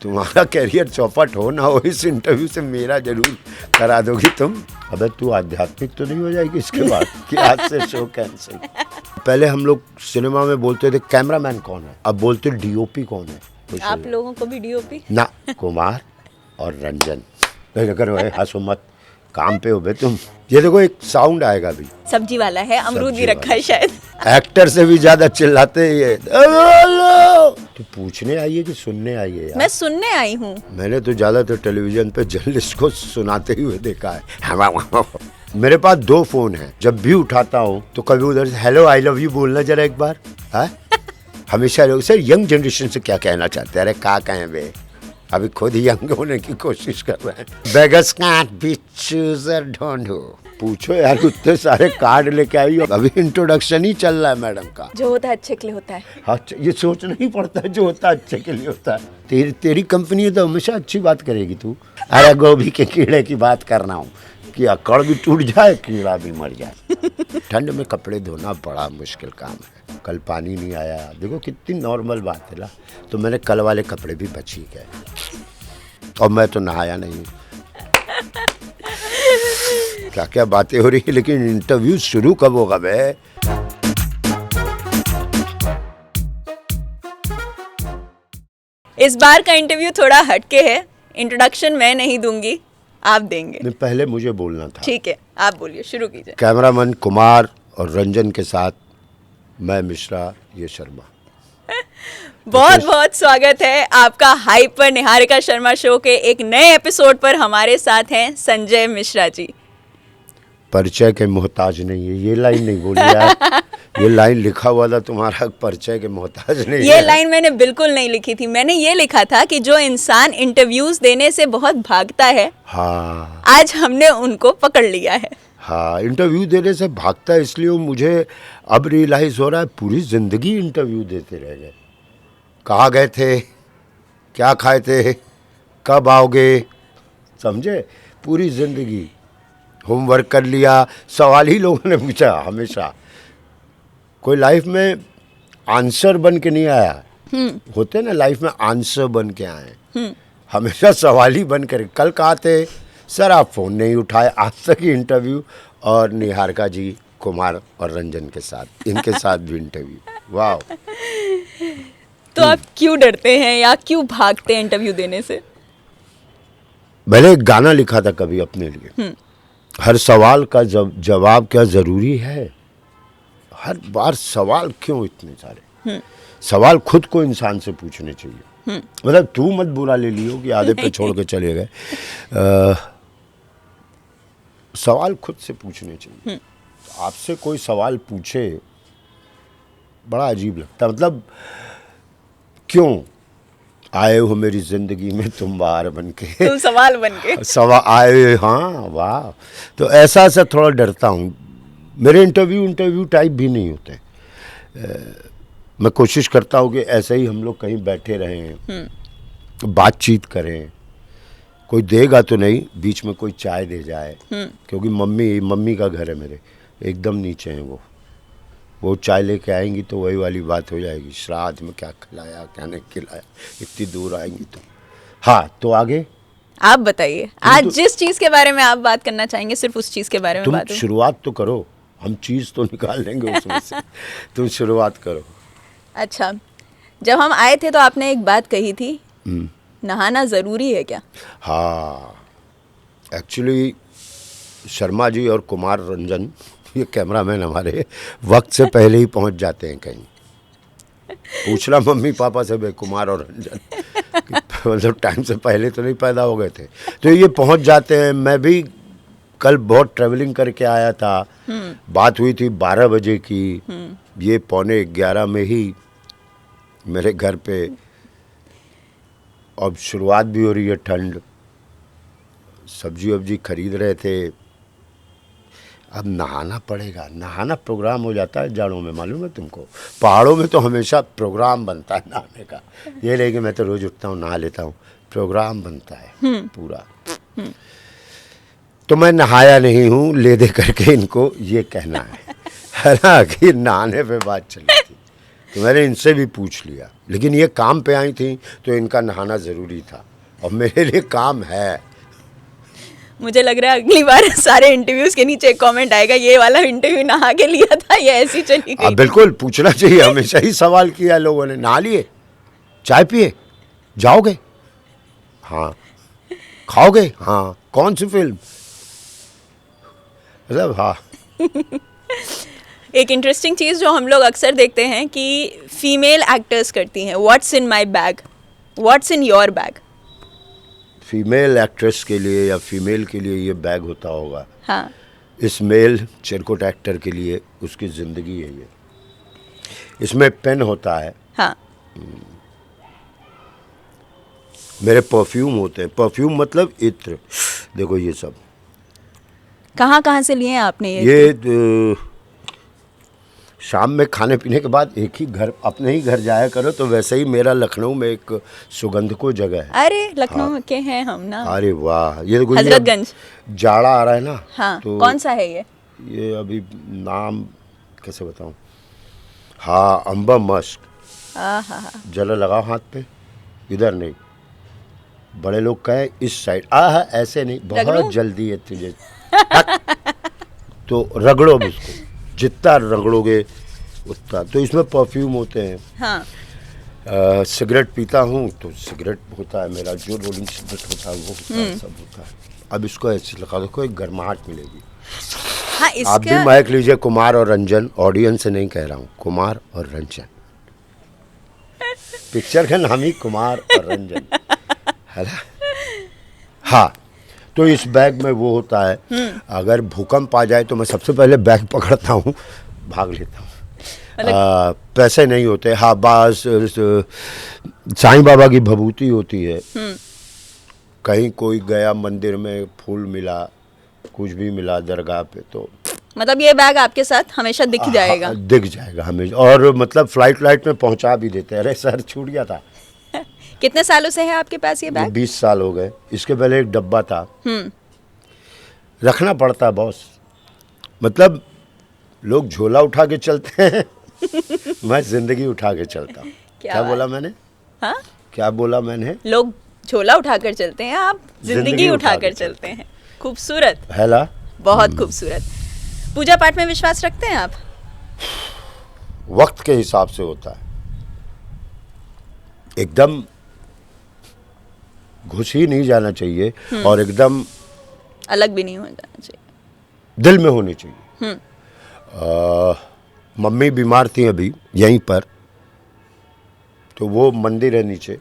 तुम्हारा कैरियर चौपट हो ना हो, इस इंटरव्यू से मेरा जरूर करा दोगी तुम। अबे तू आध्यात्मिक तो नहीं हो जाएगी इसके बाद कि आज से शो कैंसिल। पहले हम लोग सिनेमा में बोलते थे कैमरामैन कौन है, अब बोलते डीओपी कौन है। आप लोगों को भी डीओपी ना, कुमार और रंजन। नहीं करो हंसो मत, काम पे हो बे तुम। ये देखो एक साउंड आएगा भी, सब्जी वाला है, अमरूद भी रखा है शायद। एक्टर से भी ज्यादा चिल्लाते ये। तो पूछने आई है कि सुनने आई है यार? मैं सुनने आई हूँ। मैंने तो ज्यादातर टेलीविजन पे जर्नलिस्ट को सुनाते हुए देखा है। मेरे पास 2 फोन हैं, जब भी उठाता हूँ तो कभी उधर से हेलो आई लव यू बोलना जरा एक बार है? हमेशा लोग सर यंग जनरेशन से क्या कहना चाहते हैं? अरे क्या कहें बे, अभी खुद ही यंग होने की कोशिश कर रहे हैं। बेगस कांट बी चूजर ढूंढो। पूछो यार, इतने सारे कार्ड लेके आई हो, अभी इंट्रोडक्शन ही चल रहा है मैडम का। जो होता है अच्छे के लिए होता है। हाँ, ये सोचना ही पड़ता है, जो होता है अच्छे के लिए होता है। तेरी कंपनी है तो हमेशा अच्छी बात करेगी तू। अरे गोभी के कीड़े की बात करना हूँ कि अकड़ भी टूट जाए, कीड़ा भी मर जाए। ठंड में कपड़े धोना बड़ा मुश्किल काम है। कल पानी नहीं आया, देखो कितनी नॉर्मल बात है ना। तो मैंने कल वाले कपड़े भी बच ही गए और मैं तो नहाया नहीं। क्या क्या बातें हो रही है, लेकिन इंटरव्यू शुरू कब होगा बे? इस बार का इंटरव्यू थोड़ा हटके है। इंट्रोडक्शन मैं नहीं दूंगी, आप देंगे। नहीं, पहले मुझे बोलना था। ठीक है, आप बोलिए, शुरू कीजिए। कैमरामैन कुमार और रंजन के साथ मैं मिश्रा, ये शर्मा। बहुत बहुत स्वागत है आपका हाइपर निहारिका शर्मा शो के एक नए एपिसोड पर। हमारे साथ हैं संजय मिश्रा जी। परिचय के मोहताज नहीं है, ये लाइन नहीं बोली यार। ये लाइन लिखा हुआ था तुम्हारा, परिचय के मोहताज नहीं ये है। लाइन मैंने बिल्कुल नहीं लिखी थी। मैंने ये लिखा था कि जो इंसान इंटरव्यूज देने से बहुत भागता है, हाँ आज हमने उनको पकड़ लिया है। हाँ, इंटरव्यू देने से भागता है, इसलिए वो मुझे अब रियलाइज हो रहा है पूरी जिंदगी इंटरव्यू देते रह गए। कहाँ गए थे, क्या खाए थे, कब आओगे, समझे? पूरी जिंदगी होमवर्क कर लिया, सवाल ही लोगों ने पूछा हमेशा। कोई लाइफ में आंसर बन के नहीं आया। होते ना लाइफ में आंसर बन के आए, हमेशा सवाल ही बन कर। कल कहाँ थे सर, आप फ़ोन नहीं उठाए। आज तक ही इंटरव्यू, और निहारिका जी, कुमार और रंजन के साथ, इनके साथ भी इंटरव्यू। वाह। तो आप क्यों डरते हैं या क्यों भागते हैं इंटरव्यू देने से? मैंने एक गाना लिखा था कभी अपने लिए, हर सवाल का जवाब क्या ज़रूरी है। हर बार सवाल क्यों इतने सारे? सवाल खुद को इंसान से पूछने चाहिए। मतलब तू मत बुरा ले लियो कि आधे पे छोड़ के चले गए। सवाल खुद से पूछने चाहिए। आपसे कोई सवाल पूछे, बड़ा अजीब लगता। मतलब क्यों आए हो मेरी जिंदगी में तुम बाहर बन के, तुम सवाल बन के सवाल आए। हाँ वाह। तो ऐसा थोड़ा डरता हूँ। मेरे इंटरव्यू टाइप भी नहीं होते। मैं कोशिश करता हूँ कि ऐसे ही हम लोग कहीं बैठे रहें, बातचीत करें। कोई देगा तो नहीं, बीच में कोई चाय दे जाए, क्योंकि मम्मी का घर है मेरे, एकदम नीचे हैं वो चाय लेके आएंगी तो वही वाली बात हो जाएगी, श्राद्ध में क्या खिलाया क्या नहीं खिलाया, इतनी दूर आएंगी तो। हाँ, तो आगे आप बताइए। आज जिस चीज के बारे में आप बात करना चाहेंगे, सिर्फ उस चीज के बारे में बात तुम शुरुआत तो करो, हम चीज़ तो निकाल लेंगे उसमें से। तुम शुरुआत करो। अच्छा, जब हम आए थे तो आपने एक बात कही थी, नहाना ज़रूरी है क्या? हाँ, एक्चुअली शर्मा जी और कुमार रंजन, ये कैमरामैन हमारे, वक्त से पहले ही पहुंच जाते हैं कहीं। पूछना मम्मी पापा से भाई, कुमार और रंजन मतलब टाइम से पहले तो नहीं पैदा हो गए थे, तो ये पहुंच जाते हैं। मैं भी कल बहुत ट्रैवलिंग करके आया था। बात हुई थी 12 बजे की, ये 11:15 में ही मेरे घर पे। अब शुरुआत भी हो रही है ठंड, सब्जी वब्जी खरीद रहे थे। अब नहाना पड़ेगा, नहाना प्रोग्राम हो जाता है जाड़ों में, मालूम है तुमको? पहाड़ों में तो हमेशा प्रोग्राम बनता है नहाने का। ये लेकिन मैं तो रोज़ उठता हूँ नहा लेता हूँ, प्रोग्राम बनता है पूरा। तो मैं नहाया नहीं हूँ, ले दे करके इनको ये कहना है ना, कि नहाने पे बात चली थी। तो मैंने इनसे भी पूछ लिया, लेकिन ये काम पे आई थी तो इनका नहाना ज़रूरी था और मेरे लिए काम है। मुझे लग रहा है अगली बार सारे इंटरव्यूज के नीचे एक कमेंट आएगा, ये वाला इंटरव्यू नहा के लिया था, ये ऐसी चली गई। बिल्कुल पूछना चाहिए, हमेशा ही सवाल किया लोगों ने, नहा लिए, चाय पिए, जाओगे, हाँ, खाओगे, हाँ, कौन सी फिल्म, मतलब हाँ। एक इंटरेस्टिंग चीज़ जो हम लोग अक्सर देखते हैं कि फीमेल एक्टर्स करती हैं, what's in my bag, what's in your bag. Female actress के लिए या फीमेल के लिए ये बैग होता होगा। हाँ, इस मेल चिरकुट एक्टर के लिए उसकी ज़िंदगी है ये। इसमें पेन होता है, हाँ, मेरे परफ्यूम होते हैं, परफ्यूम मतलब इत्र, देखो ये सब। कहाँ कहाँ से लिए हैं आपने ये शाम में खाने पीने के बाद एक ही घर, अपने ही घर जाया करो, तो वैसे ही मेरा लखनऊ में एक सुगंध को जगह है। अरे लखनऊ के हैं हम ना। अरे वाह, ये देखो, हजरतगंज। जाड़ा आ रहा है ना। हाँ, तो कौन सा है ये? ये अभी नाम कैसे बताऊं, हाँ, अम्बा मस्क। आहा, जला लगाओ हाथ पे, इधर नहीं, बड़े लोग कहे इस साइड, आहा ऐसे नहीं, रगड़ूं? बहुत जल्दी है तुझे। तो रगड़ो भी उसको, जितना रगड़ोगे उतना। तो इसमें परफ्यूम होते हैं। हाँ, सिगरेट पीता हूँ तो सिगरेट होता है मेरा, जो रोलिंग सिगरेट होता है वो होता है, सब होता है। अब इसको ऐसे लगा दो, एक गर्माहट मिलेगी। हाँ, आप भी इसका महक लीजिए, कुमार और रंजन, ऑडियंस से नहीं कह रहा हूँ, कुमार और रंजन, पिक्चर का नाम ही कुमार और रंजन है ना। हाँ, तो इस बैग में वो होता है, अगर भूकंप आ जाए तो मैं सबसे पहले बैग पकड़ता हूँ, भाग लेता हूँ। पैसे नहीं होते, हाँ, बास साईं बाबा की भभूति होती है, कहीं कोई गया मंदिर में फूल मिला, कुछ भी मिला दरगाह पे, तो मतलब ये बैग आपके साथ हमेशा दिख जाएगा। दिख जाएगा हमेशा। और मतलब फ्लाइट में पहुंचा भी देते हैं। अरे सर, छूट गया था। कितने सालों से है आपके पास ये बैग? 20 साल हो गए। इसके पहले एक डब्बा था, रखना पड़ता है बॉस, मतलब लोग झोला उठा के चलते हैं मैं जिंदगी उठा के चलता हूँ। क्या बोला मैंने? हाँ, क्या बोला मैंने? लोग झोला उठाकर चलते हैं, आप जिंदगी उठाकर चलते हैं। खूबसूरत है ना, बहुत खूबसूरत। पूजा पाठ में विश्वास रखते हैं आप? वक्त के हिसाब से होता है, एकदम घुस ही नहीं जाना चाहिए और एकदम अलग भी नहीं हो जाना चाहिए, दिल में होनी चाहिए। मम्मी बीमार थी अभी यहीं पर, तो वो मंदिर है नीचे,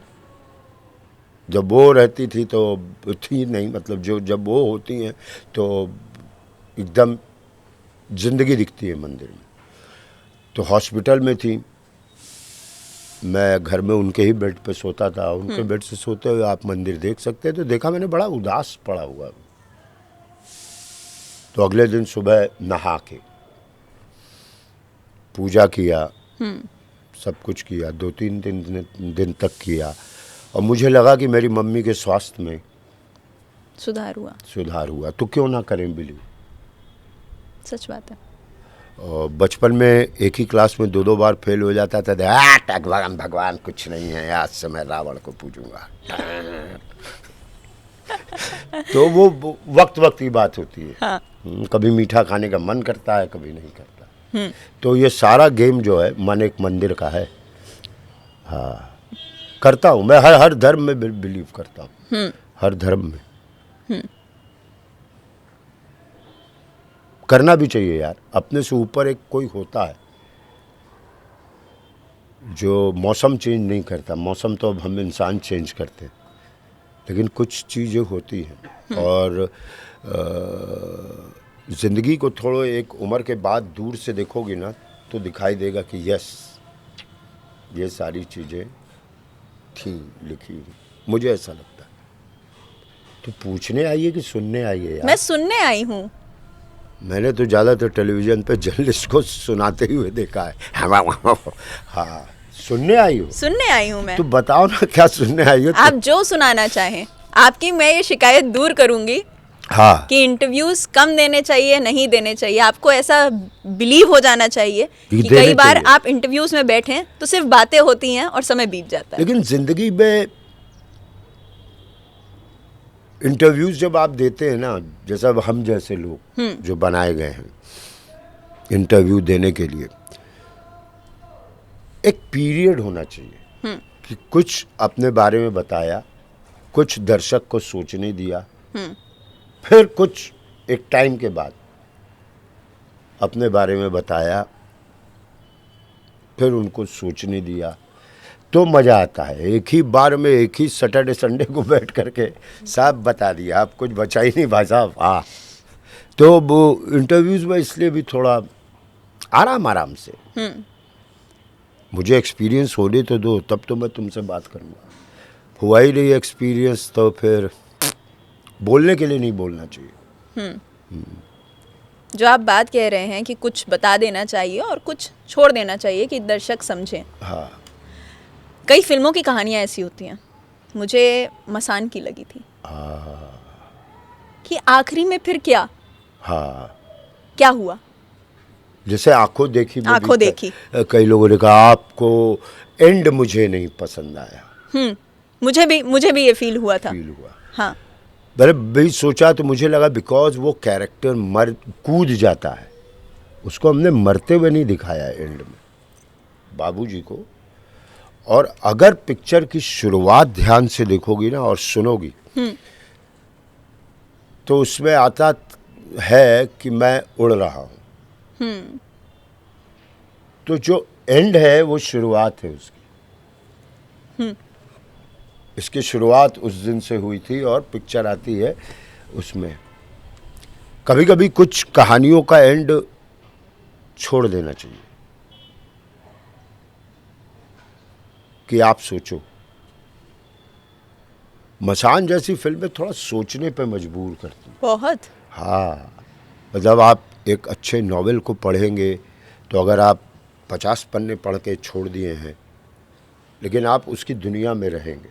जब वो रहती थी तो थी नहीं, मतलब जो जब वो होती हैं तो एकदम जिंदगी दिखती है मंदिर में। तो हॉस्पिटल में थी, मैं घर में उनके ही बेड पे सोता था, उनके बेड से सोते हुए आप मंदिर देख सकते हैं। तो देखा मैंने, बड़ा उदास पड़ा हुआ। तो अगले दिन सुबह नहा के पूजा किया, सब कुछ किया, 2-3 दिन तक किया, और मुझे लगा कि मेरी मम्मी के स्वास्थ्य में सुधार हुआ, तो क्यों ना करें बिलीव। सच बात है। और बचपन में एक ही क्लास में 2-2 बार फेल हो जाता था, भगवान कुछ नहीं है, आज से मैं रावण को पूजूंगा तो वो वक्त की बात होती है। हाँ। कभी मीठा खाने का मन करता है, कभी नहीं करता। तो ये सारा गेम जो है मन एक मंदिर का है। हाँ, करता हूँ मैं, हर धर्म में बिलीव करता हूँ, हर धर्म में करना भी चाहिए यार। अपने से ऊपर एक कोई होता है जो मौसम चेंज नहीं करता, मौसम तो अब हम इंसान चेंज करते हैं, लेकिन कुछ चीज़ें होती हैं। और ज़िंदगी को थोड़ा एक उम्र के बाद दूर से देखोगी ना, तो दिखाई देगा कि यस, ये सारी चीज़ें थी लिखी हुई, मुझे ऐसा लगता है। तो पूछने आई है कि सुनने आई है यार? मैं सुनने आई हूँ। मैंने तो ज़्यादातर टेलीविज़न पे जर्नलिस्ट को सुनाते हुए देखा है। हाँ, सुनने आई हो? सुनने आई हूँ मैं। तो बताओ ना क्या सुनने आई हो? आप जो सुनाना चाहें, आपकी मैं ये शिकायत दूर करूंगी हाँ कि इंटरव्यूज कम देने चाहिए, नहीं देने चाहिए, आपको ऐसा बिलीव हो जाना चाहिए कि कि देने कई बार चाहिए। आप इंटरव्यूज में बैठे तो सिर्फ बातें होती हैं और समय बीत जाता है। लेकिन जिंदगी में इंटरव्यूज जब आप देते हैं ना, जैसा अब हम जैसे लोग जो बनाए गए हैं इंटरव्यू देने के लिए, एक पीरियड होना चाहिए कि कुछ अपने बारे में बताया, कुछ दर्शक को सोचने दिया, फिर कुछ एक टाइम के बाद अपने बारे में बताया, फिर उनको सोचने दिया, तो मज़ा आता है। एक ही बार में एक ही सैटरडे संडे को बैठ करके सब बता दिया, आप कुछ बचा ही नहीं भाई साहब। हाँ, तो वो इंटरव्यूज़ में इसलिए भी थोड़ा आराम आराम से, मुझे एक्सपीरियंस होने तो दो, तब तो मैं तुमसे बात करूँगा। हुआ ही नहीं एक्सपीरियंस तो फिर बोलने के लिए नहीं बोलना चाहिए। जो आप बात कह रहे हैं कि कुछ बता देना चाहिए और कुछ छोड़ देना चाहिए कि दर्शक समझें, हाँ कई फिल्मों की कहानियां ऐसी होती हैं। मुझे मसान की लगी थी कि आखिरी में फिर क्या हाँ, क्या हुआ। जैसे आंखों देखी में भी आंखों देखी। कई लोगों ने कहा आपको एंड मुझे नहीं पसंद आया। मुझे भी ये फील हुआ था। फील हुआ। हाँ, मैंने भी सोचा तो मुझे लगा बिकॉज वो कैरेक्टर मर कूद जाता है, उसको हमने मरते हुए नहीं दिखाया एंड में बाबूजी को। और अगर पिक्चर की शुरुआत ध्यान से देखोगी ना और सुनोगी तो उसमें आता है कि मैं उड़ रहा हूँ। तो जो एंड है वो शुरुआत है उसकी। इसकी शुरुआत उस दिन से हुई थी और पिक्चर आती है उसमें। कभी कभी कुछ कहानियों का एंड छोड़ देना चाहिए कि आप सोचो। मसान जैसी फिल्में थोड़ा सोचने पे मजबूर करती हैं। बहुत। हाँ, मतलब आप एक अच्छे नॉवेल को पढ़ेंगे तो अगर आप 50 पन्ने पढ़ के छोड़ दिए हैं, लेकिन आप उसकी दुनिया में रहेंगे।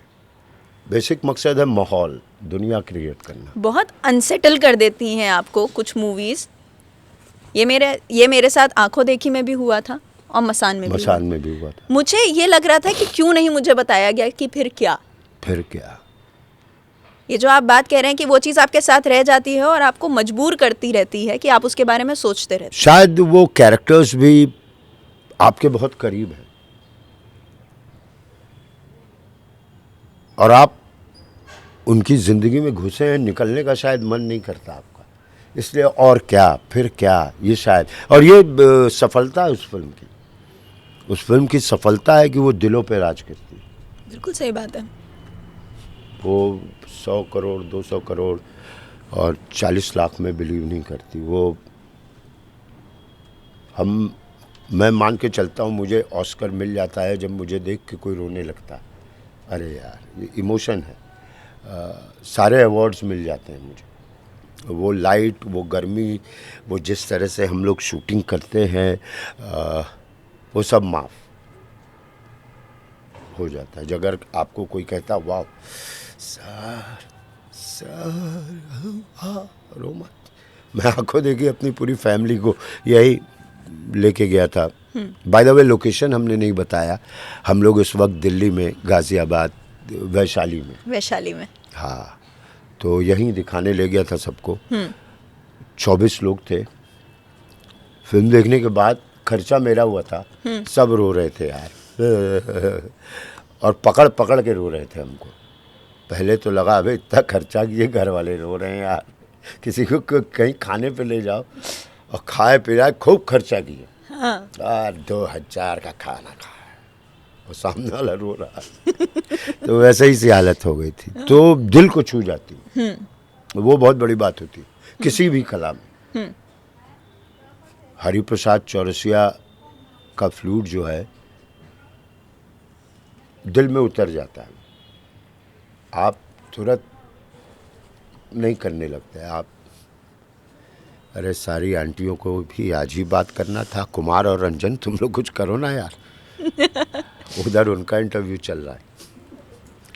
बेसिक मकसद है माहौल, दुनिया क्रिएट करना। बहुत अनसेटल कर देती हैं आपको कुछ मूवीज। ये मेरे साथ आंखों देखी में भी हुआ था और मसान में भी मसान हुआ। में भी हुआ था। मुझे ये लग रहा था कि क्यों नहीं मुझे बताया गया कि फिर क्या। फिर क्या? ये जो आप बात कह रहे हैं कि वो चीज़ आपके साथ रह जाती है और आपको मजबूर करती रहती है कि आप उसके बारे में सोचते रहते शायद वो कैरेक्टर्स भी आपके बहुत करीब हैं और आप उनकी ज़िंदगी में घुसे हैं, निकलने का शायद मन नहीं करता आपका, इसलिए और क्या फिर क्या, ये शायद। और ये सफलता है उस फिल्म की। उस फिल्म की सफलता है कि वो दिलों पे राज करती है। बिल्कुल सही बात है। वो 100 करोड़ 200 करोड़ और 40 लाख में बिलीव नहीं करती वो। मैं मान के चलता हूँ मुझे ऑस्कर मिल जाता है जब मुझे देख के कोई रोने लगता है। अरे यार, ये इमोशन है। सारे अवार्ड्स मिल जाते हैं मुझे। वो लाइट, वो गर्मी, वो जिस तरह से हम लोग शूटिंग करते हैं, वो सब माफ़ हो जाता है। अगर आपको कोई कहता वाह रो मत। मैं आंखों देखी अपनी पूरी फैमिली को यही लेके गया था। बाय द वे लोकेशन हमने नहीं बताया, हम लोग इस वक्त दिल्ली में, गाजियाबाद, वैशाली में। हाँ, तो यहीं दिखाने ले गया था सबको। 24 लोग थे। फिल्म देखने के बाद खर्चा मेरा हुआ था, सब रो रहे थे यार और पकड़ पकड़ के रो रहे थे हमको। पहले तो लगा अबे इतना खर्चा किए, घर वाले रो रहे हैं यार, किसी को कहीं खाने पे ले जाओ और खाए पिलाए, खूब खर्चा किए। हाँ। यार 2000 का खाना खाया और सामने वाला रो रहा तो वैसे ही सी हालत हो गई थी। तो दिल को छू जाती, वो बहुत बड़ी बात होती किसी भी कला में। हरिप्रसाद चौरसिया का फ्लूट जो है दिल में उतर जाता है, आप तुरंत नहीं करने लगते आप। अरे सारी आंटियों को भी आज ही बात करना था, कुमार और रंजन तुम लोग कुछ करो ना यार। उधर उनका इंटरव्यू चल रहा है।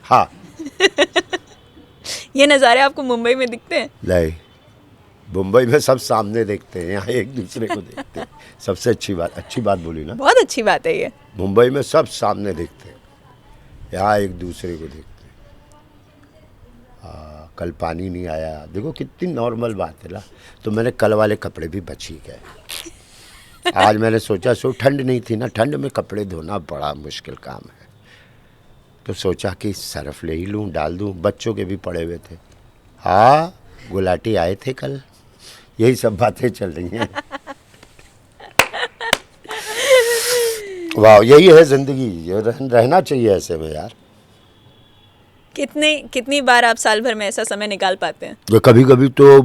हाँ। ये नज़ारे आपको मुंबई में दिखते हैं? नहीं, मुंबई में सब सामने देखते हैं, यहाँ एक दूसरे को देखते हैं। सबसे अच्छी बात बोली ना। बहुत अच्छी बात है ये। मुंबई में सब सामने देखते हैं, यहाँ एक दूसरे को देखते हैं। कल पानी नहीं आया, देखो कितनी नॉर्मल बात है ना। तो मैंने कल वाले कपड़े भी बच ही गए। आज मैंने सोचा ठंड नहीं थी ना, ठंड में कपड़े धोना बड़ा मुश्किल काम है। तो सोचा कि सरफ ले ही लूँ, डाल दूँ, बच्चों के भी पड़े हुए थे। हाँ, गुलाटी आए थे कल, यही सब बातें चल रही हैं। वाह, यही है जिंदगी, ये रहना चाहिए ऐसे में यार। कितनी बार आप साल भर में ऐसा समय निकाल पाते हैं? ये कभी कभी तो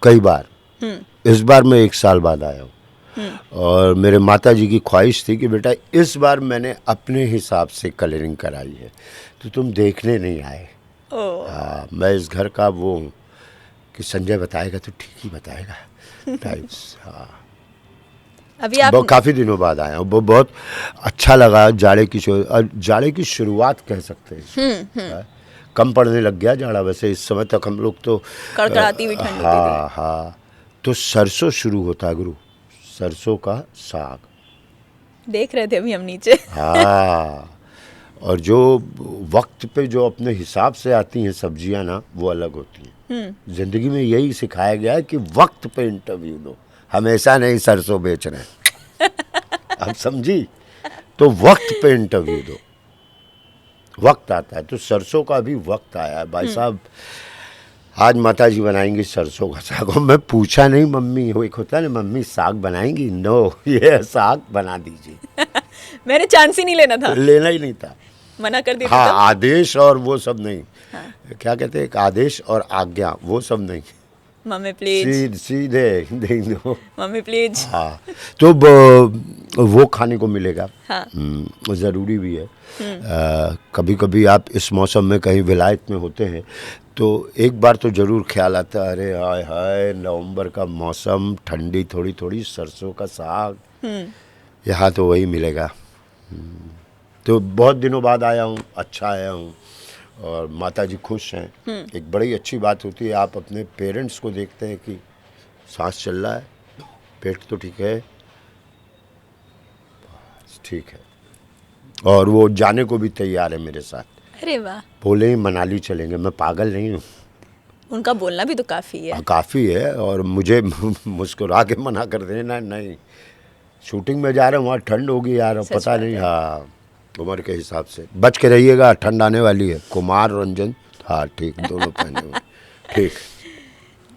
कई बार। इस बार मैं 1 साल बाद आया हूँ, और मेरे माता जी की ख्वाहिश थी कि बेटा इस बार मैंने अपने हिसाब से कलरिंग कराई है, तो तुम देखने नहीं आए। हाँ, मैं इस घर का वो हूँ कि संजय बताएगा तो ठीक ही बताएगा टाइप्स। हाँ, अभी आप काफ़ी दिनों बाद आया हूँ, वो बहुत अच्छा लगा। जाड़े की शुरुआत कह सकते हैं। हाँ, कम पड़ने लग गया जाड़ा, वैसे इस समय तक हम लोग तो कड़कड़ाती हुई ठंड होती थी। हाँ, तो सरसों शुरू होता है गुरु, सरसों का साग। देख रहे थे अभी हम नीचे। हाँ, और जो वक्त पे जो अपने हिसाब से आती हैं सब्जियां ना, वो अलग होती हैं। जिंदगी में यही सिखाया गया है कि वक्त पे इंटरव्यू दो, हमेशा नहीं सरसों बेच रहे हैं। अब समझी? तो वक्त पे इंटरव्यू दो, वक्त आता है। तो सरसों का भी वक्त आया है भाई साहब। आज माता जी बनाएंगी सरसों का साग, और मैं पूछा नहीं मम्मी, वो एक होता है ना, मम्मी साग बनाएंगी, नो, ये साग बना दीजिए। मैंने चांस ही नहीं लेना था, लेना ही नहीं था, मना कर दिया। हाँ, आदेश और वो सब नहीं। हाँ। क्या कहते हैं, एक आदेश और आज्ञा, वो सब नहीं। मम्मी प्लीज, सीधे दे दो, मम्मी प्लीज। हाँ, तो वो खाने को मिलेगा। हाँ, ज़रूरी भी है। कभी कभी आप इस मौसम में कहीं विलायत में होते हैं तो एक बार तो ज़रूर ख्याल आता है, अरे हाय हाय, नवंबर का मौसम, ठंडी थोड़ी थोड़ी, सरसों का साग, यहाँ तो वही मिलेगा। तो बहुत दिनों बाद आया हूँ, अच्छा आया हूँ, और माता जी खुश हैं। एक बड़ी अच्छी बात होती है, आप अपने पेरेंट्स को देखते हैं कि सांस चल रहा है, पेट तो ठीक है, ठीक है, और वो जाने को भी तैयार है मेरे साथ। अरे वाह, बोले ही मनाली चलेंगे, मैं पागल नहीं हूँ। उनका बोलना भी तो काफ़ी है। काफ़ी है, और मुझे मुस्कुरा के मना कर देना, नहीं शूटिंग में जा रहे हैं, वहाँ ठंड होगी यार, पता नहीं। हाँ, उम्र के हिसाब से बच के रहिएगा, ठंड आने वाली है। कुमार रंजन, हाँ ठीक, दोनों पहने हुए, ठीक।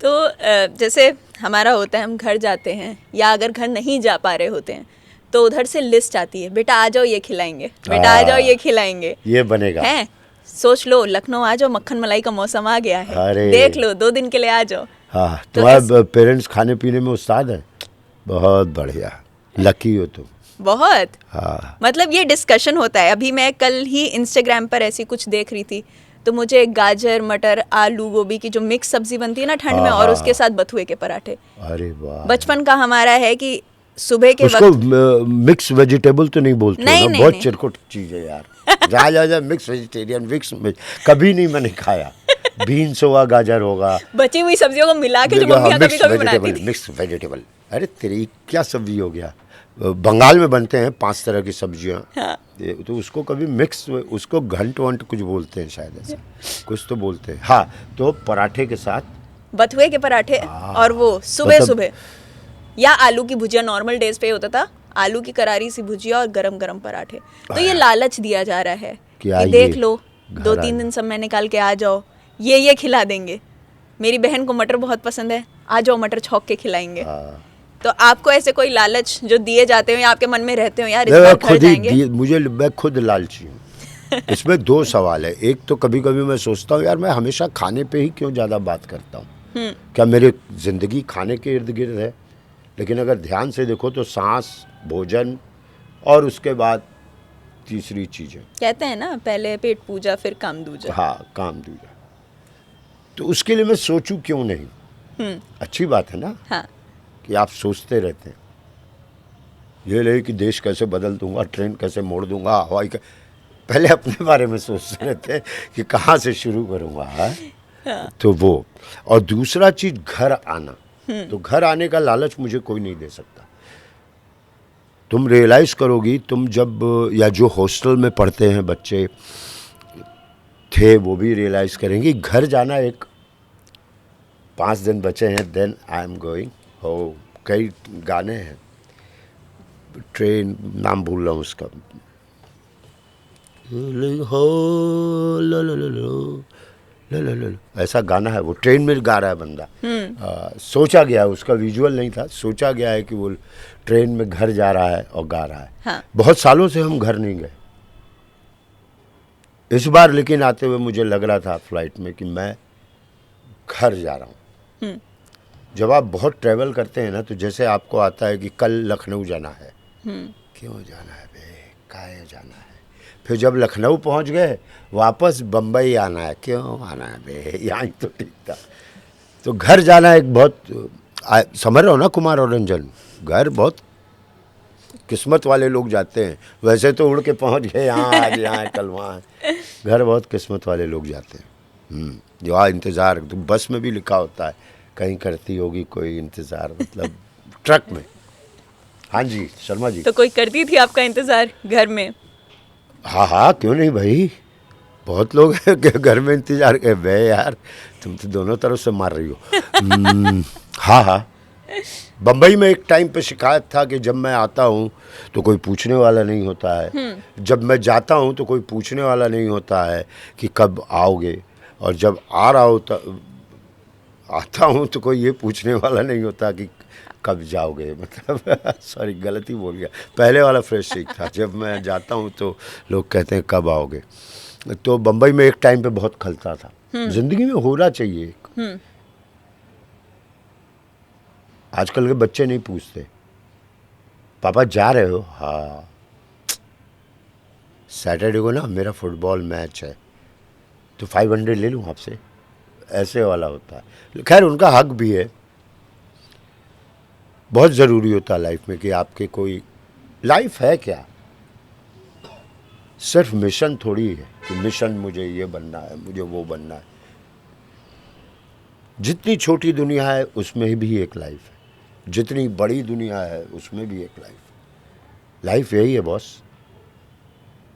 तो जैसे हमारा होता है, हम घर जाते हैं, या अगर घर नहीं जा पा रहे होते हैं तो उधर से लिस्ट आती है, बेटा आ जाओ ये खिलाएंगे, बेटा आ जाओ ये खिलाएंगे, ये बनेगा हैं। सोच लो, लखनऊ आ जाओ, मक्खन मलाई का मौसम आ गया है, अरे देख लो 2 दिन के लिए आ जाओ। हाँ, तुम्हारे पेरेंट्स खाने पीने में उस्ताद है, बहुत बढ़िया, लकी हो तुम। बहुत, हाँ, मतलब ये डिस्कशन होता है। अभी मैं कल ही इंस्टाग्राम पर ऐसी कुछ देख रही थी, तो मुझे गाजर मटर आलू गोभी की जो मिक्स सब्जी बनती है ना ठंड में, और उसके साथ बथुए के पराठे। अरे वाह, बचपन का हमारा है कि सुबह के उसको वक्त मिक्स वेजिटेबल तो नहीं बोलते नहीं, ना, नहीं, बहुत नहीं। चिरकुट चीज़ है यार। जा मिक्स वेजिटेरियन, कभी नहीं मैंने खाया। बीन्स होगा, गाजर होगा, बची हुई सब्जियों को मिला के जो मम्मियाँ कभी कभी बनाती थी। मिक्स वेजिटेबल, अरे तेरी क्या सब्जी हो गया। बंगाल में बनते हैं 5 तरह की सब्जियाँ। हाँ। तो उसको कभी मिक्स, उसको घंट वंट कुछ बोलते हैं शायद, ऐसा कुछ तो बोलते हैं। हाँ, तो पराठे के साथ बथुए के पराठे, और वो सुबह सुबह, या आलू की भुजिया। नॉर्मल डेज पे होता था आलू की करारी सी भुजिया और गरम गरम पराठे। तो ये लालच दिया जा रहा है कि देख लो, 2-3 दिन समय निकाल के आ जाओ, ये खिला देंगे। मेरी बहन को मटर बहुत पसंद है, आ जाओ मटर छौंक के खिलाएंगे। तो आपको ऐसे कोई लालच जो दिए जाते हो या आपके मन में रहते हो, यार इस बार घर जाएंगे? मैं खुद लालची हूँ। इसमें 2 सवाल है। एक तो कभी कभी मैं सोचता हूँ यार, मैं हमेशा खाने पे ही क्यों ज़्यादा बात करता हूँ, क्या मेरी ज़िंदगी खाने के इर्द गिर्द है? लेकिन अगर ध्यान से देखो तो सांस, भोजन, और उसके बाद तीसरी चीज़ें। कहते हैं ना, पहले पेट पूजा फिर काम दूजा। हाँ, काम दूजा। तो उसके लिए मैं सोचूं क्यों नहीं? अच्छी बात है ना। हाँ, कि आप सोचते रहते हैं, ये नहीं कि देश कैसे बदल दूंगा, ट्रेन कैसे मोड़ दूंगा, हवाई का, पहले अपने बारे में सोचते रहते हैं कि कहाँ से शुरू करूंगा। तो वो, और दूसरा चीज घर आना, तो घर आने का लालच मुझे कोई नहीं दे सकता। तुम रियलाइज करोगी, तुम जब, या जो हॉस्टल में पढ़ते हैं बच्चे थे वो भी रियलाइज करेंगे, घर जाना एक 5 दिन बचे हैं, देन आई एम गोइंग। हो कई गाने हैं, ट्रेन, नाम भूल रहा हूँ उसका, हो लो लो लो लो लो लो लो, ऐसा गाना है, वो ट्रेन में गा रहा है बंदा। सोचा गया है, उसका विजुअल नहीं था, सोचा गया है कि वो ट्रेन में घर जा रहा है और गा रहा है। हाँ। बहुत सालों से हम घर नहीं गए इस बार, लेकिन आते हुए मुझे लग रहा था फ्लाइट में कि मैं घर जा रहा हूँ। जब आप बहुत ट्रैवल करते हैं ना, तो जैसे आपको आता है कि कल लखनऊ जाना है, क्यों जाना है बे, काहे जाना है, फिर जब लखनऊ पहुंच गए वापस बम्बई आना है, क्यों आना है बे, यहाँ तो ठीक था। तो घर जाना एक बहुत, समझ रहे हो ना कुमार और रंजन, घर बहुत किस्मत वाले लोग जाते हैं। वैसे तो उड़ के पहुंच गए यहाँ, आज यहाँ है, कल वहाँ है, घर बहुत किस्मत वाले लोग जाते हैं। जो इंतज़ार, तो बस में भी लिखा होता है कहीं करती होगी कोई इंतज़ार, मतलब ट्रक में। हाँ जी शर्मा जी। तो कोई करती थी आपका इंतजार घर में? हाँ हाँ, क्यों नहीं भाई, बहुत लोग हैं कि घर में इंतजार कर बे यार, तुम तो दोनों तरफ से मार रही हो। हाँ हाँ, बम्बई में एक टाइम पे शिकायत था कि जब मैं आता हूँ तो कोई पूछने वाला नहीं होता है, जब मैं जाता हूँ तो कोई पूछने वाला नहीं होता है कि कब आओगे, और जब आ रहा हो तो आता हूँ तो कोई ये पूछने वाला नहीं होता कि कब जाओगे, मतलब सॉरी गलती बोल गया, पहले वाला फ्रेश ठीक था, जब मैं जाता हूँ तो लोग कहते हैं कब आओगे। तो बम्बई में एक टाइम पे बहुत खलता था, जिंदगी में होना चाहिए। आजकल के बच्चे नहीं पूछते, पापा जा रहे हो, हाँ सैटरडे को ना मेरा फुटबॉल मैच है तो 500 ले लूँ आपसे, ऐसे वाला होता है। खैर उनका हक भी है, बहुत ज़रूरी होता है लाइफ में कि आपके कोई, लाइफ है क्या, सिर्फ मिशन थोड़ी है कि मिशन मुझे ये बनना है, मुझे वो बनना है। जितनी छोटी दुनिया है उसमें भी एक लाइफ है, जितनी बड़ी दुनिया है उसमें भी एक लाइफ है। लाइफ यही है बॉस।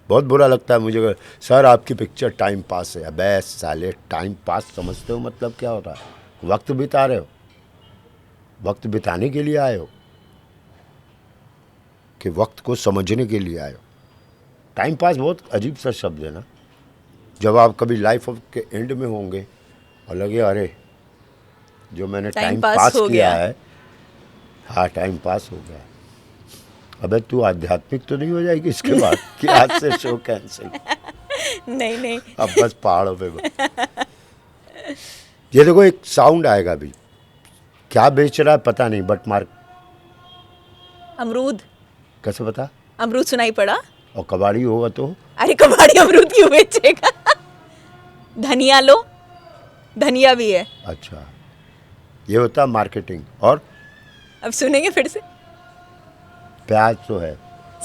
बहुत बुरा लगता है मुझे, सर आपकी पिक्चर टाइम पास है। अबे साले, टाइम पास समझते हो मतलब क्या होता है? वक्त बिता रहे हो, वक्त बिताने के लिए आए हो कि वक्त को समझने के लिए आए हो? टाइम पास बहुत अजीब सा शब्द है ना। जब आप कभी लाइफ के एंड में होंगे और लगे अरे जो मैंने टाइम पास किया है, हाँ टाइम पास हो गया। अबे तू आध्यात्मिक तो नहीं हो जाएगी इसके बाद कि आज से शो कैंसिल? नहीं नहीं, अब बस पहाड़ों पे ये देखो एक साउंड आएगा अभी, क्या बेच रहा है पता नहीं, बट मार्क अमरूद। कैसे पता? अमरूद सुनाई पड़ा। और कबाड़ी होगा तो? अरे कबाड़ी अमरूद क्यों बेचेगा? धनिया लो, धनिया भी है। अच्छा, ये होता है मार्केटिंग। और अब सुनेंगे फिर से। प्याज तो है,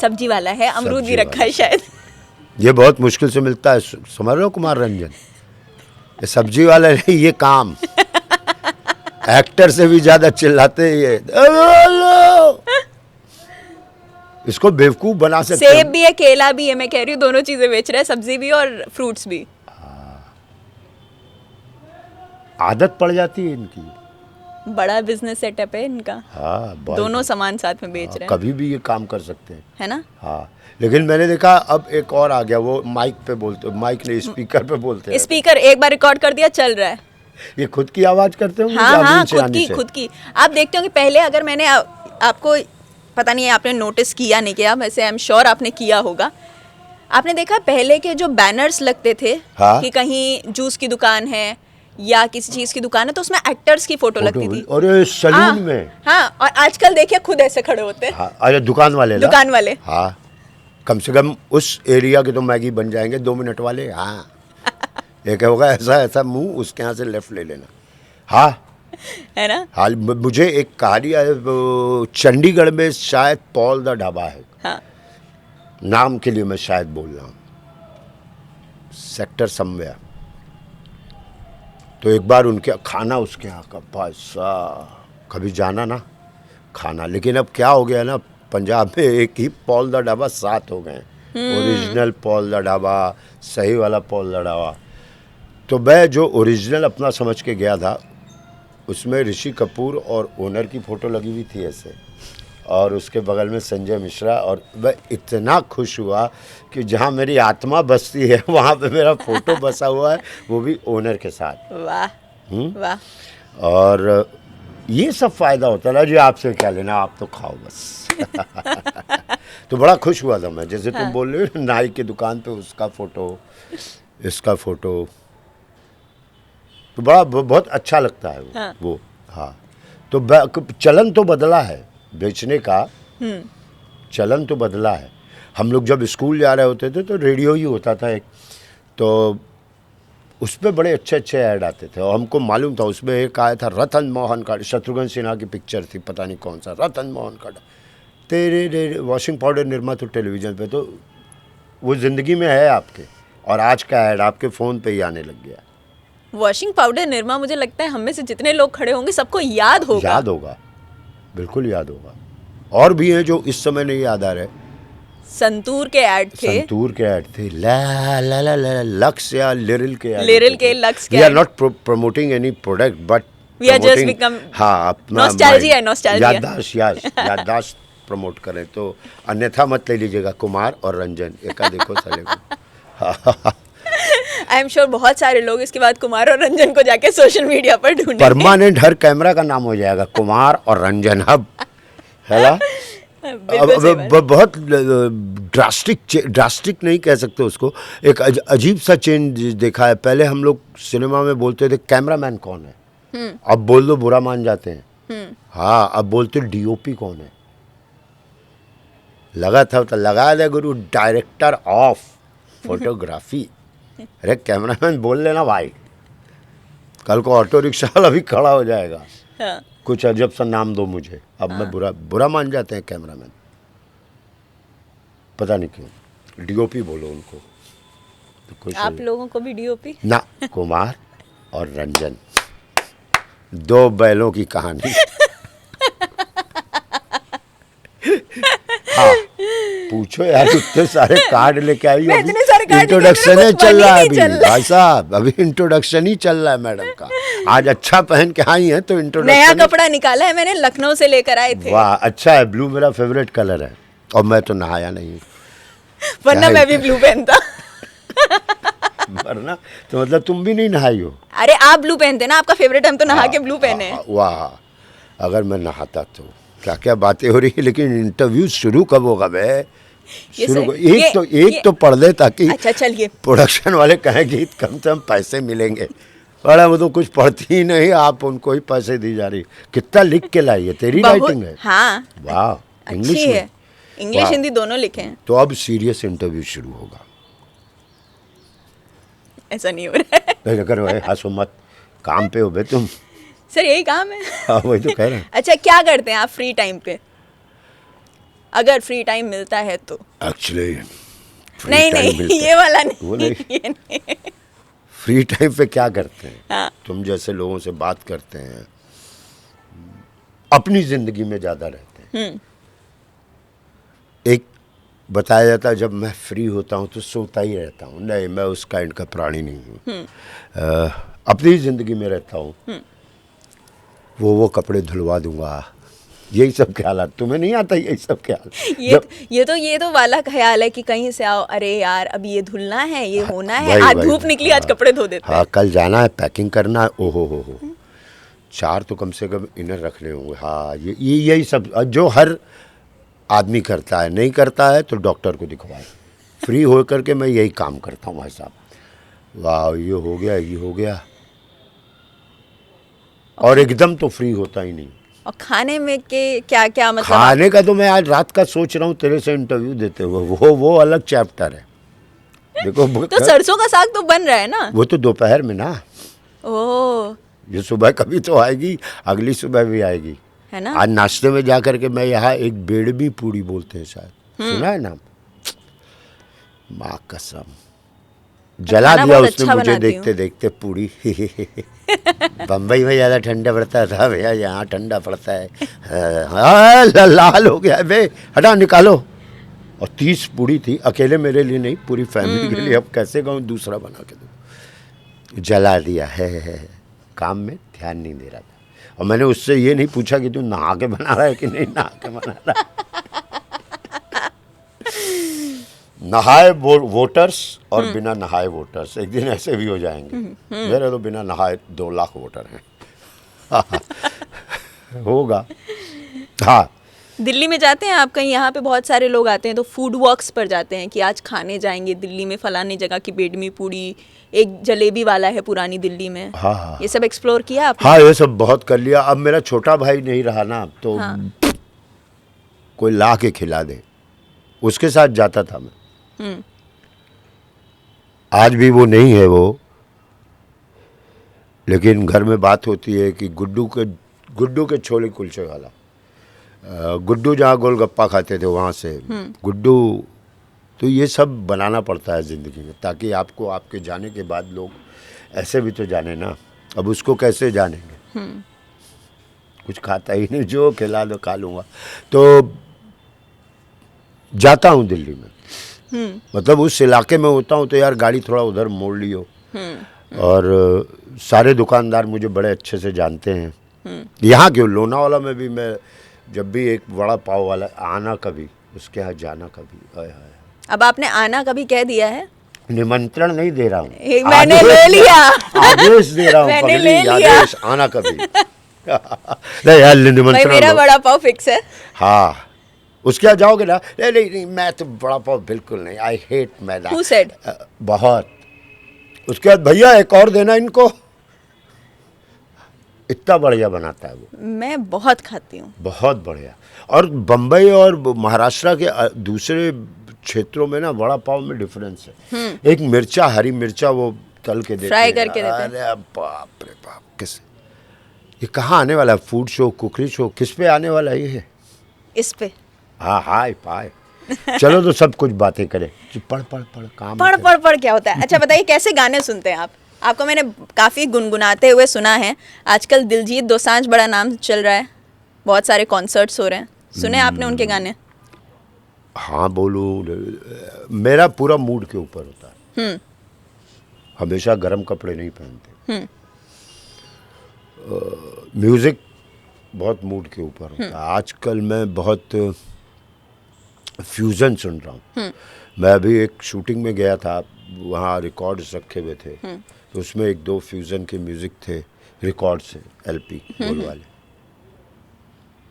सब्जी वाला है, अमरूद भी सब्जी रखा है शायद। ये बहुत मुश्किल से मिलता है, समझ रहे हो कुमार रंजन? ये सब्जी वाला नहीं, ये काम एक्टर से भी ज्यादा चिल्लाते हैं ये। इसको बेवकूफ बना सकते हैं। सेब भी है, केला भी है, मैं कह रही हूँ दोनों चीजें बेच रहा है, सब्जी भी और फ्रूट्स भी। आदत पड़ जाती है इनकी। बड़ा बिजनेस सेटअप है इनका। हाँ, दोनों सामान साथ में बेच रहे हैं। कभी भी ये काम कर सकते हैं, है ना? हाँ। लेकिन मैंने देखा अब एक और आ गया, वो माइक पे बोलते, माइक नहीं स्पीकर पे बोलते हैं। स्पीकर एक बार रिकॉर्ड कर दिया, चल रहा है। ये खुद की आवाज करते होंगे? हाँ हाँ, खुद की। आप देखते होंगे पहले, अगर मैंने आपको पता नहीं है आपने नोटिस किया नहीं किया, वैसे आई एम श्योर आपने किया होगा। आपने देखा पहले के जो बैनर्स लगते थे, हाँ? कि कहीं जूस की दुकान है या किसी चीज की दुकान है तो उसमें एक्टर्स की फोटो लगती थी। और सैलून में। हाँ, और आजकल देखिए खुद ऐसे खड़े होते हैं। हाँ, अरे दुकान वाले हाँ, कम से कम उस एरिया के तो मैगी बन जाएंगे 2 मिनट वाले। हाँ एक होगा ऐसा ऐसा मुंह, उसके यहाँ से लेफ्ट ले लेना। हाँ है ना? हाल मुझे एक कहानी है, चंडीगढ़ में शायद पॉल द ढाबा है। हाँ। नाम के लिए मैं शायद बोल रहा हूँ, सेक्टर समवेयर। तो एक बार उनके खाना उसके यहाँ का भाई साहब, कभी जाना ना खाना। लेकिन अब क्या हो गया ना, पंजाब में एक ही पॉल दा ढाबा 7 हो गए हैं। ओरिजिनल पॉल दा ढाबा, सही वाला पॉल दा ढाबा। तो मैं जो ओरिजिनल अपना समझ के गया था, उसमें ऋषि कपूर और ओनर की फ़ोटो लगी हुई थी ऐसे, और उसके बगल में संजय मिश्रा। और मैं इतना खुश हुआ कि जहाँ मेरी आत्मा बसती है वहाँ पे मेरा फ़ोटो बसा हुआ है, वो भी ओनर के साथ। वाह वाह। और ये सब फ़ायदा होता है ना जी, आपसे क्या लेना, आप तो खाओ बस। तो बड़ा खुश हुआ था मैं, जैसे तुम बोल रहे हो नाई की दुकान पे उसका फ़ोटो, इसका फ़ोटो, तो बड़ा बहुत अच्छा लगता है वो। हाँ, तो चलन तो बदला है बेचने का, चलन तो बदला है। हम लोग जब स्कूल जा रहे होते थे तो रेडियो ही होता था एक, तो उस पर बड़े अच्छे अच्छे ऐड आते थे, और हमको मालूम था उसमें एक आया था रतन मोहन का, शत्रुघ्न सिन्हा की पिक्चर थी, पता नहीं कौन सा, रतन मोहन का तेरे वॉशिंग पाउडर निरमा, तो टेलीविज़न पे, तो वो ज़िंदगी में है आपके, और आज का ऐड आपके फ़ोन पे ही आने लग गया। वॉशिंग पाउडर निरमा, मुझे लगता है हम में से जितने लोग खड़े होंगे सबको याद होगा, बिल्कुल याद होगा। और भी हैं जो इस समय नहीं याद आ रहे। संतूर के ऐड थे, ला ला ला ला, लक्स या लिरिल के ऐड, लक्स के। We are not promoting any product, but we are just become, हाँ, अपना नॉस्टैल्जिया, याददाश्त प्रमोट करें। तो अन्यथा मत ले लीजिएगा कुमार और रंजन, एका देखो साले को। आई एम श्योर बहुत सारे लोग इसके बाद कुमार और रंजन को जाके सोशल मीडिया पर ढूंढेंगे। परमानेंट हर कैमरा का नाम हो जाएगा कुमार और रंजन हब, है ना। अब बहुत ड्रास्टिक नहीं कह सकते उसको, एक अजीब सा चेंज देखा है। पहले हम लोग सिनेमा में बोलते थे कैमरामैन कौन है, अब बोल दो बुरा मान जाते हैं। हाँ, अब बोलते डीओपी कौन है, लगा था तो लगा दे गुरु, डायरेक्टर ऑफ फोटोग्राफी। अरे कैमरामैन बोल लेना भाई, कल को ऑटो रिक्शा वाला भी खड़ा हो जाएगा। हाँ। कुछ अजब सा नाम दो मुझे, अब मैं बुरा मान जाते हैं कैमरामैन, पता नहीं क्यों। डीओपी बोलो उनको तो कुछ। आप लोगों को भी डीओपी ना, कुमार और रंजन, 2 बैलों की कहानी। हाँ, पूछो यार, इतने सारे कार्ड लेके आई, इंट्रोडक्शन ही चल रहा है अभी भाई साहब, अभी इंट्रोडक्शन ही चल रहा है मैडम का। आज अच्छा पहन के आई है तो इंट्रोडक्शन, नया कपड़ा निकाला है मैंने, लखनऊ से लेकर आए थे। वाह, अच्छा है, ब्लू मेरा फेवरेट कलर है, और मैं तो नहाया नहीं, वरना मैं भी ब्लू पहनता। वरना तो मतलब तुम भी नहीं नहाई हो। अरे आप ब्लू पहनते ना, आपका फेवरेट, हम तो नहा के ब्लू पहने हैं। वाह, अगर मैं नहाता तो क्या क्या बातें हो रही है। लेकिन इंटरव्यू शुरू कब होगा बे? एक तो पढ़ दे, ताकि अच्छा चलिए, प्रोडक्शन वाले कहें कि कम से कम पैसे मिलेंगे। बड़ा वो तो कुछ पढ़ती ही नहीं, आप उनको ही पैसे दी जा रही। कितना लिख के लाई है, तेरी राइटिंग है। हाँ, वाह, इंग्लिश है, इंग्लिश हिंदी दोनों लिखे हैं। तो अब सीरियस इंटरव्यू शुरू होगा। ऐसा नहीं हो रहा है। करो, हंसो मत, काम पे हो बे तुम। सर यही काम है। हाँ, वही तो कह रहे हैं। अच्छा, क्या करते हैं आप फ्री टाइम पे, अगर फ्री टाइम मिलता है तो? एक्चुअली नहीं, ये वाला नहीं, वो नहीं। ये नहीं। फ्री टाइम पे क्या करते हैं? हाँ। तुम जैसे लोगों से बात करते हैं, अपनी जिंदगी में ज्यादा रहते हैं। एक बताया जाता है, जब मैं फ्री होता हूँ तो सोता ही रहता हूँ। नहीं, मैं उस काइंड का प्राणी नहीं हूँ। अपनी जिंदगी में रहता हूँ। वो कपड़े धुलवा दूंगा, यही सब ख्याल। तुम्हें नहीं आता यही सब ख्याल? ये तो वाला ख्याल है कि कहीं से आओ, अरे यार अभी ये धुलना है, ये होना है, आज धूप निकली, आज कपड़े धो देते हैं। हाँ, कल जाना है, पैकिंग करना है, ओहो हो 4 तो कम से कम इनर रखने होंगे। हाँ, ये यही सब जो हर आदमी करता है। नहीं करता है तो डॉक्टर को दिखवाए। फ्री हो करके मैं यही काम करता हूँ भाई साहब। वाह, ये हो गया, ये हो गया, और एकदम तो फ्री होता ही नहीं। और खाने में के क्या क्या मतलब? खाने का तो मैं आज रात का सोच रहा हूँ तेरे से इंटरव्यू देते हुए, वो अलग चैप्टर है। देखो तो सरसों का साग तो बन रहा है ना? वो तो दोपहर में ना। ओह, ये सुबह कभी तो आएगी, अगली सुबह भी आएगी, है ना। आज नाश्ते में जा करके मैं यहाँ एक बेड़बी पूड़ी बोलते हैं शायद, सुना है नाम? माँ कसम, जला खाना दिया बहुत उसने अच्छा मुझे बनाती देखते देखते पूरी। बम्बई में ज़्यादा ठंडा पड़ता था भैया, यहाँ ठंडा पड़ता है। हाँ, लाल हो गया बे, हटा निकालो। और 30 पूरी थी, अकेले मेरे लिए नहीं, पूरी फैमिली के लिए। अब कैसे कहूँ दूसरा बना के दो, जला दिया है। काम में ध्यान नहीं दे रहा था। और मैंने उससे ये नहीं पूछा कि तू नहा के बना रहा है कि नहीं नहा के बना रहा है। नहाए वोटर्स और बिना नहाए वोटर्स एक दिन ऐसे भी हो जाएंगे। मेरे तो बिना नहाए 2 लाख वोटर हैं। होगा। हाँ, दिल्ली में जाते हैं आप कहीं, यहाँ पे बहुत सारे लोग आते हैं तो फूड वॉक्स पर जाते हैं कि आज खाने जाएंगे दिल्ली में फलानी जगह की बेडमी पूड़ी, एक जलेबी वाला है पुरानी दिल्ली में। हाँ, हाँ, ये सब एक्सप्लोर किया आपने? हाँ, ये सब बहुत कर लिया। अब मेरा छोटा भाई नहीं रहा ना, तो हाँ। कोई ला के खिला दे, उसके साथ जाता था मैं। आज भी वो नहीं है वो, लेकिन घर में बात होती है कि गुड्डू के छोले कुलचे वाला, गुड्डू जहाँ गोलगप्पा खाते थे वहाँ से गुड्डू। तो ये सब बनाना पड़ता है ज़िंदगी में, ताकि आपको आपके जाने के बाद लोग ऐसे भी तो जाने ना। अब उसको कैसे जानेंगे, कुछ खाता ही नहीं, जो खिला दो खा लूँगा। तो जाता हूँ दिल्ली में, मतलब उस इलाके में होता हूँ तो यार गाड़ी थोड़ा उधर मोड़ लियो। और सारे दुकानदार मुझे बड़े अच्छे से जानते हैं। यहाँ क्यों, लोनावाला में भी मैं जब भी एक वड़ा पाव वाला आना कभी, उसके यहाँ जाना कभी। आय हाय, अब आपने आना कभी कह दिया है? निमंत्रण नहीं दे रहा हूँ, मैंने ले लिया। आदेश दे रहा हूँ, मैंने पगली, ले लिया। आदेश, आना कभी। नहीं यार, भाई निमंत्रण मेरा लो। वड़ा पाव फिक्स है। हाँ, उसके यहाँ जाओगे ना, नहीं नहीं नहीं, मैं तो बड़ा पाव बिल्कुल नहीं, I hate maida. Who said? बहुत। उसके बाद भैया एक और देना इनको, इतना बढ़िया बनाता है वो, मैं बहुत खाती हूँ। बहुत बढ़िया। और बम्बई और महाराष्ट्र के दूसरे क्षेत्रों में ना वड़ा पाव में डिफरेंस है। एक मिर्चा, हरी मिर्चा वो तल के देते फ्राई हैं। करके देते हैं। अरे बाप रे बाप, किस ये कहाँ आने वाला है? फूड शो, कुकरी शो, किस पे आने वाला है ये? इस पे हाँ, हाय पाए। चलो तो सब कुछ बातें करें, पढ़ पढ़ पढ़ काम पढ़ क्या होता है? अच्छा बताइए, कैसे गाने सुनते हैं आप? आपको मैंने काफ़ी गुनगुनाते हुए सुना है। आजकल दिलजीत दोसांझ बड़ा नाम चल रहा है, बहुत सारे कॉन्सर्ट्स हो रहे हैं, सुने आपने उनके गाने? हाँ बोलूँ, मेरा पूरा मूड के ऊपर होता है। हमेशा गर्म कपड़े नहीं पहनते। म्यूज़िक बहुत मूड के ऊपर होता है। आजकल मैं बहुत फ्यूज़न सुन रहा हूँ। मैं अभी एक शूटिंग में गया था, वहाँ रिकॉर्ड्स रखे हुए थे, तो उसमें 1-2 फ्यूज़न के म्यूज़िक थे, रिकॉर्ड से, LP गोल वाले।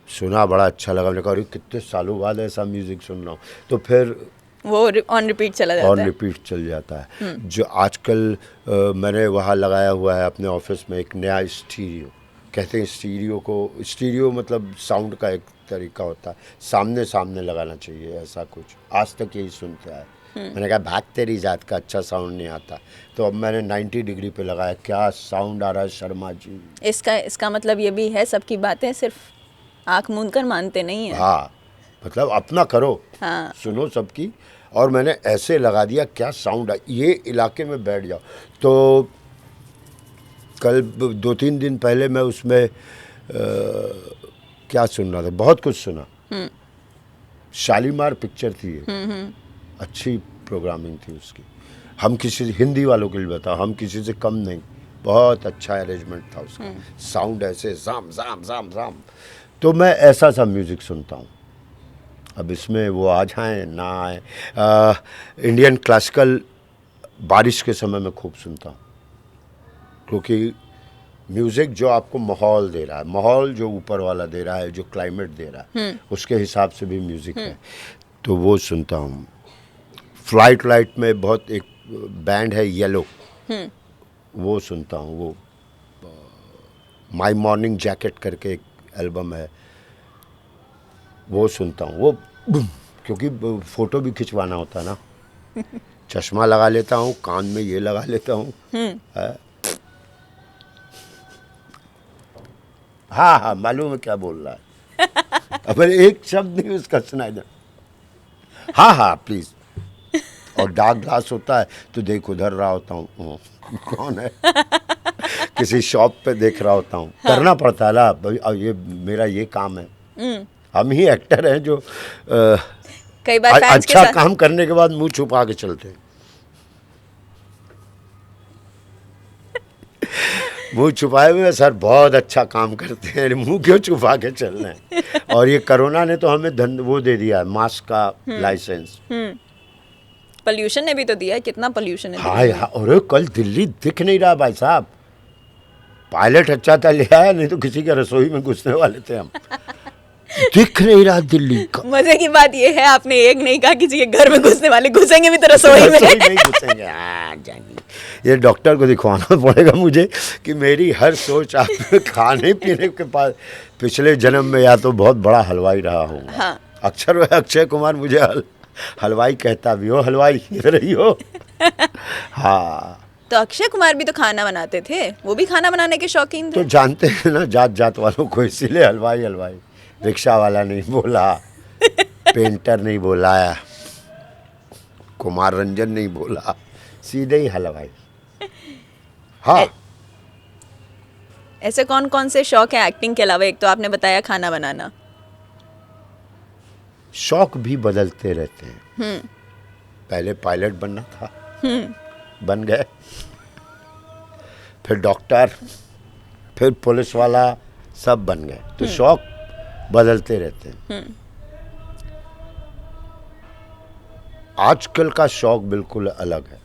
सुना, बड़ा अच्छा लगा। मैंने कहा अरे कितने सालों बाद ऐसा म्यूज़िक सुन रहा हूँ। तो फिर वो ऑन रिपीट चला जाता ऑन है। रिपीट चल जाता है। जो आजकल मैंने वहाँ लगाया हुआ है अपने ऑफिस में एक नया स्टीरियो। कहते हैं स्टीरियो मतलब साउंड का एक तरीका होता है, सामने सामने लगाना चाहिए, ऐसा कुछ आज तक यही सुनते आए। मैंने कहा भाग तेरी जात का, अच्छा साउंड नहीं आता। तो अब मैंने 90 डिग्री पे लगाया, क्या साउंड आ रहा है शर्मा जी। इसका मतलब ये भी है, सबकी बातें सिर्फ आंख मूंद कर मानते नहीं है। हाँ, मतलब अपना करो। हाँ। सुनो सबकी। और मैंने ऐसे लगा दिया, क्या साउंड है, ये इलाके में बैठ जाओ। तो कल 2-3 दिन पहले मैं उसमें क्या सुन रहा था, बहुत कुछ सुना। शालीमार पिक्चर थी ये, अच्छी प्रोग्रामिंग थी उसकी। हम किसी हिंदी वालों के लिए बताओ, हम किसी से कम नहीं, बहुत अच्छा अरेंजमेंट था उसका। साउंड ऐसे जाम जाम जाम जाम। तो मैं ऐसा सा म्यूज़िक सुनता हूँ। अब इसमें वो आ जाए ना आए, इंडियन क्लासिकल बारिश के समय में खूब सुनता हूँ, क्योंकि म्यूज़िक जो आपको माहौल दे रहा है, माहौल जो ऊपर वाला दे रहा है, जो क्लाइमेट दे रहा है, उसके हिसाब से भी म्यूज़िक है, तो वो सुनता हूँ। फ्लाइट लाइट में बहुत एक बैंड है येलो, वो सुनता हूँ। वो माई मॉर्निंग जैकेट करके एक एल्बम है, वो सुनता हूँ। वो क्योंकि फ़ोटो भी खिंचवाना होता है ना, चश्मा लगा लेता हूँ, कान में ये लगा लेता हूँ। हाँ हाँ, मालूम है क्या बोल रहा है। अब एक शब्द नहीं उसका सुनाई दे। हाँ हाँ प्लीज़। और डार्क ग्लास होता है तो देख उधर रहा होता हूँ कौन है किसी शॉप पे देख रहा होता हूँ। करना पड़ता है ना भाई, अब ये मेरा ये काम है। हम ही एक्टर हैं जो कई बार फैंस के अच्छा साथ काम करने के बाद मुंह छुपा के चलते हैं। मुंह छुपाए हुए सर बहुत अच्छा काम करते हैं, मुंह क्यों छुपा के चल रहे हैं। और ये कोरोना ने तो हमें वो दे दिया है मास्क का लाइसेंस। पोल्यूशन ने भी तो दिया है, कितना पोल्यूशन है हाँ दिल्ली में। यार, अरे कल दिल्ली दिख नहीं रहा भाई साहब। पायलट अच्छा था ले आया, नहीं तो किसी के रसोई में घुसने वाले थे हम। दिख नहीं रहा दिल्ली का। मजे की बात ये है आपने एक नहीं कहा किसी के घर में घुसने वाले, घुसेंगे भी तो रसोई रसोई में। नहीं घुसेंगे। हाँ जानिए, ये डॉक्टर को दिखवाना पड़ेगा मुझे कि मेरी हर सोच आप खाने पीने के पास पिछले जन्म में या तो बहुत बड़ा हलवाई रहा हूँ। हाँ। अक्सर अक्षय कुमार मुझे हलवाई कहता भी हो, हलवाई इधर ही हो। हाँ तो अक्षय कुमार भी तो खाना बनाते थे, वो भी खाना बनाने के शौकीन तो थे। जानते हैं ना जात जात वालों को, इसीलिए हलवाई हलवाई। रिक्शा वाला नहीं बोला, पेंटर नहीं बोला, कुमार रंजन नहीं बोला, सीधे ही हलवाई। हाँ ऐसे कौन कौन से शौक है एक्टिंग के अलावा? एक तो आपने बताया खाना बनाना। शौक भी बदलते रहते हैं। पहले पायलट बनना था, बन गए, फिर डॉक्टर, फिर पुलिस वाला, सब बन गए। तो शौक बदलते रहते हैं। आजकल का शौक बिल्कुल अलग है,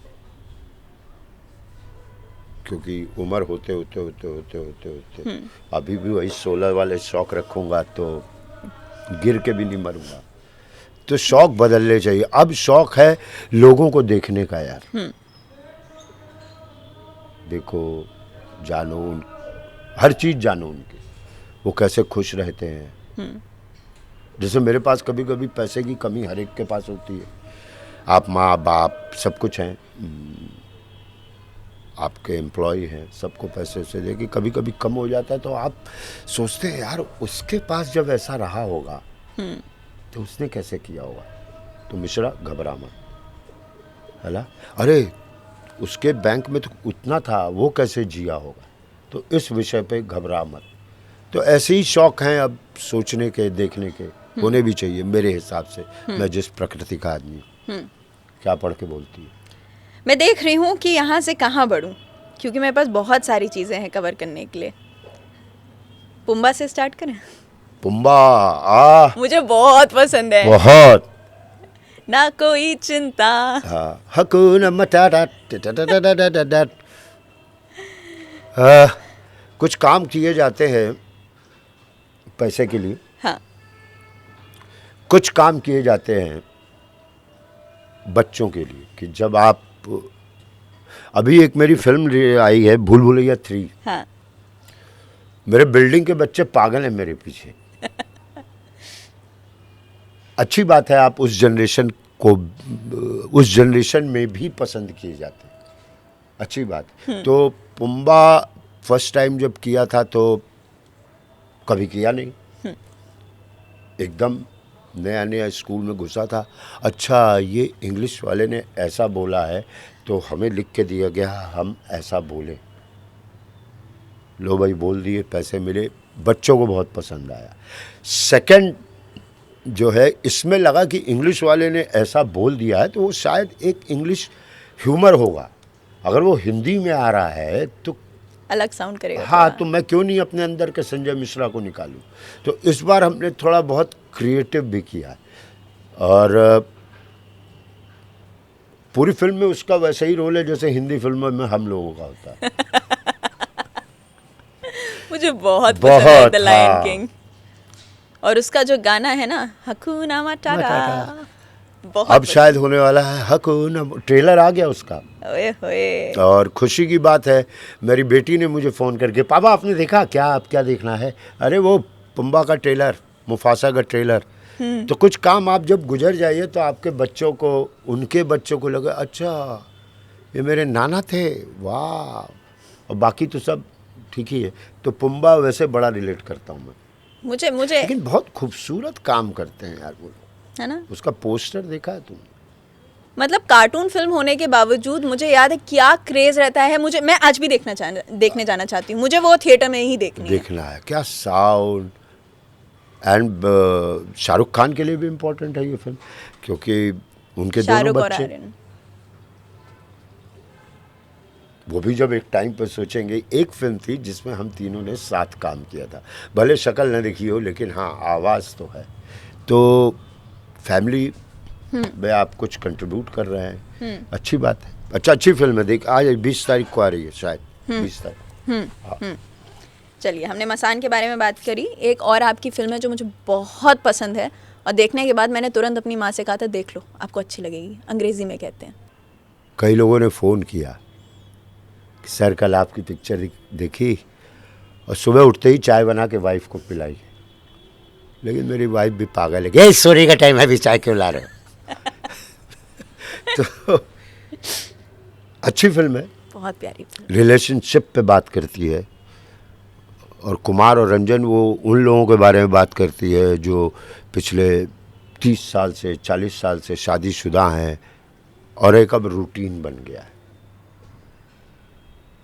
क्योंकि उम्र होते होते होते होते होते होते अभी भी वही 16 वाले शौक रखूंगा तो गिर के भी नहीं मरूंगा। तो शौक बदलने चाहिए। अब शौक है लोगों को देखने का यार। देखो, जानो हर चीज जानो उनकी, वो कैसे खुश रहते हैं। जैसे मेरे पास कभी कभी पैसे की कमी हर एक के पास होती है। आप माँ बाप सब कुछ हैं, आपके एम्प्लॉय हैं, सबको पैसे से देके कभी कभी कम हो जाता है तो आप सोचते हैं यार उसके पास जब ऐसा रहा होगा तो उसने कैसे किया होगा। तो मिश्रा घबरा मत, है ना। अरे उसके बैंक में तो उतना था, वो कैसे जिया होगा। तो इस विषय पे घबरा मत। तो ऐसे ही शौक हैं अब सोचने के, देखने के, होने भी चाहिए मेरे हिसाब से। मैं जिस प्रकृति का आदमी हूँ। क्या पढ़ के बोलती है? मैं देख रही हूँ कि यहाँ से कहाँ बढ़ूँ, क्योंकि मेरे पास बहुत सारी चीज़ें हैं कवर करने के लिए। पुम्बा से स्टार्ट करें? पुम्बा मुझे बहुत पसंद है। बहुत। ना कोई चिंता। हाँ, हकूना मटाटा कुछ काम किए जाते हैं पैसे के लिए, हाँ। कुछ काम किए जाते हैं बच्चों के लिए। कि जब आप, अभी एक मेरी फिल्म आई है भूल भुलैया 3। हाँ। मेरे बिल्डिंग के बच्चे पागल हैं मेरे पीछे। अच्छी बात है, आप उस जनरेशन को, उस जनरेशन में भी पसंद किए जाते हैं, अच्छी बात। तो पुम्बा फर्स्ट टाइम जब किया था तो कभी किया नहीं, एकदम नया नया स्कूल में घुसा था। अच्छा, ये इंग्लिश वाले ने ऐसा बोला है तो हमें लिख के दिया गया हम ऐसा बोले। लो भाई बोल दिए, पैसे मिले, बच्चों को बहुत पसंद आया। सेकंड जो है, इसमें लगा कि इंग्लिश वाले ने ऐसा बोल दिया है तो वो शायद एक इंग्लिश ह्यूमर होगा। अगर वो हिंदी में आ रहा है तो अलग साउंड करेगा। हाँ, तो मैं क्यों नहीं अपने अंदर के संजय मिश्रा को निकालूं। तो इस बार हमने थोड़ा बहुत क्रिएटिव भी किया है, और पूरी फिल्म में उसका वैसा ही रोल है जैसे हिंदी फिल्मों में हम लोगों का होता है। मुझे बहुत पसंद है बहुत, द लायन हाँ। किंग। और उसका जो गाना है ना, हकूना मटाटा, बहुत अब पसंद। शायद होने वाला है हकूना, ट्रेलर आ गया उसका। ओए होए। और खुशी की बात है, मेरी बेटी ने मुझे फ़ोन करके, पापा आपने देखा क्या, आप क्या देखना है? अरे वो पुम्बा का ट्रेलर, मुफासा का ट्रेलर। तो कुछ काम आप जब गुजर जाइए तो आपके बच्चों को, उनके बच्चों को लगे अच्छा ये मेरे नाना थे, वाह। और बाकी तो सब ठीक ही है। तो पुम्बा वैसे बड़ा रिलेट करता हूँ मैं। मुझे लेकिन बहुत खूबसूरत काम करते हैं यार वो, है ना। उसका पोस्टर देखा है तुमने? मतलब कार्टून फिल्म होने के बावजूद मुझे याद है क्या क्रेज रहता है मुझे, मैं आज भी देखने जाना चाहती हूँ, मुझे वो थिएटर में ही देखना है क्या साउंड। एंड शाहरुख खान के लिए भी इम्पोर्टेंट है ये फिल्म, क्योंकि उनके दोनों शाहरुख और बच्चे, आर्यन। वो भी जब एक टाइम पर सोचेंगे, एक फिल्म थी जिसमें हम तीनों ने साथ काम किया था, भले शक्ल न दिखी हो लेकिन हाँ आवाज़ तो है। तो फैमिली में आप कुछ कंट्रीब्यूट कर रहे हैं, अच्छी बात है। अच्छा, अच्छी फिल्म है, देख आज 20 तारीख को आ रही है शायद, 20 तारीख। चलिए, हमने मसान के बारे में बात करी, एक और आपकी फिल्म है जो मुझे बहुत पसंद है और देखने के बाद मैंने तुरंत अपनी माँ से कहा था देख लो आपको अच्छी लगेगी, अंग्रेजी में कहते हैं। कई लोगों ने फ़ोन किया कि सर कल आपकी पिक्चर देखी और सुबह उठते ही चाय बना के वाइफ को पिलाई, लेकिन मेरी वाइफ भी पागल है कि सोने का टाइम है अभी चाय क्यों ला रहे हो। तो अच्छी फिल्म है, बहुत प्यारी फिल्म। रिलेशनशिप पे बात करती है, और कुमार और रंजन वो उन लोगों के बारे में बात करती है जो पिछले 30 साल से 40 साल से शादीशुदा हैं और एक अब रूटीन बन गया है।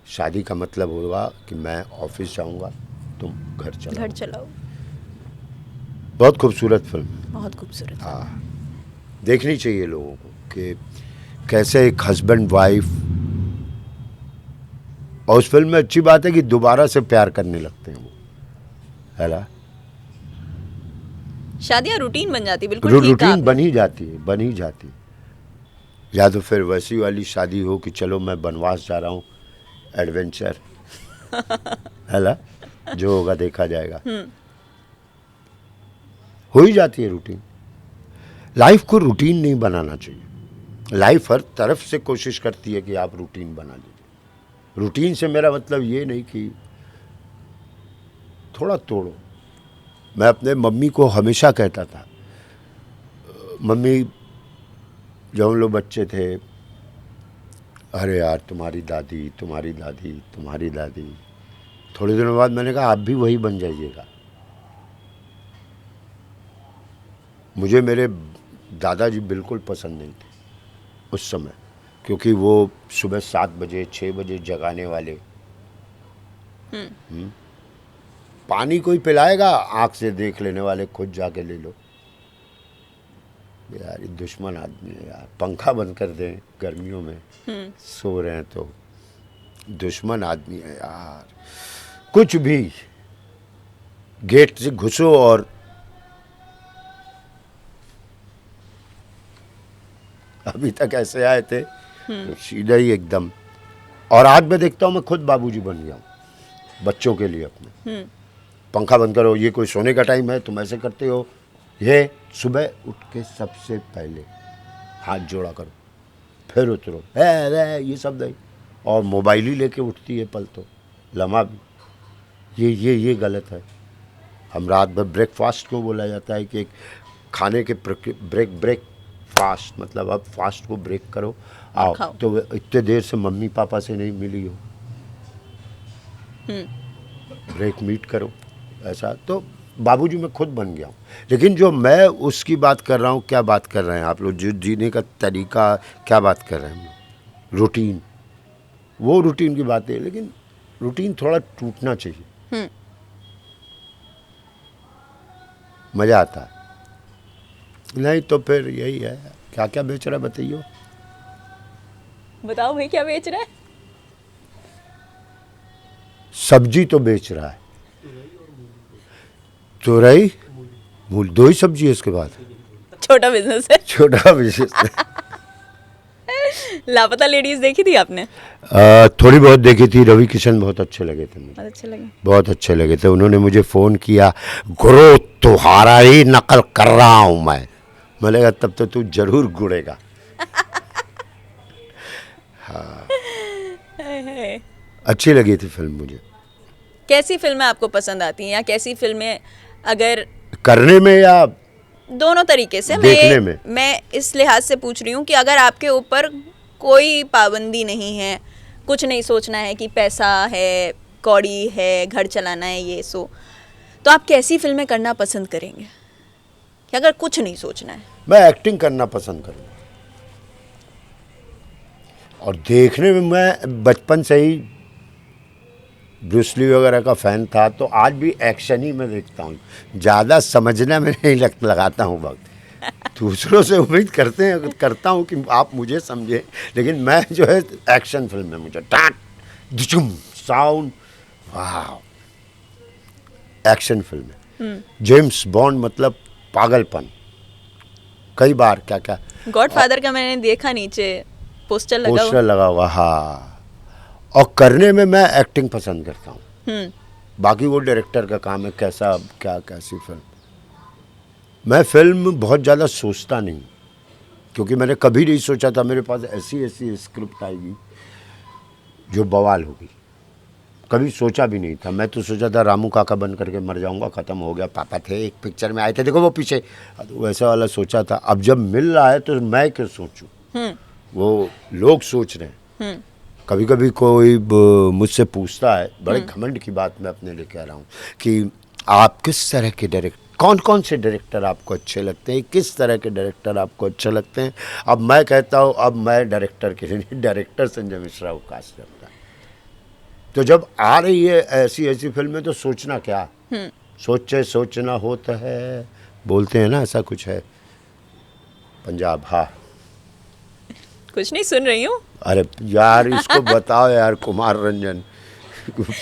शादी का मतलब होगा कि मैं ऑफिस जाऊंगा, तुम घर चलाओ। बहुत खूबसूरत फिल्म, बहुत खूबसूरत। हाँ, देखनी चाहिए लोगों को कि कैसे एक हस्बैंड वाइफ, और उस फिल्म में अच्छी बात है कि दोबारा से प्यार करने लगते हैं वो, है ना। शादियां रूटीन बन जाती, बिल्कुल ठीक कहा रूटीन आपने। बन ही जाती है। या तो फिर वैसी वाली शादी हो कि चलो मैं बनवास जा रहा हूँ, एडवेंचर, है ना, जो होगा देखा जाएगा। हो ही जाती है रूटीन। लाइफ को रूटीन नहीं बनाना चाहिए, लाइफ हर तरफ से कोशिश करती है कि आप रूटीन बना लीजिए। रूटीन से मेरा मतलब ये नहीं कि थोड़ा तोड़ो। मैं अपने मम्मी को हमेशा कहता था, मम्मी जब हम लोग बच्चे थे, अरे यार तुम्हारी दादी तुम्हारी दादी तुम्हारी दादी, थोड़े दिनों बाद मैंने कहा आप भी वही बन जाइएगा। मुझे मेरे दादाजी बिल्कुल पसंद नहीं थे उस समय, क्योंकि वो सुबह 7 बजे 6 बजे जगाने वाले। पानी कोई पिलाएगा, आँख से देख लेने वाले, खुद जाके ले लो। यार ये दुश्मन आदमी है यार, पंखा बंद कर दें गर्मियों में, सो रहे हैं तो दुश्मन आदमी है यार। कुछ भी गेट से घुसो और अभी तक ऐसे आए थे तो सीधा ही एकदम। और आज मैं देखता हूँ मैं खुद बाबूजी बन गया हूँ बच्चों के लिए अपने। पंखा बंद करो, ये कोई सोने का टाइम है तुम ऐसे करते हो, ये सुबह उठ के सबसे पहले हाथ जोड़ा करो, फिर उतरो, है ये सब नहीं। और मोबाइल ही लेके उठती है पल तो लम्हा भी, ये गलत है। हम रात भर ब्रेकफास्ट को बोला जाता है कि एक खाने के ब्रेक फास्ट, मतलब अब फास्ट को ब्रेक करो आओ। तो इतने देर से मम्मी पापा से नहीं मिली हो, ब्रेक मीट करो, ऐसा। तो बाबूजी मैं खुद बन गया हूँ। लेकिन जो मैं उसकी बात कर रहा हूँ, क्या बात कर रहे हैं आप लोग, जो जीने का तरीका क्या बात कर रहे हैं, रूटीन, वो रूटीन की बात है। लेकिन रूटीन थोड़ा टूटना चाहिए, मज़ा आता है। नहीं तो फिर यही है, क्या क्या बेच रहा है बताइए। बताओ भाई क्या बेच रहा है। सब्जी तो बेच रहा है, तो रही मूल, 2 ही सब्जी है इसके बाद। छोटा बिजनेस है। छोटा बिजनेस है। लापता लेडीज देखी थी आपने? थोड़ी बहुत देखी थी। रवि किशन बहुत अच्छे लगे थे मुझे, अच्छे लगे, बहुत अच्छे लगे थे। उन्होंने मुझे फ़ोन किया, गुरु तुम्हारा ही नकल कर रहा हूँ मैं लगा तब तो तू जरूर गुड़ेगा। हाँ, अच्छी लगी थी फिल्म मुझे। कैसी फिल्में आपको पसंद आती हैं, या कैसी फिल्में अगर करने में या दोनों तरीके से, देखने में? मैं इस लिहाज से पूछ रही हूँ कि अगर आपके ऊपर कोई पाबंदी नहीं है, कुछ नहीं सोचना है कि पैसा है, कौड़ी है, घर चलाना है, ये सो, तो आप कैसी फिल्में करना पसंद करेंगे कि अगर कुछ नहीं सोचना है? मैं एक्टिंग करना पसंद करूँगा। और देखने में मैं बचपन से ही ब्रूस ली वगैरह का फ़ैन था, तो आज भी एक्शन ही मैं देखता हूँ, ज़्यादा समझने में नहीं लगाता हूँ वक्त। दूसरों से उम्मीद करता हूँ कि आप मुझे समझें, लेकिन मैं जो है एक्शन फिल्म में मुझे टाट डिचुम साउंड, वाह, एक्शन फिल्म। जेम्स बॉन्ड मतलब पागलपन। कई बार क्या क्या गॉडफादर का मैंने देखा, नीचे पोस्टर लगा हुआ। पोस्टर लगा हुआ, हाँ। और करने में मैं एक्टिंग पसंद करता हूँ, बाकी वो डायरेक्टर का काम है, कैसा क्या कैसी फिल्म। मैं फिल्म बहुत ज़्यादा सोचता नहीं, क्योंकि मैंने कभी नहीं सोचा था मेरे पास ऐसी ऐसी स्क्रिप्ट आएगी जो बवाल होगी। कभी सोचा भी नहीं था। मैं तो सोचा था रामू काका बन करके मर जाऊंगा, ख़त्म हो गया। पापा थे एक पिक्चर में आए थे, देखो वो पीछे, वैसा वाला सोचा था। अब जब मिल रहा है तो मैं क्यों सोचूं, वो लोग सोच रहे हैं। कभी कभी कोई मुझसे पूछता है, बड़े घमंड की बात मैं अपने लिए कह रहा हूँ, कि आप किस तरह के कौन कौन से डायरेक्टर आपको अच्छे लगते हैं, किस तरह के डायरेक्टर आपको अच्छे लगते हैं। अब मैं कहता हूँ, अब मैं डायरेक्टर के लिए डायरेक्टर संजय मिश्रा को कास्ट करता है। तो जब आ रही है ऐसी ऐसी फिल्में तो सोचना क्या, सोचे सोचना होता है, बोलते हैं ना, ऐसा कुछ है पंजाब। हाँ, कुछ नहीं, सुन रही हूँ। अरे यार इसको बताओ यार, कुमार रंजन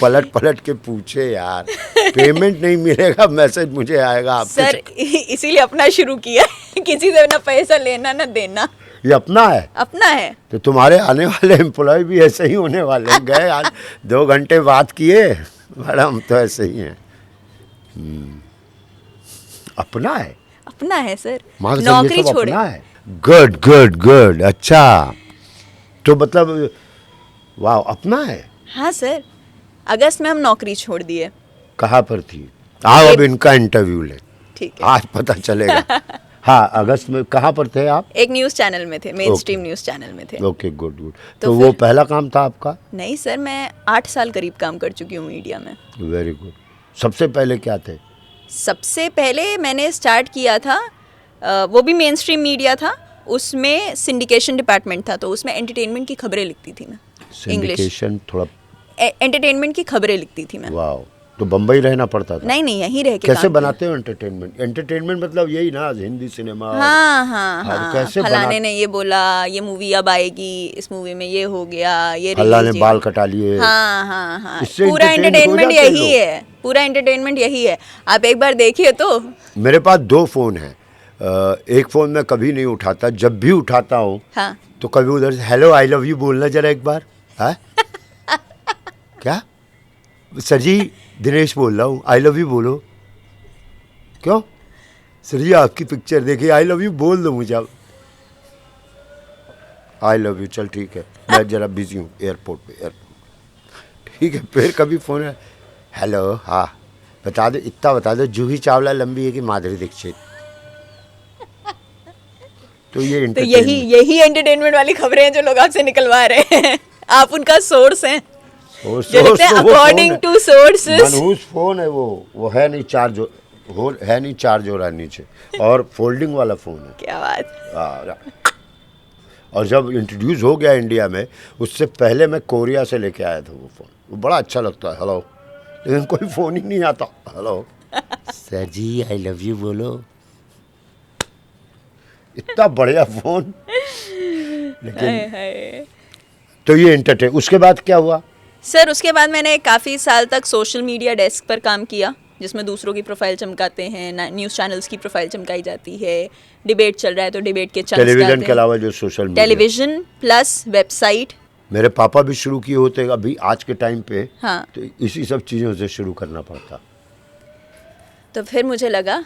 पलट पलट के पूछे यार, पेमेंट नहीं मिलेगा, मैसेज मुझे आएगा आपके। सर इसीलिए अपना शुरू किया है, किसी से ना पैसा लेना ना देना। ये अपना है, अपना है। तो तुम्हारे आने वाले एम्प्लॉय भी ऐसे ही होने वाले हैं। गए आज 2 घंटे बात किए, मैडम तो ऐसे ही हैं। अपना है, अपना है सर, माँ कसम, नौकरी ये सब छोड़े। अपना है। गुड गुड गुड, अच्छा, तो मतलब वाह, अपना है। हाँ सर, अगस्त में हम नौकरी छोड़ दिए। कहाँ पर थी? आओ अब इनका इंटरव्यू ले, ठीक है। आज पता चलेगा। हाँ, अगस्त में कहाँ पर थे आप? एक न्यूज़ चैनल में थे, मेन स्ट्रीम न्यूज़ चैनल में थे। Okay, good good. तो वो पहला काम था आपका? नहीं सर, मैं 8 साल करीब काम कर चुकी हूँ मीडिया में। Very good. सबसे पहले क्या थे? सबसे पहले मैंने स्टार्ट किया था, वो भी मेन स्ट्रीम मीडिया था, उसमें सिंडिकेशन डिपार्टमेंट था, तो उसमें एंटरटेनमेंट की खबरें लिखती थी मैं। सिंडिकेशन, थोड़ा एंटरटेनमेंट की खबरें लिखती थी मैं। वाह, तो बम्बई रहना पड़ता था? नहीं नहीं, यहीं रह के कैसे काम बनाते हो एंटरटेनमेंट? एंटरटेनमेंट मतलब यही ना, हिंदी सिनेमा? हाँ हाँ हाँ, हाँ, कैसे फलाने ने ये बोला, ये मूवी अब आएगी, इस मूवी में ये हो गया, ये अल्लाह ने रिलीज, बाल कटा लिए। हाँ हाँ हाँ, इससे पूरा entertain हो एंटरटेनमेंट जाते यही लोग। है, पूरा एंटरटेनमेंट यही है। आप एक बार देखिए तो। मेरे पास 2 फ़ोन हैं। एक फ़ोन मैं कभी नहीं उठाता, जब भी उठाता हूँ हाँ, तो कभी उधर से हेलो आई लव यू बोलना जरा एक बार। है क्या सर जी, दिनेश बोल रहा हूँ, आई लव यू बोलो। क्यों सर जी, आपकी पिक्चर देखी, आई लव यू बोल दो मुझे। आई लव यू, चल ठीक है, मैं जरा बिजी हूँ एयरपोर्ट पे, ठीक है। फिर कभी फ़ोन है, हेलो, हाँ बता दो, इतना बता दो, जूही चावला लंबी है कि माधुरी दीक्षित? तो ये तो यही एंटरटेनमेंट वाली खबरें हैं जो लोग आपसे निकलवा रहे हैं। आप उनका सोर्स हैं, जो लिखते हैं अकॉर्डिंग टू सोर्सेस। मनहूस फ़ोन है वो है नहीं चार्ज है नहीं चार्ज हो रहा है नीचे, और फोल्डिंग वाला फ़ोन है। क्या बात। और जब इंट्रोड्यूस हो गया इंडिया में, उससे पहले मैं कोरिया से लेके आया था वो फ़ोन, वो बड़ा अच्छा लगता है, हेलो, लेकिन कोई फ़ोन ही नहीं आता, hello sir ji I love you बोलो, इतना बढ़िया फ़ोन। लेकिन तो ये एंटरटेन, उसके बाद क्या हुआ? सर उसके बाद मैंने काफ़ी साल तक सोशल मीडिया डेस्क पर काम किया, जिसमें दूसरों की प्रोफाइल चमकाते हैं, न्यूज़ चैनल्स की प्रोफाइल चमकाई जाती है, डिबेट चल रहा है तो डिबेट के चैनल्स टेलीविज़न के अलावा जो social media, television plus website. मेरे पापा भी शुरू किए होते अभी आज के टाइम पे। हाँ, तो इसी सब चीज़ों से शुरू करना पड़ता। तो फिर मुझे लगा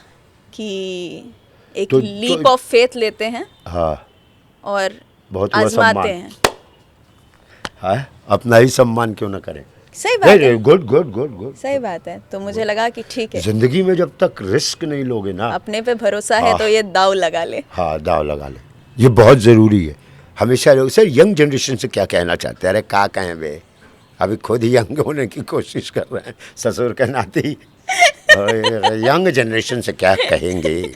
कि एक तो लीप ऑफ फेथ लेते हैं। हाँ, और बहुत हुआ आजमाते सम्मान। हैं। हाँ, अपना ही सम्मान क्यों ना करें। सही बात है, गुड गुड गुड गुड, सही बात है। तो मुझे लगा कि ठीक है, जिंदगी में जब तक रिस्क नहीं लोगे ना, अपने पे भरोसा है तो ये दाव लगा ले। हाँ, दाव लगा ले, ये बहुत ज़रूरी है। हमेशा लोग, सर यंग जनरेशन से क्या कहना चाहते हैं? अरे क्या कहें बे, अभी खुद ही यंग होने की कोशिश कर रहे हैं ससुर के नाते ही। यंग जनरेशन से क्या कहेंगे,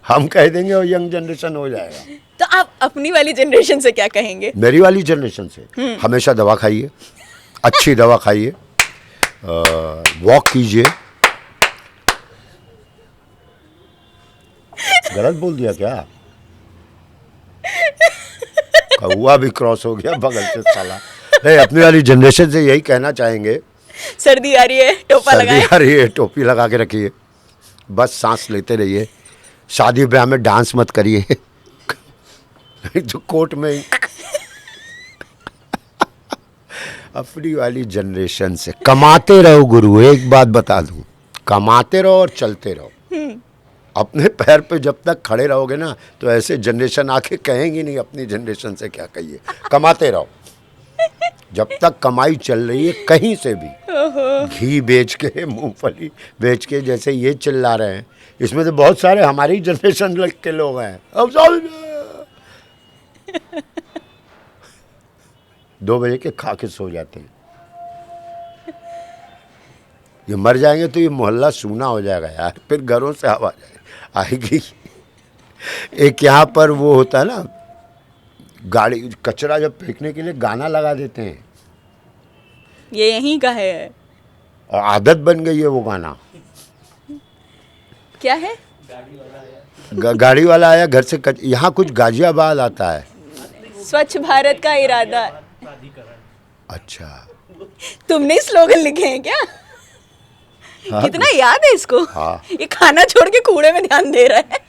हम कह देंगे और यंग जनरेशन हो जाएगा। तो आप अपनी वाली जनरेशन से क्या कहेंगे? मेरी वाली जनरेशन से हमेशा दवा खाइए, अच्छी दवा खाइए, वॉक कीजिए। गलत बोल दिया क्या? कौआ भी क्रॉस हो गया बगल से साला। नहीं, अपनी वाली जनरेशन से यही कहना चाहेंगे, सर्दी आ रही है, टोपा लगाएं। सर्दी आ रही है, टोपी लगा के रखिए, बस सांस लेते रहिए, शादी ब्याह में डांस मत करिए, नहीं तो कोर्ट में ही। अपनी वाली जनरेशन से कमाते रहो गुरु, एक बात बता दूं, कमाते रहो और चलते रहो। अपने पैर पे जब तक खड़े रहोगे ना, तो ऐसे जनरेशन आके कहेंगी नहीं अपनी जनरेशन से क्या कहिए। कमाते रहो, जब तक कमाई चल रही है कहीं से भी, घी बेच के, मूंगफली बेच के, जैसे ये चिल्ला रहे हैं, इसमें तो बहुत सारे हमारी जनरेशन के लोग हैं। अब 2 बजे के खा के सो जाते हैं। ये मर जाएंगे तो ये मोहल्ला सूना हो जाएगा यार, फिर घरों से आवाज आएगी। एक यहाँ पर वो होता है ना, गाड़ी कचरा जब फेंकने के लिए गाना लगा देते हैं, ये यहीं का है और आदत बन गई है वो गाना। क्या है? गाड़ी वाला आया घर से, यहाँ कुछ गाजियाबाद आता है, स्वच्छ भारत का इरादा। अच्छा, तुमने स्लोगन लिखे हैं क्या? हाँ, कितना याद है इसको? हाँ। ये खाना छोड़ के कूड़े में ध्यान दे रहा है।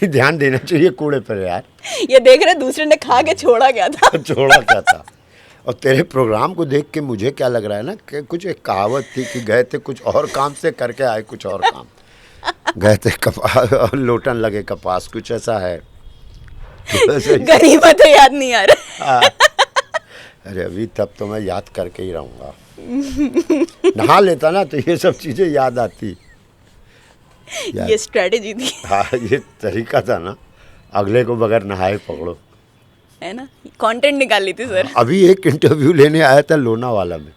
ध्यान देना चाहिए कूड़े पर यार। ये देख रहे दूसरे ने खा के छोड़ा क्या था। छोड़ा क्या था। और तेरे प्रोग्राम को देख के मुझे क्या लग रहा है ना, कि कुछ एक कहावत थी कि गए थे कुछ और काम से, करके आए कुछ और काम। गए थे कपास, लोटन लगे कपास, कुछ ऐसा है। गरीबा तो याद नहीं आ रहा। अरे अभी तब तो मैं याद करके ही रहूँगा। नहा लेता ना तो ये सब चीज़ें याद आती। ये स्ट्रेटेजी थी। हाँ, ये तरीका था ना, अगले को बगैर नहाए पकड़ो, है ना, कंटेंट निकाल ली थी सर। अभी एक इंटरव्यू लेने आया था लोनावाला में,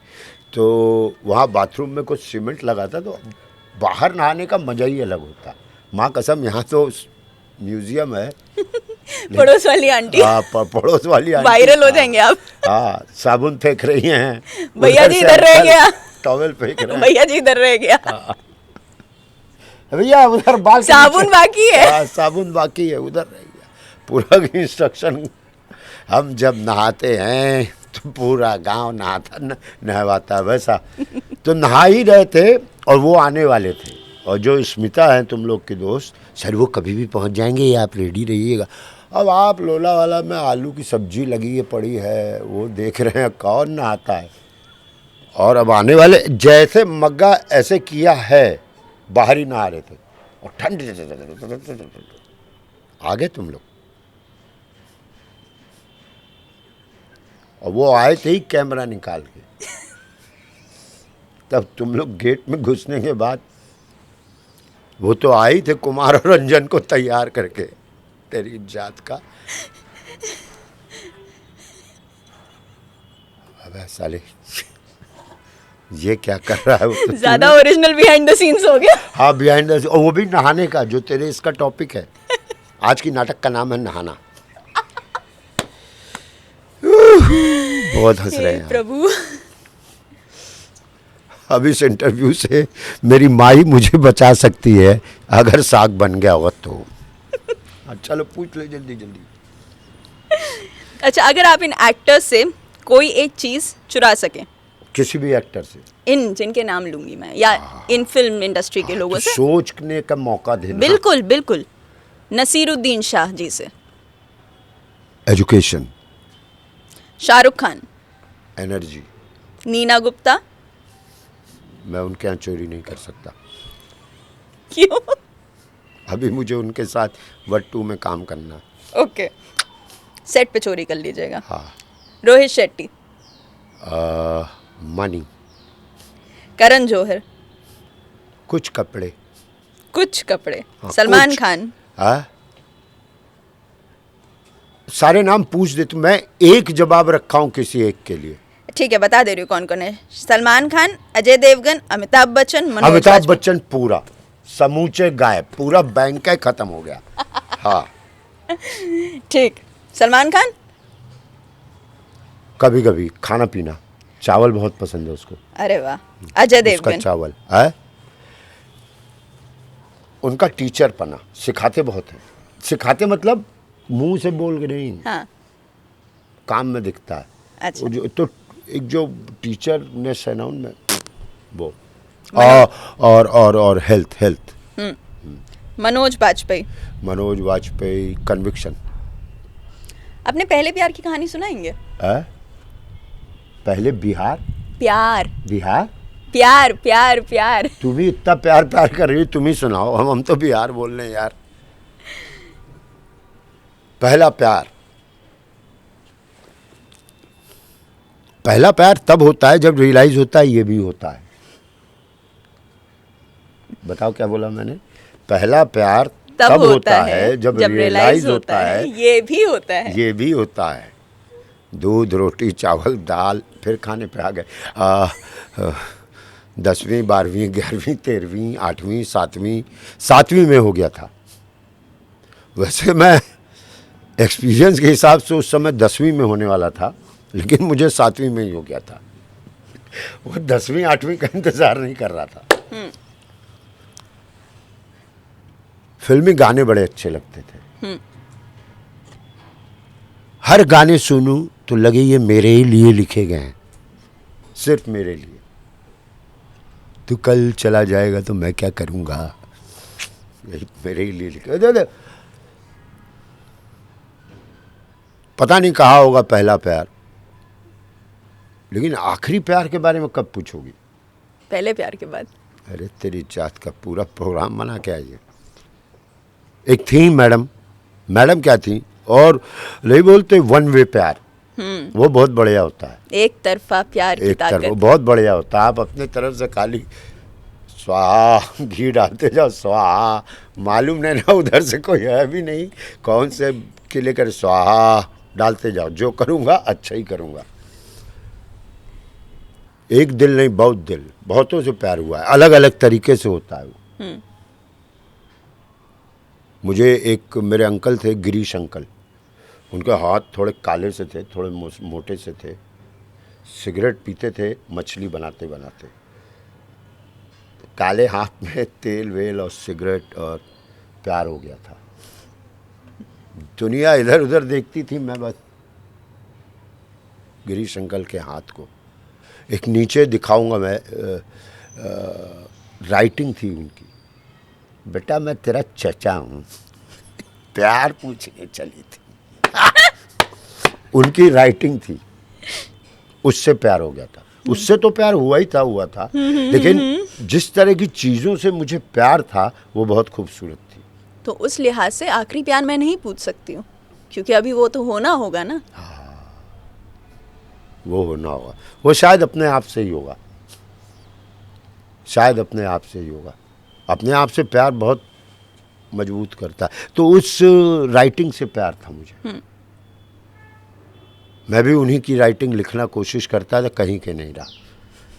तो वहाँ बाथरूम में कुछ सीमेंट लगा था, तो बाहर नहाने का मज़ा ही अलग होता। माँ कसम, यहाँ तो म्यूजियम है। पड़ोस वाली आंटी। हाँ, पड़ोस वाली आंटी वायरल हो जाएंगे आप। हाँ, साबुन फेंक रही हैं, भैया जी इधर रह गया, टॉवेल फेंक रहे हैं, भैया जी इधर रह गया, भैया उधर बाल, साबुन बाकी है। हाँ, साबुन बाकी है, उधर रह गया। पूरा इंस्ट्रक्शन। हम जब नहाते हैं तो पूरा गांव नहवाता है, वैसा। तो नहा ही रहे थे और वो आने वाले थे, और जो स्मिता है तुम लोग की दोस्त, सर वो कभी भी पहुंच जाएंगे, आप रेडी रहिएगा। अब आप लोनावाला में आलू की सब्जी लगी है, पड़ी है, वो देख रहे हैं कौन नहाता है, और अब आने वाले, जैसे मग्गा ऐसे किया है, बाहर ही नहा रहे थे, और ठंड आ गए तुम लोग। और वो आए थे ही कैमरा निकाल के। तब तुम लोग गेट में घुसने के बाद, वो तो आई थे कुमार और रंजन को तैयार करके, तेरी जात का। अबे साले, ये क्या कर रहा है? वो तो ज्यादा ओरिजिनल बिहाइंड द सीन्स हो गया। हाँ, बिहाइंड द, और वो भी नहाने का, जो तेरे इसका टॉपिक है आज की नाटक का नाम है नहाना। बहुत हंस रहे हैं प्रभु। अब इस इंटरव्यू से मेरी माँ ही मुझे बचा सकती है, अगर साग बन गया होगा तो। चलो पूछ ले जल्दी जल्दी। अच्छा, अगर आप इन एक्टर्स से कोई एक चीज चुरा सके, किसी भी एक्टर से, इन जिनके नाम लूंगी मैं, या इन फिल्म इंडस्ट्री के लोगों से, सोचने का मौका देना। बिल्कुल बिल्कुल। नसीरुद्दीन शाह जी से, एजुकेशन, शाहरुख खान, एनर्जी। नीना गुप्ता। मैं उनके यहाँ चोरी नहीं कर सकता, क्यों? अभी मुझे उनके साथ वर्ड 2 में काम करना है। ओके, सेट पे चोरी कर लीजिएगा। हाँ। रोहित शेट्टी, मनी, करण जौहर, कुछ कपड़े, कुछ कपड़े, हाँ, सलमान कुछ। खान। हाँ, सारे नाम पूछ दे, तो मैं एक जवाब रखा हूँ किसी एक के लिए। ठीक है, बता दे रही हूँ कौन कौन है। सलमान खान, अजय देवगन, अमिताभ बच्चन, मनोज अमिताभ वाजपेयी। बच्चन पूरा, समूचे गायब, पूरा बैंक का खत्म हो गया। हाँ, ठीक। सलमान खान? कभी कभी खाना पीना, चावल बहुत पसंद है उसको। अरे वाह। अजय उसका देवगन? चावल है, उनका टीचर पना, सिखाते बहुत हैं। सिखाते मतलब मुंह से बोल के नहीं, हाँ। काम में दिखता है। अच्छा। वो जो तो एक जो टीचरनेस है ना उनमें, वो और हेल्थ मनोज बाजपेयी? मनोज वाजपेयी, कन्विक्शन। अपने पहले प्यार की कहानी सुनाएंगे? है पहले बिहार प्यार बिहार प्यार प्यार प्यार। तू भी इतना प्यार प्यार कर रही, तुम ही सुनाओ, हम तो बिहार बोल रहे हैं यार। पहला प्यार, पहला प्यार तब होता है जब रियलाइज होता है ये भी होता है। बताओ क्या बोला मैंने? पहला प्यार तब होता है जब रियलाइज होता है ये भी होता है। ये भी होता है। दूध, रोटी, चावल, दाल, फिर खाने पे आ गए। 10वीं 12वीं 11वीं 13वीं 8वीं 7वीं में हो गया था। वैसे मैं एक्सपीरियंस के हिसाब से उस समय 10वीं में होने वाला था, लेकिन मुझे 7वीं में ही हो गया था। वो 10वीं 8वीं का इंतजार नहीं कर रहा था। फिल्मी गाने बड़े अच्छे लगते थे। हर गाने सुनूं तो लगे ये मेरे ही लिए लिखे गए हैं, सिर्फ मेरे लिए। तू कल चला जाएगा तो मैं क्या करूंगा, यही मेरे ही लिए लिखे। दे पता नहीं कहा होगा पहला प्यार, लेकिन आखिरी प्यार के बारे में कब पूछोगी? पहले प्यार के बाद? अरे तेरी जात का पूरा प्रोग्राम बना के आइए। एक थी मैडम क्या थी, और नहीं बोलते वन वे प्यार, वो बहुत बढ़िया होता है। एक तरफा प्यार की एक तरफ ताकत। बहुत बढ़िया होता है। आप अपने तरफ से खाली स्वाहा घी डालते जाओ, स्वाहा, मालूम नहीं ना उधर से कोई है भी नहीं, कौन से के लेकर स्वाहा डालते जाओ। जो करूँगा अच्छा ही करूँगा। एक दिल नहीं, बहुत दिल, बहुतों से प्यार हुआ है, अलग अलग तरीके से होता है वो। मुझे एक मेरे अंकल थे, गिरीश अंकल, उनके हाथ थोड़े काले से थे, थोड़े मोटे से थे, सिगरेट पीते थे मछली बनाते बनाते। काले हाथ में तेल वेल और सिगरेट, और प्यार हो गया था। दुनिया इधर उधर देखती थी, मैं बस गिरीश अंकल के हाथ को। एक नीचे दिखाऊंगा मैं, राइटिंग थी उनकी, बेटा मैं तेरा चचा हूँ, प्यार पूछने चली थी। उनकी राइटिंग थी, उससे प्यार हो गया था। उससे तो प्यार हुआ था, लेकिन जिस तरह की चीज़ों से मुझे प्यार था वो बहुत खूबसूरत थी। तो उस लिहाज से आखिरी प्यार मैं नहीं पूछ सकती हूँ, क्योंकि अभी वो तो होना होगा ना। वो होना होगा, वो शायद अपने आप से ही होगा, शायद अपने आप से ही होगा। अपने आप से प्यार बहुत मजबूत करता है। तो उस राइटिंग से प्यार था मुझे। मैं भी उन्हीं की राइटिंग लिखना कोशिश करता था, कहीं के नहीं रहा।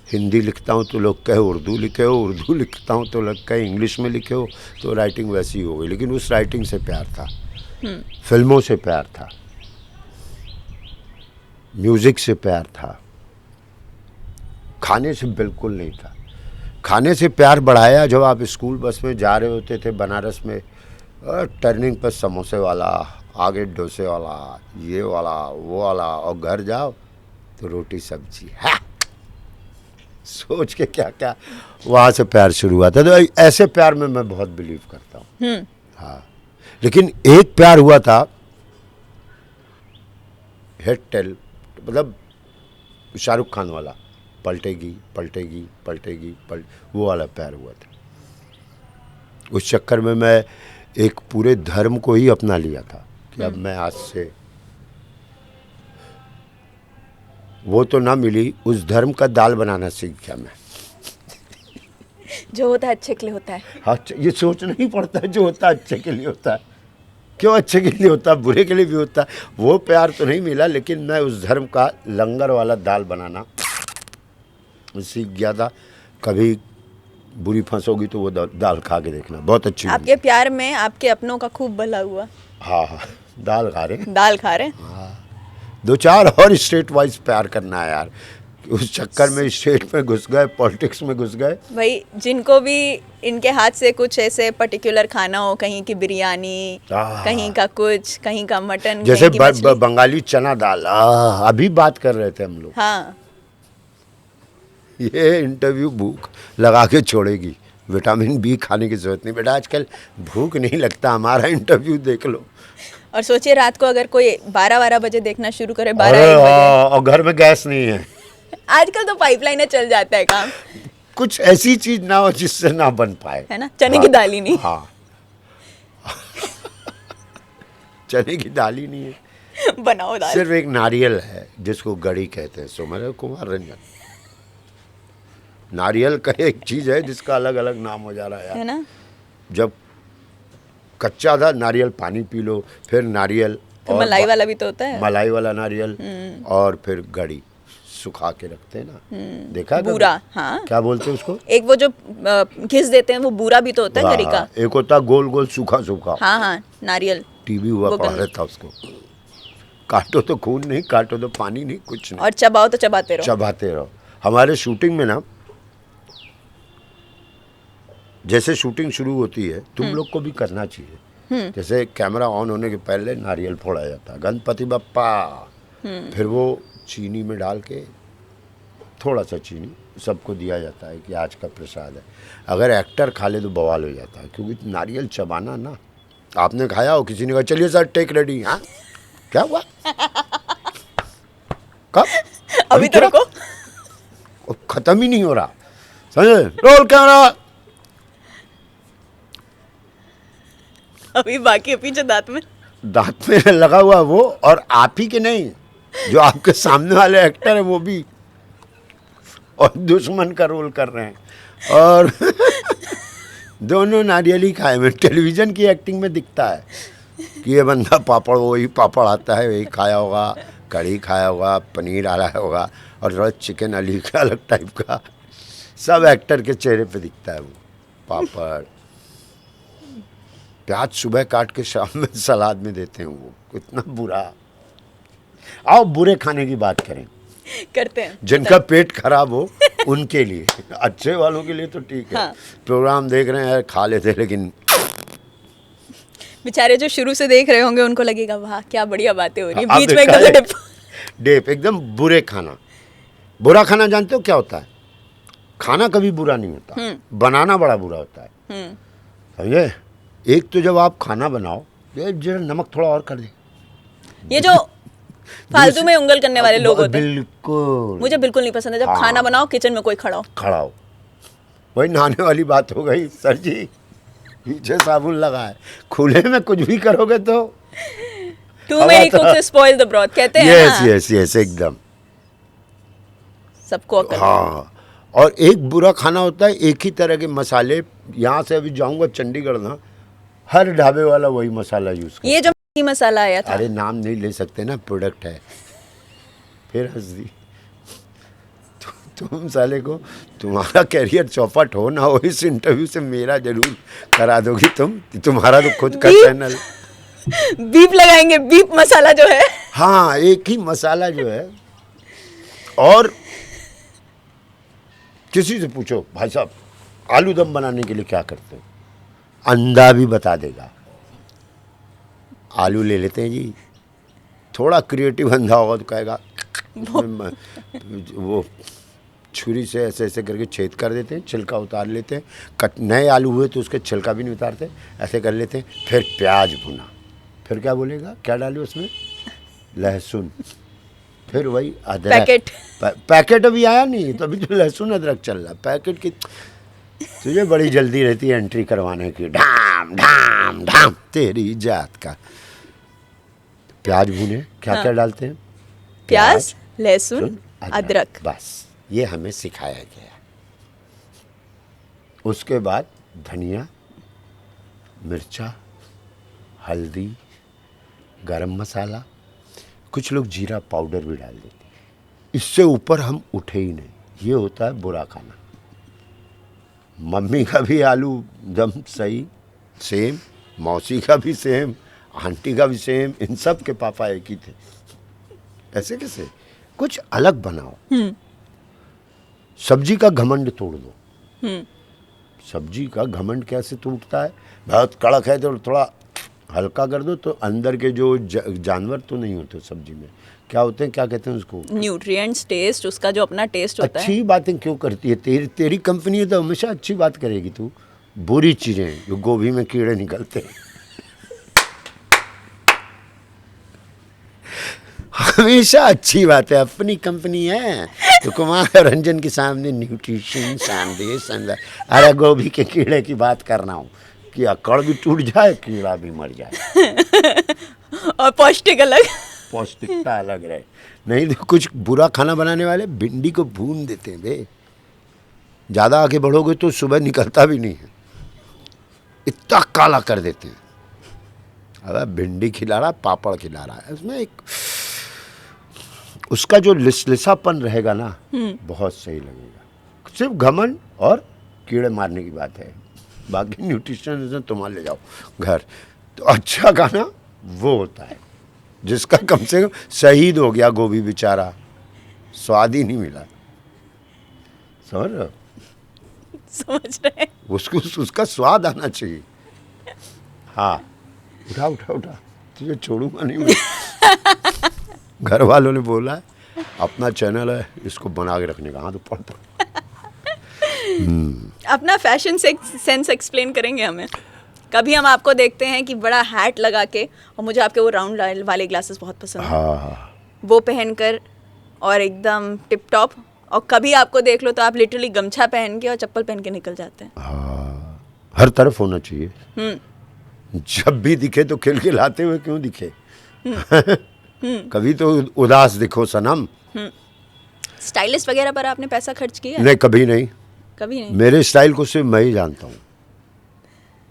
हिंदी लिखता हूँ तो लोग कहे उर्दू लिखे हो, उर्दू लिखता हूँ तो लोग कहे इंग्लिश में लिखे हो, तो राइटिंग वैसी हो गई। लेकिन उस राइटिंग से प्यार था, फिल्मों से प्यार था, म्यूज़िक से प्यार था, खाने से बिल्कुल नहीं था। खाने से प्यार बढ़ाया जब आप स्कूल बस में जा रहे होते थे बनारस में, टर्निंग पर समोसे वाला, आगे डोसे वाला, ये वाला वो वाला, और घर जाओ तो रोटी सब्जी। हाँ, सोच के क्या क्या वहाँ से प्यार शुरू हुआ था। तो ऐसे प्यार में मैं बहुत बिलीव करता हूँ। हाँ, लेकिन एक प्यार हुआ था हेड टेल, मतलब शाहरुख खान वाला, पलटेगी पलटेगी पलटेगी वो वाला प्यार हुआ था। उस चक्कर में मैं एक पूरे धर्म को ही अपना लिया था कि अब मैं आज से, वो तो ना मिली, उस धर्म का दाल बनाना सीख गया मैं। जो होता है अच्छे के लिए होता है। हाँ, ये सोचना ही पड़ता है, जो होता है अच्छे के लिए होता है। क्यों अच्छे के लिए होता है, बुरे के लिए भी होता है। वो प्यार तो नहीं मिला, लेकिन मैं उस धर्म का लंगर वाला दाल बनाना सीख गया था। कभी बुरी फंसोगी तो वो दाल खा के देखना, बहुत अच्छी बनी। आपके प्यार में आपके अपनों का खूब भला हुआ। हाँ हाँ, दाल खा रहे हैं। दाल खा रहे। दो चार और स्टेट वाइज प्यार करना है यार, उस चक्कर में स्टेट में घुस गए, पॉलिटिक्स में घुस गए। भाई जिनको भी इनके हाथ से कुछ ऐसे पर्टिकुलर खाना हो, कहीं की बिरयानी, कहीं का कुछ, कहीं का मटन, जैसे कहीं की मछली। बंगाली चना दाल, अभी बात कर रहे थे हम लोग। हाँ, ये इंटरव्यू भूख लगा के छोड़ेगी, विटामिन बी खाने की जरूरत नहीं बेटा, आजकल भूख नहीं लगता, हमारा इंटरव्यू देख लो। और सोचिए रात को अगर कोई 12-12 बजे देखना शुरू करे, 12-1 अरे बजे। और घर में गैस नहीं है, आजकल तो पाइपलाइन चल जाता है काम, कुछ ऐसी चीज ना हो जिससे ना बन पाए, है ना, चने की दाल ही नहीं। हाँ चने की दाल ही नहीं है, बनाओ दाल। सिर्फ एक नारियल है जिसको गड़ी कहते हैं, सुमन कुमार रंजन। नारियल का एक चीज है जिसका अलग अलग नाम हो जा रहा है है यार। ना। जब कच्चा था नारियल पानी पी लो, फिर नारियल तो और मलाई वाला भी तो होता है। मलाई वाला नारियल, और फिर गड़ी सुखा के रखते हैं ना, देखा है कभी? बूरा, हाँ। क्या बोलते हैं उसको? एक वो जो घिस देते हैं वो बूरा भी तो होता है गरी का। हाँ, एक होता है गोल गोल सूखा सूखा। हाँ हाँ, नारियल। टीबी हुआ वो पड़ा गंग- रहता उसको, काटो तो खून नहीं, काटो तो पानी नहीं, कुछ नहीं, और चबाओ तो चबाते रहो। चबाते रहो। हमारे शूटिंग में ना, जैसे शूटिंग शुरू होती है तुम लोग को भी करना चाहिए, जैसे कैमरा ऑन होने के पहले नारियल फोड़ा जाता है, गणपति बप्पा, फिर वो चीनी में डाल के, थोड़ा सा चीनी सबको दिया जाता है कि आज का प्रसाद है। अगर एक्टर खा ले तो बवाल हो जाता है, क्योंकि नारियल चबाना ना, आपने खाया हो, किसी ने कहा चलिए सर टेक रेडी, हाँ क्या हुआ कब अभी तो रुको। खत्म ही नहीं हो रहा, समझे, रोल कैमरा, अभी बाकी है पीछे दांत में लगा हुआ वो, और आप ही के नहीं, जो आपके सामने वाले एक्टर है वो भी, और दुश्मन का रोल कर रहे हैं, और दोनों नारियल ही खाए में। टेलीविजन की एक्टिंग में दिखता है कि ये बंदा पापड़, वही पापड़ आता है वही खाया होगा, कढ़ी खाया होगा, पनीर डाला होगा, और थोड़ा चिकन अली का अलग टाइप का, सब एक्टर के चेहरे पे दिखता है वो पापड़। प्याज सुबह काट के शाम में सलाद में देते हैं, वो कितना बुरा। आओ बुरे खाने की बात करें, करते हैं। जिनका पेट खराब हो उनके लिए, अच्छे वालों के लिए तो ठीक है। हाँ। प्रोग्राम देख रहे हैं खा लेते, लेकिन बेचारे जो शुरू से देख रहे होंगे उनको लगेगा वाह क्या बढ़िया बातें हो रही है, आप बीच में देखा एकदम है? डिप। डेप एकदम बुरे खाना। बुरा खाना जानते हो क्या होता है? खाना कभी बुरा नहीं होता, बनाना बड़ा बुरा होता है, समझे। एक तो जब आप खाना बनाओ, ये जरा नमक थोड़ा और कर दे, ये जो फालतू में उंगल करने वाले लोग होते हैं, बिल्कुल मुझे बिल्कुल नहीं पसंद है। जब हाँ। खाना बनाओ किचन में कोई खड़ा हो। खड़ा हो, वही नहाने वाली बात हो गई सर जी, पीछे साबुन लगा है, खुले में कुछ भी करोगे तो too many cooks spoil the broth कहते हैं यस ना। यस यस एकदम, सबको अकल है। हाँ। और एक बुरा खाना होता है, एक ही तरह के मसाले, यहाँ से अभी जाऊंगा चंडीगढ़ ना, हर ढाबे वाला वही मसाला यूज करता है। ये जो मैगी मसाला आया था, अरे नाम नहीं ले सकते ना, प्रोडक्ट है, फिर हंस दी। तुम साले को, तुम्हारा कैरियर चौपट हो ना हो, इस इंटरव्यू से मेरा जरूर करा दोगी तुम, तुम्हारा तो खुद का बीप। चैनल। बीप लगाएंगे, बीप मसाला जो है। हाँ, एक ही मसाला जो है। और किसी से पूछो भाई साहब आलू दम बनाने के लिए क्या करते हो, अंधा भी बता देगा। आलू ले लेते हैं जी, थोड़ा क्रिएटिव अंधा होगा तो कहेगा वो छुरी से ऐसे ऐसे करके छेद कर देते हैं, छिलका उतार लेते हैं, कट नए आलू हुए तो उसके छिलका भी नहीं उतारते, ऐसे कर लेते हैं। फिर प्याज भुना, फिर क्या बोलेगा, क्या डाले उसमें, लहसुन, फिर वही अदरक। पैकेट। पैकेट अभी आया नहीं, तो अभी तो लहसुन अदरक चल रहा है। पैकेट की तुझे बड़ी जल्दी रहती है एंट्री करवाने की, ढाम ढाम ढाम तेरी जात का। प्याज भुने, क्या क्या डालते हैं, प्याज, लहसुन, अदरक। बस ये हमें सिखाया गया। उसके बाद धनिया, मिर्चा, हल्दी, गरम मसाला, कुछ लोग जीरा पाउडर भी डाल देते हैं। इससे ऊपर हम उठे ही नहीं, ये होता है बुरा खाना। मम्मी का भी आलू दम सही, सेम, मौसी का भी सेम, आंटी का भी सेम, इन सब के पापा एक ही थे। ऐसे कैसे? कुछ अलग बनाओ। सब्जी का घमंड तोड़ दो। सब्जी का घमंड कैसे टूटता है? बहुत कड़क है तो थोड़ा हल्का कर दो, तो अंदर के जो जानवर तो नहीं होते सब्जी में, क्या होते हैं, क्या कहते हैं उसको, न्यूट्रिएंट्स, टेस्ट, उसका जो अपना टेस्ट होता है। अच्छी बातें क्यों करती है? तेरी कंपनी है तो हमेशा अच्छी बात करेगी तू। बुरी चीजें जो गोभी में कीड़े निकलते हैं हमेशा अच्छी बात है। अपनी कंपनी है तो कुमार रंजन के सामने न्यूट्रिशन संदेश अंदर, अरे गोभी के कीड़े की बात करना हो कि अकड़ भी टूट जाए, कीड़ा भी मर जाए और पौष्टिक अलग, पौष्टिकता अलग रहे। नहीं तो कुछ बुरा खाना बनाने वाले भिंडी को भून देते हैं बे। ज़्यादा आगे बढ़ोगे तो सुबह निकलता भी नहीं है, इतना काला कर देते हैं। अबे भिंडी खिला रहा, पापड़ खिला रहा है, उसमें एक उसका जो लिसलिसापन रहेगा ना, बहुत सही लगेगा। सिर्फ घमंड और कीड़े मारने की बात है, बाकी न्यूट्रिशन तुम ले जाओ घर। तो अच्छा खाना वो होता है जिसका कम से कम शहीद हो गया गोभी बेचारा, स्वाद ही नहीं मिला। समझ रहे हो? समझ रहे हैं। उसको उसका स्वाद आना चाहिए। हाँ, उठा उठा उठा, तुझे छोड़ूंगा नहीं मैं। घर वालों ने बोला है अपना चैनल है, इसको बना के रखने का। हाँ तो पढ़। अपना फैशन सेंस एक्सप्लेन करेंगे हमें? कभी हम आपको देखते हैं कि बड़ा हैट लगा के, और मुझे आपके वो राउंड वाले ग्लासेस बहुत पसंद हैं। हाँ, वो पहनकर और एकदम टिप टॉप, और कभी आपको देख लो तो आप लिटरली गमछा पहन के और चप्पल पहन के निकल जाते हैं। हाँ, हर तरफ होना चाहिए। जब भी दिखे तो खिलखिलाते हुए क्यों दिखे? कभी तो उदास दिखो सनम। स्टाइलिस्ट वगैरह पर आपने पैसा खर्च किया है? नहीं, कभी नहीं। कभी नहीं। मेरे स्टाइल को सिर्फ मैं ही जानता हूँ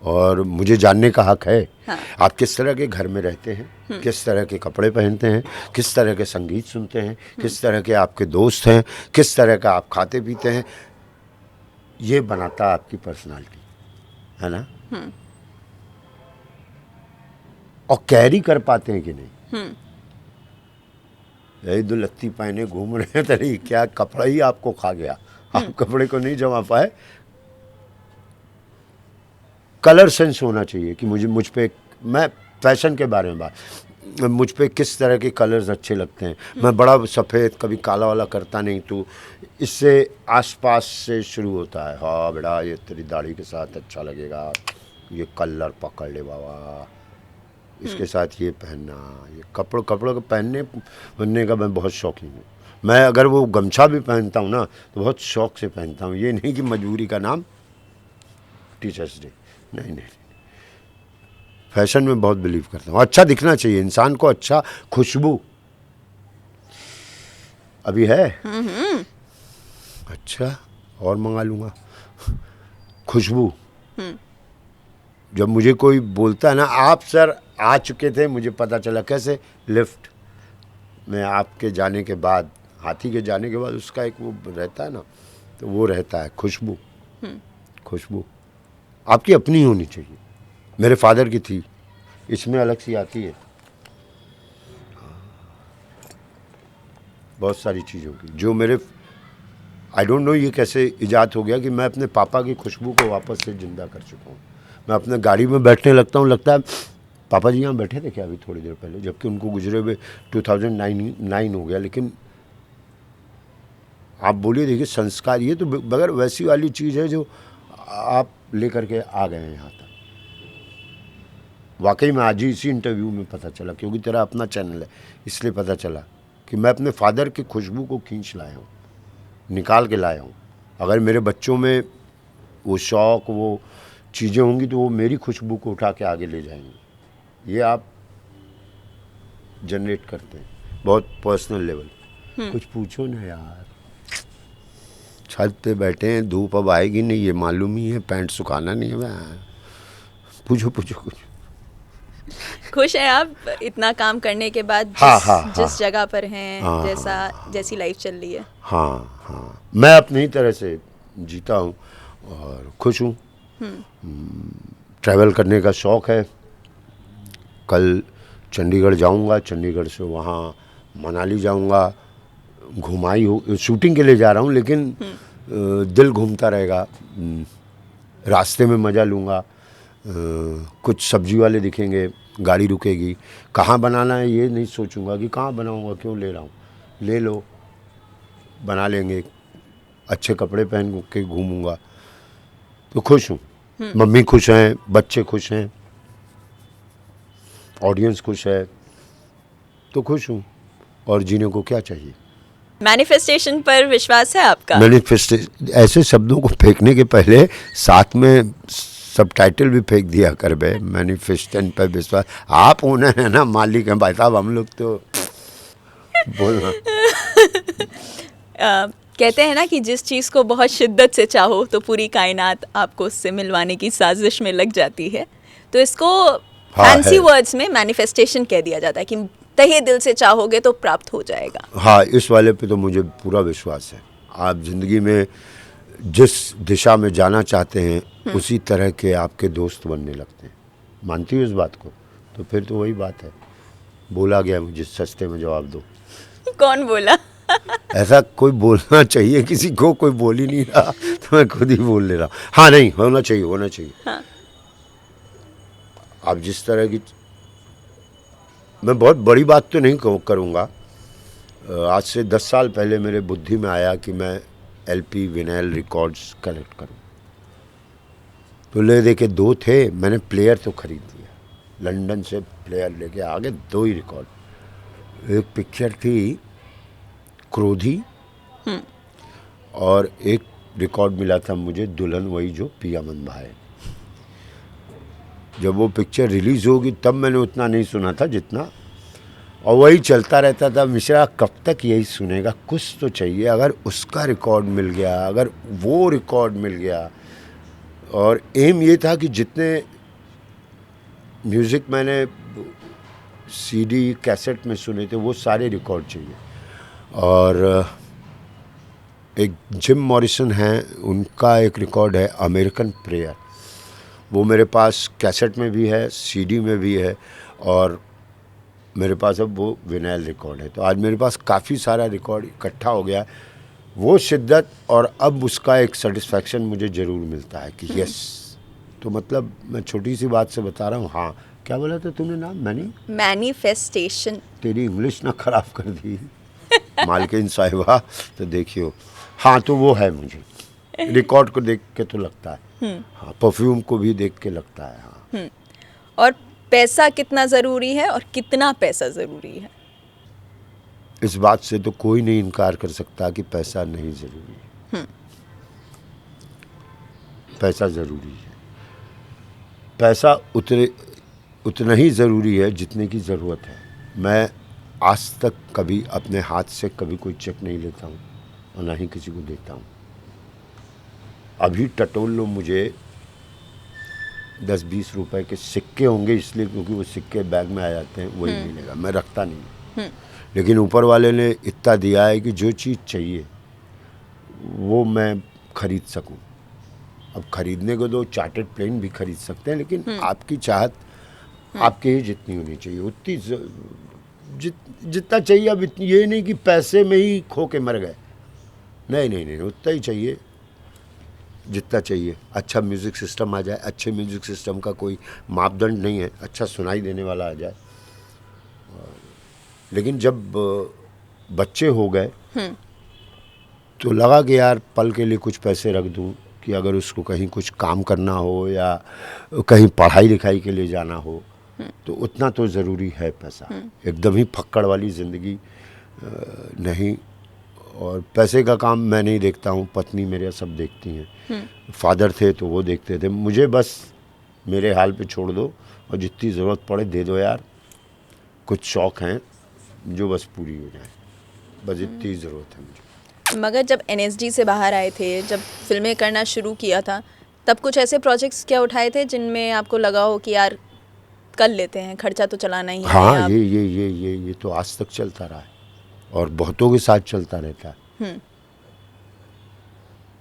और मुझे जानने का हक है। हाँ। आप किस तरह के घर में रहते हैं, किस तरह के कपड़े पहनते हैं, किस तरह के संगीत सुनते हैं, किस तरह के आपके दोस्त हैं, किस तरह का आप खाते पीते हैं, ये बनाता है आपकी पर्सनालिटी, है ना? और कैरी कर पाते हैं कि नहीं? यही दुलत्ती पहने घूम रहे हैं तरी, क्या कपड़ा ही आपको खा गया, आप कपड़े को नहीं जमा पाए। कलर सेंस होना चाहिए कि मुझ पे, मैं फैशन के बारे में बात, मुझ पे किस तरह के कलर्स अच्छे लगते हैं। मैं बड़ा सफ़ेद कभी काला वाला करता नहीं, तो इससे आसपास से शुरू होता है। हाँ बेटा, ये तेरी दाढ़ी के साथ अच्छा लगेगा, ये कलर पकड़ ले बाबा, इसके साथ ये पहनना, ये कपड़ों को पहनने का मैं बहुत शौकीन हूँ। मैं अगर वो गमछा भी पहनता हूँ ना तो बहुत शौक से पहनता हूँ, ये नहीं कि मजबूरी का नाम टीचर्स डे, नहीं। फैशन में बहुत बिलीव करता हूँ। अच्छा दिखना चाहिए इंसान को, अच्छा खुशबू अभी है। अच्छा, और मंगा लूँगा खुशबू। जब मुझे कोई बोलता है ना, आप सर आ चुके थे, मुझे पता चला कैसे, लिफ्ट में आपके जाने के बाद, हाथी के जाने के बाद उसका एक वो रहता है ना, तो वो रहता है खुशबू। खुशबू आपकी अपनी होनी चाहिए। मेरे फादर की थी, इसमें अलग सी आती है। बहुत सारी चीज़ों की जो मेरे, आई डोंट नो ये कैसे इजाद हो गया कि मैं अपने पापा की खुशबू को वापस से ज़िंदा कर चुका हूँ। मैं अपने गाड़ी में बैठने लगता हूँ, लगता है पापा जी यहाँ बैठे थे क्या अभी थोड़ी देर पहले, जबकि उनको गुजरे हुए 2009 हो गया। लेकिन आप बोलिए, देखिए संस्कार, ये तो बगैर वैसी वाली चीज़ है जो आप लेकर के आ गए हैं यहाँ तक। वाकई में आज ही इसी इंटरव्यू में पता चला, क्योंकि तेरा अपना चैनल है इसलिए पता चला कि मैं अपने फादर की खुशबू को खींच लाया हूँ, निकाल के लाया हूँ। अगर मेरे बच्चों में वो शौक़, वो चीज़ें होंगी तो वो मेरी खुशबू को उठा के आगे ले जाएंगे। ये आप जनरेट करते हैं बहुत पर्सनल लेवल। कुछ पूछो ना यार, छत पे बैठे हैं, धूप अब आएगी नहीं ये मालूम ही है, पैंट सुखाना नहीं है। पूछो कुछ। खुश हैं आप इतना काम करने के बाद जिस जगह पर हैं, जैसी लाइफ चल रही है? हाँ, मैं अपनी तरह से जीता हूँ और खुश हूँ। ट्रैवल करने का शौक़ है। कल चंडीगढ़ जाऊँगा, चंडीगढ़ से वहाँ मनाली जाऊँगा। घुमाई हो शूटिंग के लिए जा रहा हूँ, लेकिन दिल घूमता रहेगा। रास्ते में मज़ा लूँगा। कुछ सब्जी वाले दिखेंगे, गाड़ी रुकेगी, कहाँ बनाना है ये नहीं सोचूंगा कि कहाँ बनाऊंगा, क्यों ले रहा हूँ, ले लो, बना लेंगे। अच्छे कपड़े पहन के घूमूंगा तो खुश हूँ। मम्मी खुश हैं, बच्चे खुश हैं, ऑडियंस खुश है, तो खुश हूँ। और जीने को क्या चाहिए। मैनिफेस्टेशन पर विश्वास है आपका? मैनिफेस्टेशन ऐसे शब्दों को फेंकने के पहले साथ में सबटाइटल भी फेंक दिया कर बे। मैनिफेस्टेशन पर विश्वास, आप ओनर है ना, मालिक हैं भाई साहब, हम लोग तो बोलना। कहते हैं ना कि जिस चीज़ को बहुत शिद्दत से चाहो तो पूरी कायनात आपको उससे मिलवाने की साजिश में लग जाती है। तो इसको फैंसी वर्ड्स में मैनिफेस्टेशन कह दिया जाता है कि तहे दिल से चाहोगे तो प्राप्त हो जाएगा। हाँ, इस वाले पे तो मुझे पूरा विश्वास है। आप ज़िंदगी में जिस दिशा में जाना चाहते हैं उसी तरह के आपके दोस्त बनने लगते हैं। मानती हो इस बात को? तो फिर तो वही बात है, बोला गया मुझे सस्ते में जवाब दो। कौन बोला? ऐसा कोई बोलना चाहिए किसी को, कोई बोल ही नहीं रहा तो मैं खुद ही बोल ले रहा। हाँ, नहीं, होना चाहिए, होना चाहिए। हाँ। आप जिस तरह की, मैं बहुत बड़ी बात तो नहीं करूँगा। आज से 10 साल पहले मेरे बुद्धि में आया कि मैं एलपी विनाइल रिकॉर्ड्स कलेक्ट करूँ। तो ले दे के 2 थे, मैंने प्लेयर तो खरीद लिया, लंदन से प्लेयर लेके आ गए, 2 ही रिकॉर्ड। एक पिक्चर थी क्रोधी और एक रिकॉर्ड मिला था मुझे, दुल्हन वही जो पिया मन भाए। जब वो पिक्चर रिलीज़ होगी तब मैंने उतना नहीं सुना था जितना, और वही चलता रहता था। मिश्रा कब तक यही सुनेगा, कुछ तो चाहिए। अगर उसका रिकॉर्ड मिल गया, अगर वो रिकॉर्ड मिल गया, और एम ये था कि जितने म्यूज़िक मैंने सीडी कैसेट में सुने थे वो सारे रिकॉर्ड चाहिए। और एक जिम मॉरिसन हैं, उनका एक रिकॉर्ड है अमेरिकन प्रेयर, वो मेरे पास कैसेट में भी है, सीडी में भी है, और मेरे पास अब वो विनाइल रिकॉर्ड है। तो आज मेरे पास काफ़ी सारा रिकॉर्ड इकट्ठा हो गया है। वो शिद्दत और अब उसका एक सेटिस्फैक्शन मुझे ज़रूर मिलता है कि यस। तो मतलब मैं छोटी सी बात से बता रहा हूँ। हाँ, क्या बोला था तूने नाम? मैनिफेस्टेशन। तेरी इंग्लिश ना ख़राब कर दी मालकिन साहिबा। तो देखियो, हाँ, तो वो है मुझे। रिकॉर्ड को देख के तो लगता है, हाँ, परफ्यूम को भी देख के लगता है। हाँ। और पैसा कितना ज़रूरी है और कितना पैसा ज़रूरी है? इस बात से तो कोई नहीं इनकार कर सकता कि पैसा नहीं ज़रूरी है। पैसा ज़रूरी है। पैसा उतना ही ज़रूरी है जितने की ज़रूरत है। मैं आज तक कभी अपने हाथ से कभी कोई चेक नहीं लेता हूँ और ना ही किसी को देता हूँ। अभी टटोल लो मुझे 10-20 रुपए के सिक्के होंगे, इसलिए क्योंकि वो सिक्के बैग में आ जाते हैं, वही मिलेगा, मैं रखता नहीं। लेकिन ऊपर वाले ने इतना दिया है कि जो चीज़ चाहिए वो मैं खरीद सकूं। अब खरीदने को तो चार्टर्ड प्लेन भी खरीद सकते हैं, लेकिन आपकी चाहत आपके ही जितनी होनी चाहिए, उतनी जितना चाहिए। अब ये नहीं कि पैसे में ही खो के मर गए, नहीं, उतना ही चाहिए जितना चाहिए। अच्छा म्यूज़िक सिस्टम आ जाए, अच्छे म्यूज़िक सिस्टम का कोई मापदंड नहीं है, अच्छा सुनाई देने वाला आ जाए। लेकिन जब बच्चे हो गए तो लगा कि यार पल के लिए कुछ पैसे रख दूं कि अगर उसको कहीं कुछ काम करना हो या कहीं पढ़ाई लिखाई के लिए जाना हो तो उतना तो ज़रूरी है पैसा। एकदम ही फक्कड़ वाली ज़िंदगी नहीं। और पैसे का काम मैं नहीं देखता हूँ, पत्नी मेरे सब देखती हैं। फादर थे तो वो देखते थे। मुझे बस मेरे हाल पे छोड़ दो और जितनी ज़रूरत पड़े दे दो यार। कुछ शौक़ हैं जो बस पूरी हो जाए, बस इतनी ज़रूरत है मुझे। मगर जब NSD से बाहर आए थे, जब फिल्में करना शुरू किया था, तब कुछ ऐसे प्रोजेक्ट्स क्या उठाए थे जिनमें आपको लगा हो कि यार कर लेते हैं, खर्चा तो चलाना ही है? हाँ, ये तो आज तक चलता रहा है और बहुतों के साथ चलता रहता है।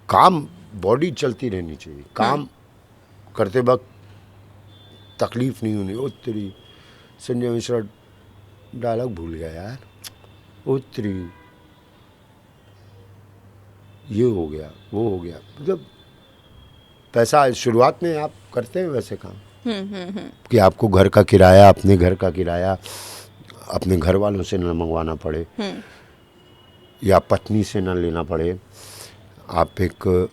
काम बॉडी चलती रहनी चाहिए, काम करते वक्त तकलीफ नहीं होनी। उत्तरी संजय मिश्रा डायलॉग भूल गया यार, उत्तरी ये हो गया वो हो गया, मतलब पैसा शुरुआत में आप करते हैं वैसे काम कि आपको घर का किराया, अपने घर का किराया अपने घर वालों से न मंगवाना पड़े या पत्नी से न लेना पड़े। आप एक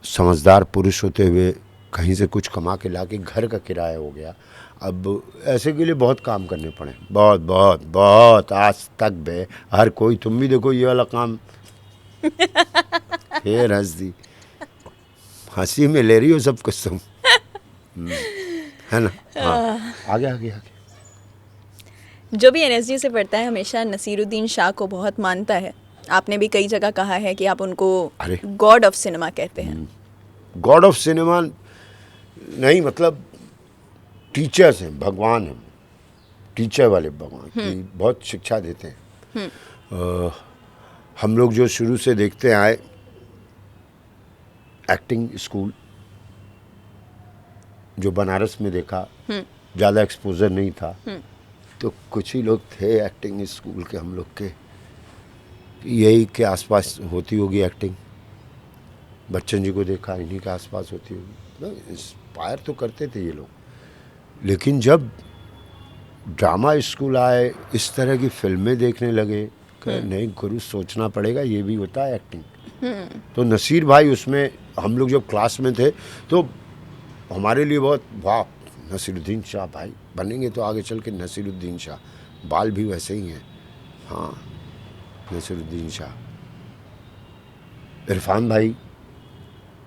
समझदार पुरुष होते हुए कहीं से कुछ कमा के ला के घर का किराया हो गया। अब ऐसे के लिए बहुत काम करने पड़े, बहुत बहुत बहुत, आज तक बे हर कोई। तुम भी देखो ये वाला काम फिर हंस दी, हंसी में ले रही हो सब कुछ तुम, है ना? हाँ, आगे आगे आगे। जो भी एनएसजी से पढ़ता है हमेशा नसीरुद्दीन शाह को बहुत मानता है। आपने भी कई जगह कहा है कि आप उनको गॉड ऑफ सिनेमा कहते हैं। गॉड ऑफ सिनेमा नहीं, मतलब टीचर्स हैं, भगवान हैं, टीचर वाले भगवान की बहुत शिक्षा देते हैं। हम लोग जो शुरू से देखते आए एक्टिंग स्कूल, जो बनारस में देखा, ज़्यादा एक्सपोजर नहीं था, तो कुछ ही लोग थे एक्टिंग स्कूल के हम लोग के, यही के आसपास होती होगी एक्टिंग। बच्चन जी को देखा, इन्हीं के आसपास होती होगी। इंस्पायर तो करते थे ये लोग, लेकिन जब ड्रामा स्कूल आए, इस तरह की फिल्में देखने लगे, नहीं गुरु सोचना पड़ेगा, ये भी होता है एक्टिंग। तो नसीर भाई उसमें, हम लोग जब क्लास में थे तो हमारे लिए बहुत, वाह नसीरुद्दीन शाह भाई बनेंगे तो आगे चल के नसीरुद्दीन शाह, बाल भी वैसे ही हैं। हाँ, नसीरुद्दीन शाह। इरफान भाई,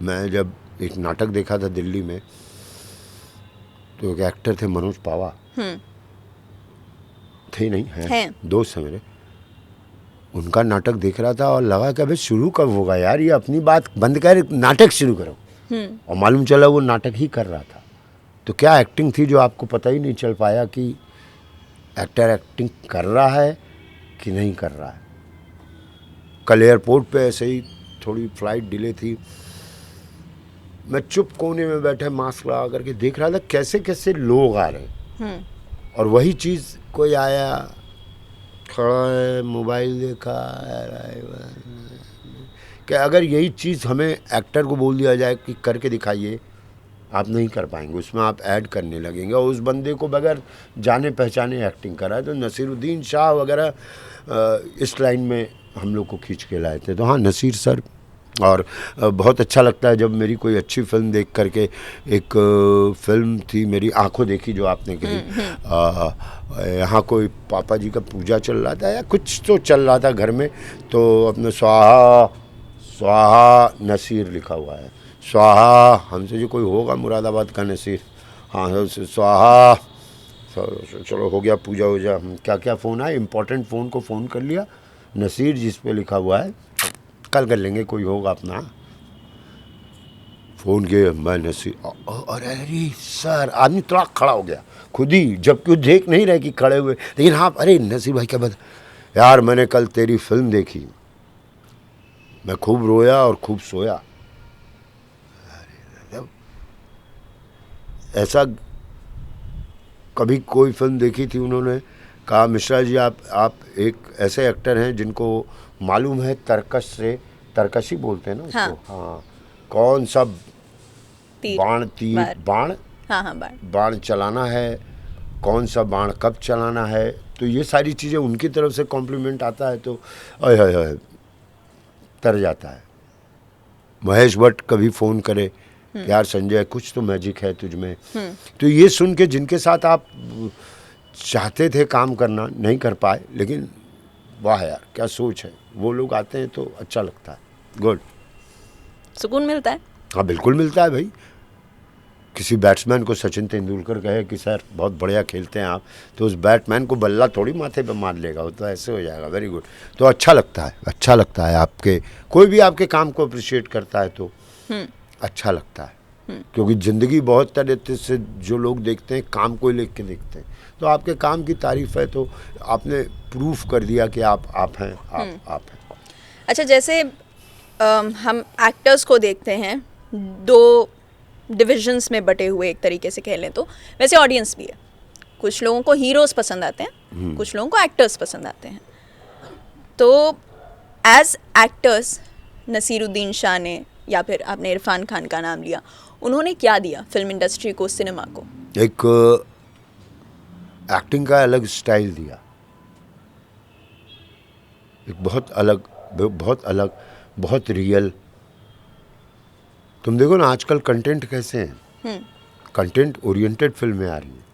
मैं जब एक नाटक देखा था दिल्ली में, तो एक एक्टर थे मनोज पावा, थे नहीं हैं, दोस्त हैं मेरे, उनका नाटक देख रहा था और लगा कि अबे शुरू कब होगा यार, ये अपनी बात बंद कर नाटक शुरू करो। और मालूम चला वो नाटक ही कर रहा था। तो क्या एक्टिंग थी जो आपको पता ही नहीं चल पाया कि एक्टर एक्टिंग कर रहा है कि नहीं कर रहा है। कल एयरपोर्ट पे ऐसे ही थोड़ी फ्लाइट डिले थी, मैं चुप कोने में बैठे मास्क लगा करके देख रहा था कैसे कैसे लोग आ रहे हैं। और वही चीज़ कोई आया, खड़ा है, मोबाइल देखा, कि अगर यही चीज़ हमें एक्टर को बोल दिया जाए कि करके दिखाइए, आप नहीं कर पाएंगे, उसमें आप ऐड करने लगेंगे और उस बंदे को बगैर जाने पहचाने एक्टिंग करा है। तो नसीरुद्दीन शाह वगैरह इस लाइन में हम लोग को खींच के लाए थे। तो हाँ, नसीर सर। और बहुत अच्छा लगता है जब मेरी कोई अच्छी फिल्म देख करके, एक फिल्म थी मेरी आंखों देखी जो आपने कही, यहाँ कोई पापा जी का पूजा चल रहा था या कुछ तो चल रहा था घर में, तो अपने स्वाहा स्वाहा नसीर लिखा हुआ है, स्वाहा, हमसे जो कोई होगा मुरादाबाद का नसीर, हाँ स्वाहा, चलो हो गया पूजा वूजा। क्या क्या फ़ोन आया, इम्पोर्टेंट फ़ोन को फ़ोन कर लिया, नसीर जिस पे लिखा हुआ है, कल कर लेंगे, कोई होगा अपना। फ़ोन किया, मैं नसीर, अरे सर, आदमी थोड़ा खड़ा हो गया खुद ही, जबकि वो देख नहीं रहे कि खड़े हुए, लेकिन हाँ, अरे नसीर भाई क्या बात यार, मैंने कल तेरी फिल्म देखी, मैं खूब रोया और खूब सोया। ऐसा कभी कोई फिल्म देखी थी, उन्होंने कहा मिश्रा जी आप एक ऐसे एक्टर हैं जिनको मालूम है तरकश से, तरकशी बोलते हैं ना उसको, हाँ, कौन सा बाण बाण चलाना है, कौन सा बाण कब चलाना है। तो ये सारी चीज़ें उनकी तरफ से कॉम्प्लीमेंट आता है तो अय तर जाता है। महेश भट्ट कभी फ़ोन करे, यार संजय कुछ तो मैजिक है तुझ में, तो ये सुन के जिनके साथ आप चाहते थे काम करना, नहीं कर पाए, लेकिन वाह यार क्या सोच है, वो लोग आते हैं तो अच्छा लगता है, गुड, सुकून मिलता है। हाँ बिल्कुल मिलता है भाई। किसी बैट्समैन को सचिन तेंदुलकर कहे कि सर बहुत बढ़िया खेलते हैं आप, तो उस बैट्समैन को बल्ला थोड़ी माथे पे मार लेगा, वो तो ऐसे हो जाएगा, वेरी गुड। तो अच्छा लगता है, अच्छा लगता है, आपके कोई भी आपके काम को अप्रिशिएट करता है तो अच्छा लगता है, क्योंकि ज़िंदगी बहुत तरह से जो लोग देखते हैं काम को लेकर के देखते हैं, तो आपके काम की तारीफ़ है, तो आपने प्रूफ कर दिया कि आप हैं, आप हैं। अच्छा, जैसे हम एक्टर्स को देखते हैं दो डिविजन्स में बटे हुए, एक तरीके से कह लें तो, वैसे ऑडियंस भी है। कुछ लोगों को हीरोज़ पसंद आते हैं, कुछ लोगों को एक्टर्स पसंद आते हैं। तो एज एक्टर्स नसीरुद्दीन शाह ने, या फिर आपने इरफान खान का नाम लिया, उन्होंने क्या दिया फिल्म इंडस्ट्री को, सिनेमा को? एक एक्टिंग का अलग स्टाइल दिया, एक बहुत अलग, बहुत रियल। तुम देखो ना आजकल कंटेंट कैसे हैं, कंटेंट ओरिएंटेड फिल्में आ रही हैं।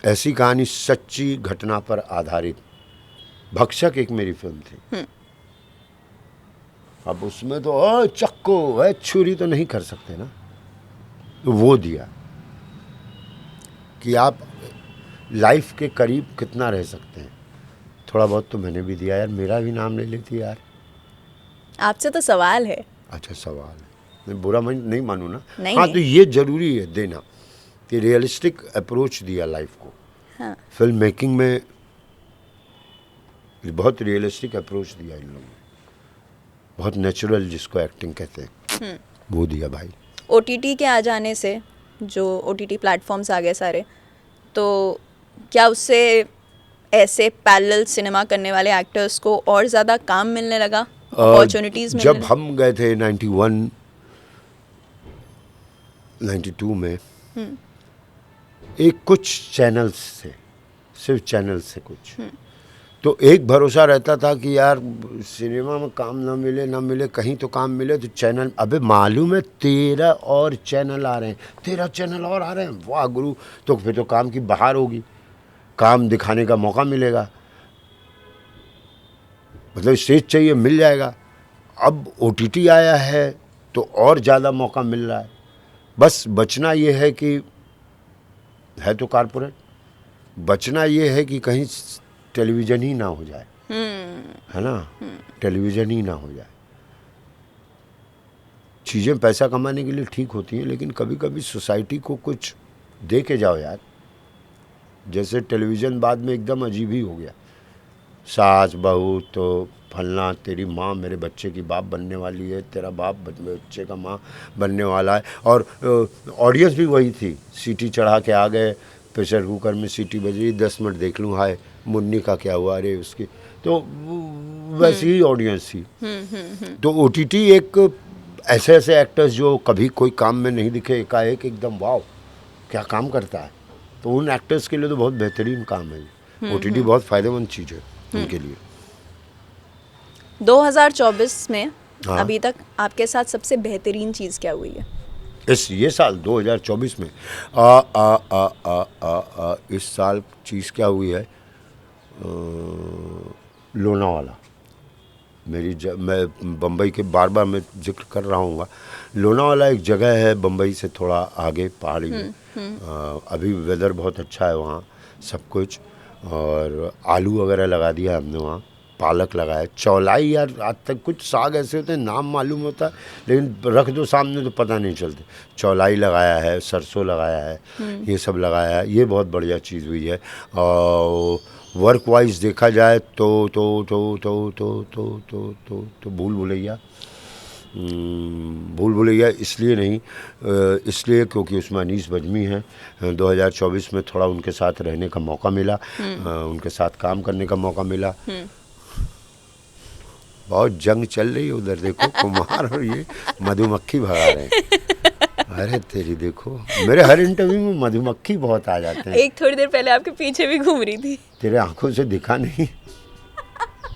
ऐसी कहानी सच्ची घटना पर आधारित, भक्षक एक मेरी फिल्म थी। अब उसमें तो चक्को छुरी तो नहीं कर सकते ना, तो वो दिया कि आप लाइफ के करीब कितना रह सकते हैं। थोड़ा बहुत तो मैंने भी दिया यार, मेरा भी नाम ले लेती यार। आपसे तो सवाल है। अच्छा सवाल है, मैं बुरा मैं नहीं मानूँ ना। नहीं, हाँ नहीं। तो ये जरूरी है देना कि रियलिस्टिक अप्रोच दिया लाइफ को। हाँ। फिल्म मेकिंग में बहुत रियलिस्टिक अप्रोच दिया इन लोगों ने, बहुत नेचुरल, जिसको एक्टिंग कहते हैं, वो दिया भाई। OTT के आ जाने से, जो OTT प्लेटफॉर्म्स आ गए सारे, तो क्या उससे ऐसे पैरेलल सिनेमा करने वाले एक्टर्स को और ज़्यादा काम मिलने लगा, अपॉर्चुनिटीज़ मिलने जब हम गए थे 91 92 में, एक कुछ चैनल्स से, सिर्फ चैनल से कुछ, तो एक भरोसा रहता था कि यार सिनेमा में काम ना मिले कहीं तो काम मिले तो चैनल। अबे मालूम है 13 और चैनल आ रहे हैं, 13 चैनल और आ रहे हैं, वाह गुरु। तो फिर तो काम की बहार होगी, काम दिखाने का मौका मिलेगा, मतलब स्टेज चाहिए मिल जाएगा। अब OTT आया है तो और ज़्यादा मौका मिल रहा है। बस बचना ये है कि है तो कारपोरेट, बचना ये है कि कहीं टेलीविज़न ही ना हो जाए, है ना, टेलीविज़न ही ना हो जाए। चीज़ें पैसा कमाने के लिए ठीक होती हैं, लेकिन कभी कभी सोसाइटी को कुछ दे के जाओ यार। जैसे टेलीविज़न बाद में एकदम अजीब ही हो गया, सास बहू तो फलना, तेरी माँ मेरे बच्चे की बाप बनने वाली है, तेरा बाप बच्चे का माँ बनने वाला है। और ऑडियंस भी वही थी, सीटी चढ़ा के आ गए, प्रेशर कुकर में सीटी बजी, 10 मिनट देख लूँ, हाय मुन्नी का क्या हुआ, अरे उसकी, तो वैसी ही ऑडियंस थी। तो OTT एक ऐसे ऐसे एक्टर्स जो कभी कोई काम में नहीं दिखे, एकाएक एकदम वाव क्या काम करता है, तो उन एक्टर्स के लिए तो बहुत बेहतरीन काम है। OTT बहुत फ़ायदेमंद चीज़ है उनके लिए। 2024 में हाँ। अभी तक आपके साथ सबसे बेहतरीन चीज़ क्या हुई है? ये साल 2024 में इस साल चीज़ क्या हुई है, लोनावाला। मैं बम्बई के बार बार मैं जिक्र कर रहा हूँ, लोनावाला एक जगह है बम्बई से थोड़ा आगे पहाड़ी में। अभी वेदर बहुत अच्छा है वहाँ, सब कुछ, और आलू वगैरह लगा दिया हमने वहाँ, पालक लगाया, चौलाई। यार आज तक कुछ साग ऐसे होते हैं नाम मालूम होता है, लेकिन रख दो सामने तो पता नहीं चलते। चौलाई लगाया है, सरसों लगाया है, ये सब लगाया है, ये बहुत बढ़िया चीज़ हुई है। और वर्क वाइज देखा जाए तो भूल भुलैया इसलिए नहीं, इसलिए क्योंकि उसमें अनीस बजमी है। 2024 में थोड़ा उनके साथ रहने का मौका मिला, उनके साथ काम करने का मौका मिला। बहुत जंग चल रही है उधर, देखो कुमार और ये मधुमक्खी भगा रहे हैं। अरे तेरी देखो, मेरे हर इंटरव्यू में मधुमक्खी बहुत आ जाते हैं। एक थोड़ी देर पहले आपके पीछे भी घूम रही थी। तेरे आंखों से दिखा नहीं,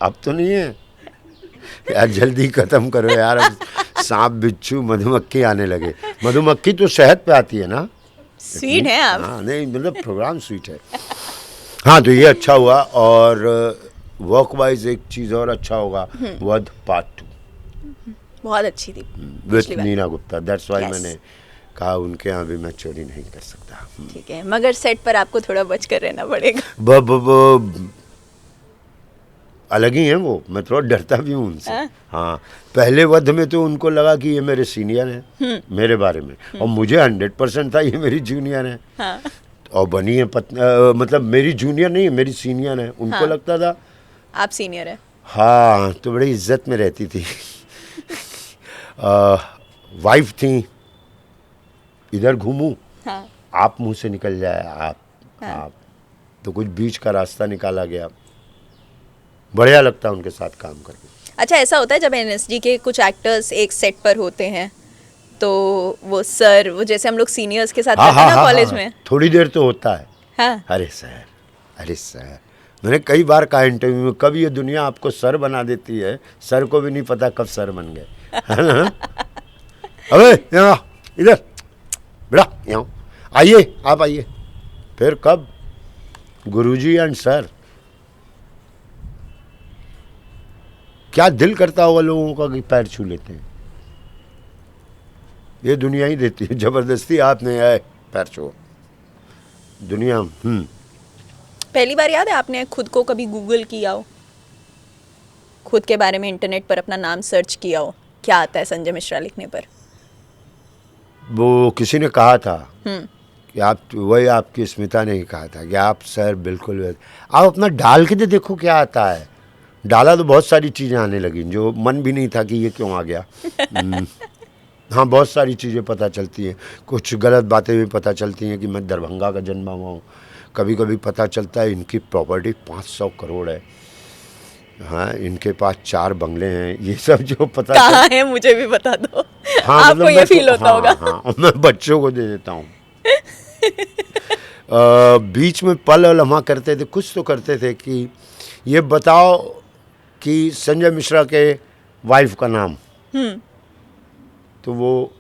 अब तो नहीं है यार, जल्दी खत्म करो यार, अब सांप बिच्छू मधुमक्खी आने लगे। मधुमक्खी तो सेहत पे आती है ना, स्वीट है आप। हाँ नहीं मतलब प्रोग्राम स्वीट है। हाँ तो ये अच्छा हुआ। और वर्क वाइज एक चीज़ और अच्छा होगा, वध पार्ट 2 बहुत अच्छी थी with Neena Gupta. That's why Yes. मैंने कहा उनके यहाँ भी मैं चोरी नहीं कर सकता। ठीक है, मगर सेट पर आपको थोड़ा बच कर रहना पड़ेगा। अलग ही हैं वो, मैं थोड़ा डरता भी हूँ उनसे। हाँ पहले वध में तो उनको लगा कि ये मेरे सीनियर हैं मेरे बारे में, और मुझे 100% था ये मेरी जूनियर है। हाँ। और बनी है मतलब मेरी जूनियर नहीं है, मेरी सीनियर है। उनको लगता था आप सीनियर है। हाँ, तो बड़ी इज्जत में रहती थी वाइफ थी, इधर घूमूं, हाँ आप मुंह से निकल जाए, आप तो कुछ बीच का रास्ता निकाला गया। बढ़िया लगता है उनके साथ काम करके। अच्छा, ऐसा होता है जब एनएसडी के कुछ एक्टर्स एक सेट पर होते हैं तो वो सर, वो जैसे हम लोग सीनियर्स के साथ हाँ रहते हैं हाँ ना हाँ कॉलेज हाँ, में। थोड़ी देर तो होता है। हाँ अरे सर, मैंने कई बार कहा इंटरव्यू में, कब ये दुनिया आपको सर बना देती है, सर को भी नहीं पता कब सर बन गए, है ना? अबे यहाँ इधर बेटा, यहाँ आइए, आप आइए। फिर कब गुरुजी एंड सर, क्या दिल करता होगा लोगों का कि पैर छू लेते हैं। ये दुनिया ही देती है जबरदस्ती, आप नहीं आए पैर छू दुनिया। पहली बार याद है आपने खुद को कभी गूगल किया हो, खुद के बारे में इंटरनेट पर अपना नाम सर्च किया हो, क्या आता है संजय मिश्रा लिखने पर? वो किसी ने कहा था कि आप, वही आपकी स्मिता ने ही कहा था कि आप सर बिल्कुल, आप अपना डाल के तो देखो क्या आता है। डाला तो बहुत सारी चीज़ें आने लगी जो मन भी नहीं था कि ये क्यों आ गया। हाँ, बहुत सारी चीज़ें पता चलती हैं, कुछ गलत बातें भी पता चलती हैं कि मैं दरभंगा का जन्मा हुआ हूँ। कभी कभी पता चलता है इनकी प्रॉपर्टी 500 करोड़ है, हाँ, इनके पास 4 बंगले हैं, ये सब जो पता कहाँ है मुझे भी बता दो। हाँ, आपको मतलब ये मैं फील होता हाँ, होगा। हाँ, मैं बच्चों को दे देता हूँ। बीच में पल और लम्हा करते थे, कुछ तो करते थे कि ये बताओ कि संजय मिश्रा के वाइफ का नाम, तो वो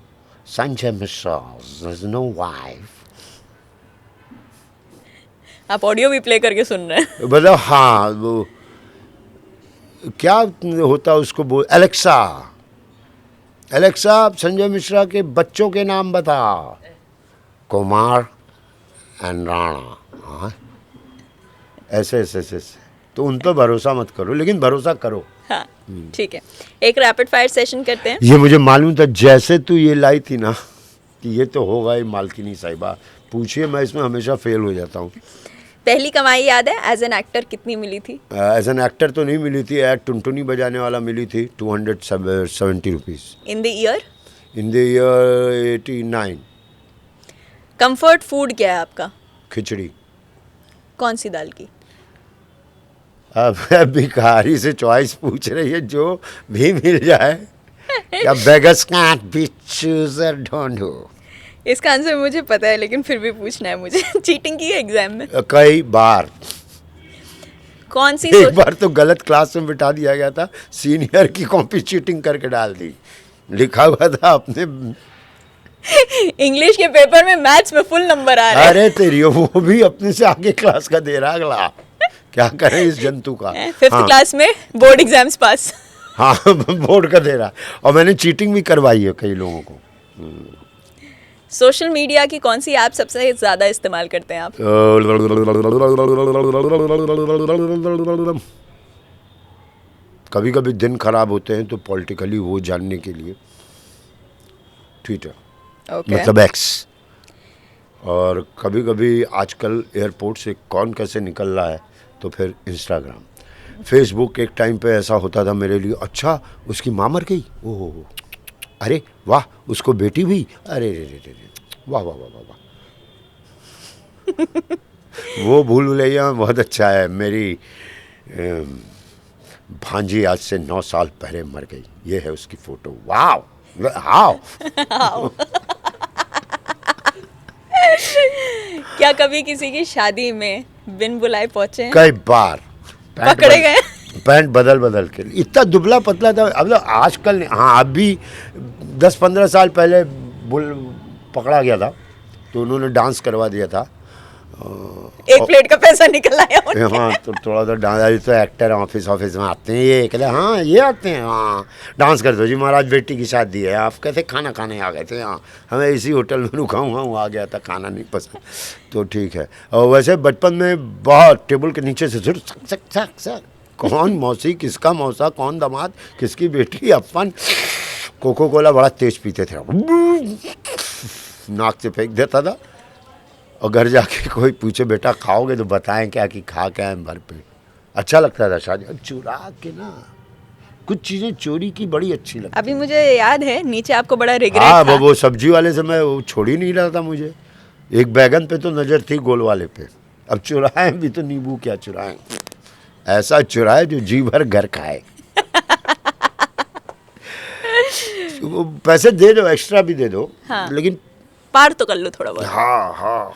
संजय मिश्रा नो वाइफ। आप ऑडियो भी प्ले करके सुन रहे हैं। मतलब हाँ, वो क्या होता उसको बोल, एलेक्सा संजय मिश्रा के बच्चों के नाम बता, कुमार एंड राणा। हाँ, ऐसे। तो उन पर भरोसा मत करो, लेकिन भरोसा करो। हाँ ठीक है, एक रैपिड फायर सेशन करते हैं। ये मुझे मालूम था, जैसे तू ये लाई थी ना कि ये तो होगा ही, मालकिनी साहिबा पूछिए, मैं इसमें हमेशा फेल हो जाता हूँ। पहली कमाई याद है एज एन एक्टर कितनी मिली थी? एज एन एक्टर तो नहीं मिली थी, टुनटुनी बजाने वाला मिली थी, 270 rupees. In the year? In the year 89। Comfort food क्या है आपका? खिचड़ी। कौन सी दाल की? अब भिखारी से चॉइस पूछ रही है, जो भी मिल जाए। या बेगर्स कांट बी चूजर ढूंढो। इसका आंसर मुझे पता है लेकिन फिर भी पूछना है मुझे। चीटिंग की है एग्जाम में? कई बार। कौन सी एक बार तो गलत क्लास में बिठा दिया गया था, सीनियर की कॉपी चीटिंग करके डाल दी, लिखा हुआ था अपने। इंग्लिश के पेपर में मैथ्स में फुल नंबर आ रहे हैं। अरे तेरी, वो भी अपने से आगे क्लास का दे रहा अगला, क्या करें इस जंतु का। 5th क्लास में बोर्ड एग्जाम्स पास। हाँ, बोर्ड का दे रहा, और मैंने चीटिंग भी करवाई है कई लोगों को। सोशल मीडिया की कौन सी ऐप सबसे ज्यादा इस्तेमाल करते हैं आप? कभी कभी दिन खराब होते हैं तो पॉलिटिकली वो जानने के लिए ट्विटर, मतलब एक्स, और कभी कभी आजकल एयरपोर्ट से कौन कैसे निकल रहा है तो फिर इंस्टाग्राम। फेसबुक एक टाइम पे ऐसा होता था मेरे लिए, अच्छा उसकी माँ मर गई, ओह अरे वाह, उसको बेटी भी, अरे रे रे रे, वाह वाह वाह वाह वाह। वो भूल भुलैया बहुत अच्छा है। मेरी भांजी आज से 9 साल पहले मर गई, ये है उसकी फोटो, वाह हाउ। क्या कभी किसी की शादी में बिन बुलाए पहुंचे हैं? कई बार पकड़े गए? पैंट बदल के, इतना दुबला पतला था। अब आजकल नहीं, हाँ अभी 10-15 साल पहले पकड़ा गया था तो उन्होंने डांस करवा दिया था। एक प्लेट का पैसा निकल आया उनके। हाँ, तो थोड़ा सा डांस, तो एक्टर ऑफिस में आते हैं, ये कहते हैं हाँ ये आते हैं, हाँ डांस कर दो जी, महाराज बेटी की शादी है, आप कैसे खाना खाने आ गए थे? हाँ, हमें इसी होटल में रुका हुआ आ गया था, खाना नहीं पसंद, तो ठीक है। और वैसे बचपन में बहुत टेबल के नीचे से सक कौन मौसी, किसका मौसा, कौन दामाद, किसकी बेटी, अपन कोको कोला बड़ा तेज पीते थे, नाक से फेंक देता था। और घर जाके कोई पूछे बेटा खाओगे तो बताएं क्या कि खा क्या है भर पेट। अच्छा लगता था शादी, चुरा के ना कुछ चीज़ें चोरी की बड़ी अच्छी लगती। अभी मुझे याद है नीचे आपको बड़ा रिग्रेट हाँ, था। वो सब्जी वाले से मैं वो छोड़ ही नहीं रहा था मुझे। एक बैगन पे तो नज़र थी, गोल वाले पे। अब चुराएं भी तो नींबू क्या चुराएं, ऐसा चुराए जो जी भर घर खाए। वो पैसे दे दो, एक्स्ट्रा भी दे दो। हाँ। लेकिन पार तो कर लो थोड़ा बहुत। हाँ हाँ,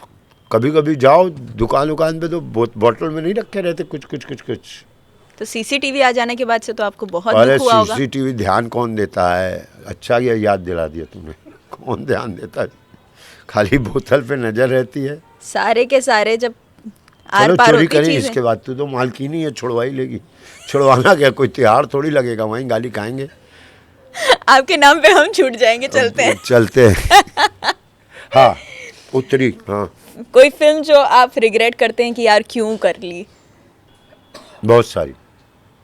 कभी कभी जाओ दुकान पे तो बोतल में नहीं रखे रहते कुछ। तो सीसीटीवी आ जाने के बाद से तो आपको बहुत अरे दुख हुआ होगा। सीसीटीवी ध्यान कौन देता है? अच्छा ये याद दिला दिया तुमने। कौन ध्यान देता है? खाली बोतल पे नजर रहती है। सारे के सारे जब आर चलो पार चोरी होती करें, चीजें। इसके बाद तो मालकिनी है, छुड़वा ही लेगी। छुड़वाना क्या, कोई त्योहार थोड़ी लगेगा, वहीं गाली खाएंगे। आपके नाम पे हम छूट जाएंगे, चलते हैं। चलते हैं। हाँ, उत्तरी। हाँ, कोई फिल्म जो आप रिग्रेट करते हैं कि यार क्यों कर ली? बहुत सारी।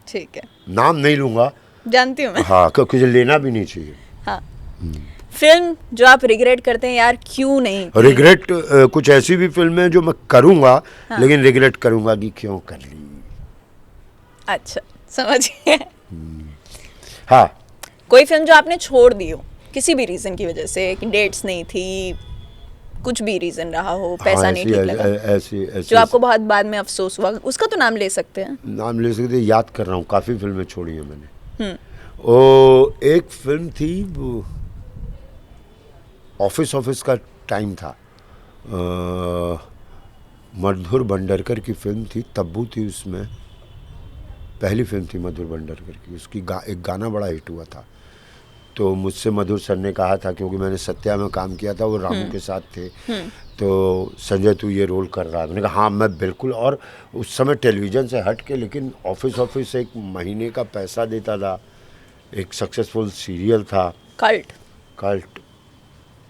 ठीक है, नाम नहीं लूंगा। जानती हूँ मैं। हाँ, क्योंकि लेना भी नहीं चाहिए। हाँ, फिल्म जो आप रिग्रेट करते हैं यार क्यों नहीं की? रिग्रेट कुछ ऐसी भी फिल्में जो मैं करूंगा, हाँ। लेकिन रिग्रेट करूंगा कि क्यों कर ली। अच्छा, समझ गए। हाँ, कोई फिल्म जो आपने छोड़ दी हो किसी भी रीजन की वजह से, कि डेट्स नहीं थी, कुछ भी रीजन रहा हो, पैसा हाँ, नहीं ठीक लगा, ऐसी जो आपको बहुत बाद में अफसोस हुआ, उसका तो नाम ले सकते हैं। नाम ले सकते, याद कर रहा हूँ, काफ़ी फिल्में छोड़ी हैं मैंने। हम्म। ओ, एक फिल्म थी, वो ऑफिस का टाइम था। मधुर भंडारकर की फिल्म थी, तब्बू थी उसमें। पहली फिल्म थी मधुर भंडारकर की, उसकी एक गाना बड़ा हिट हुआ था। तो मुझसे मधुर सर ने कहा था, क्योंकि मैंने सत्या में काम किया था, वो रामू के साथ थे, तो संजय तू ये रोल कर रहा है? मैंने कहा हाँ मैं बिल्कुल। और उस समय टेलीविज़न से हट के, लेकिन ऑफिस एक महीने का पैसा देता था, एक सक्सेसफुल सीरियल था। कल्ट।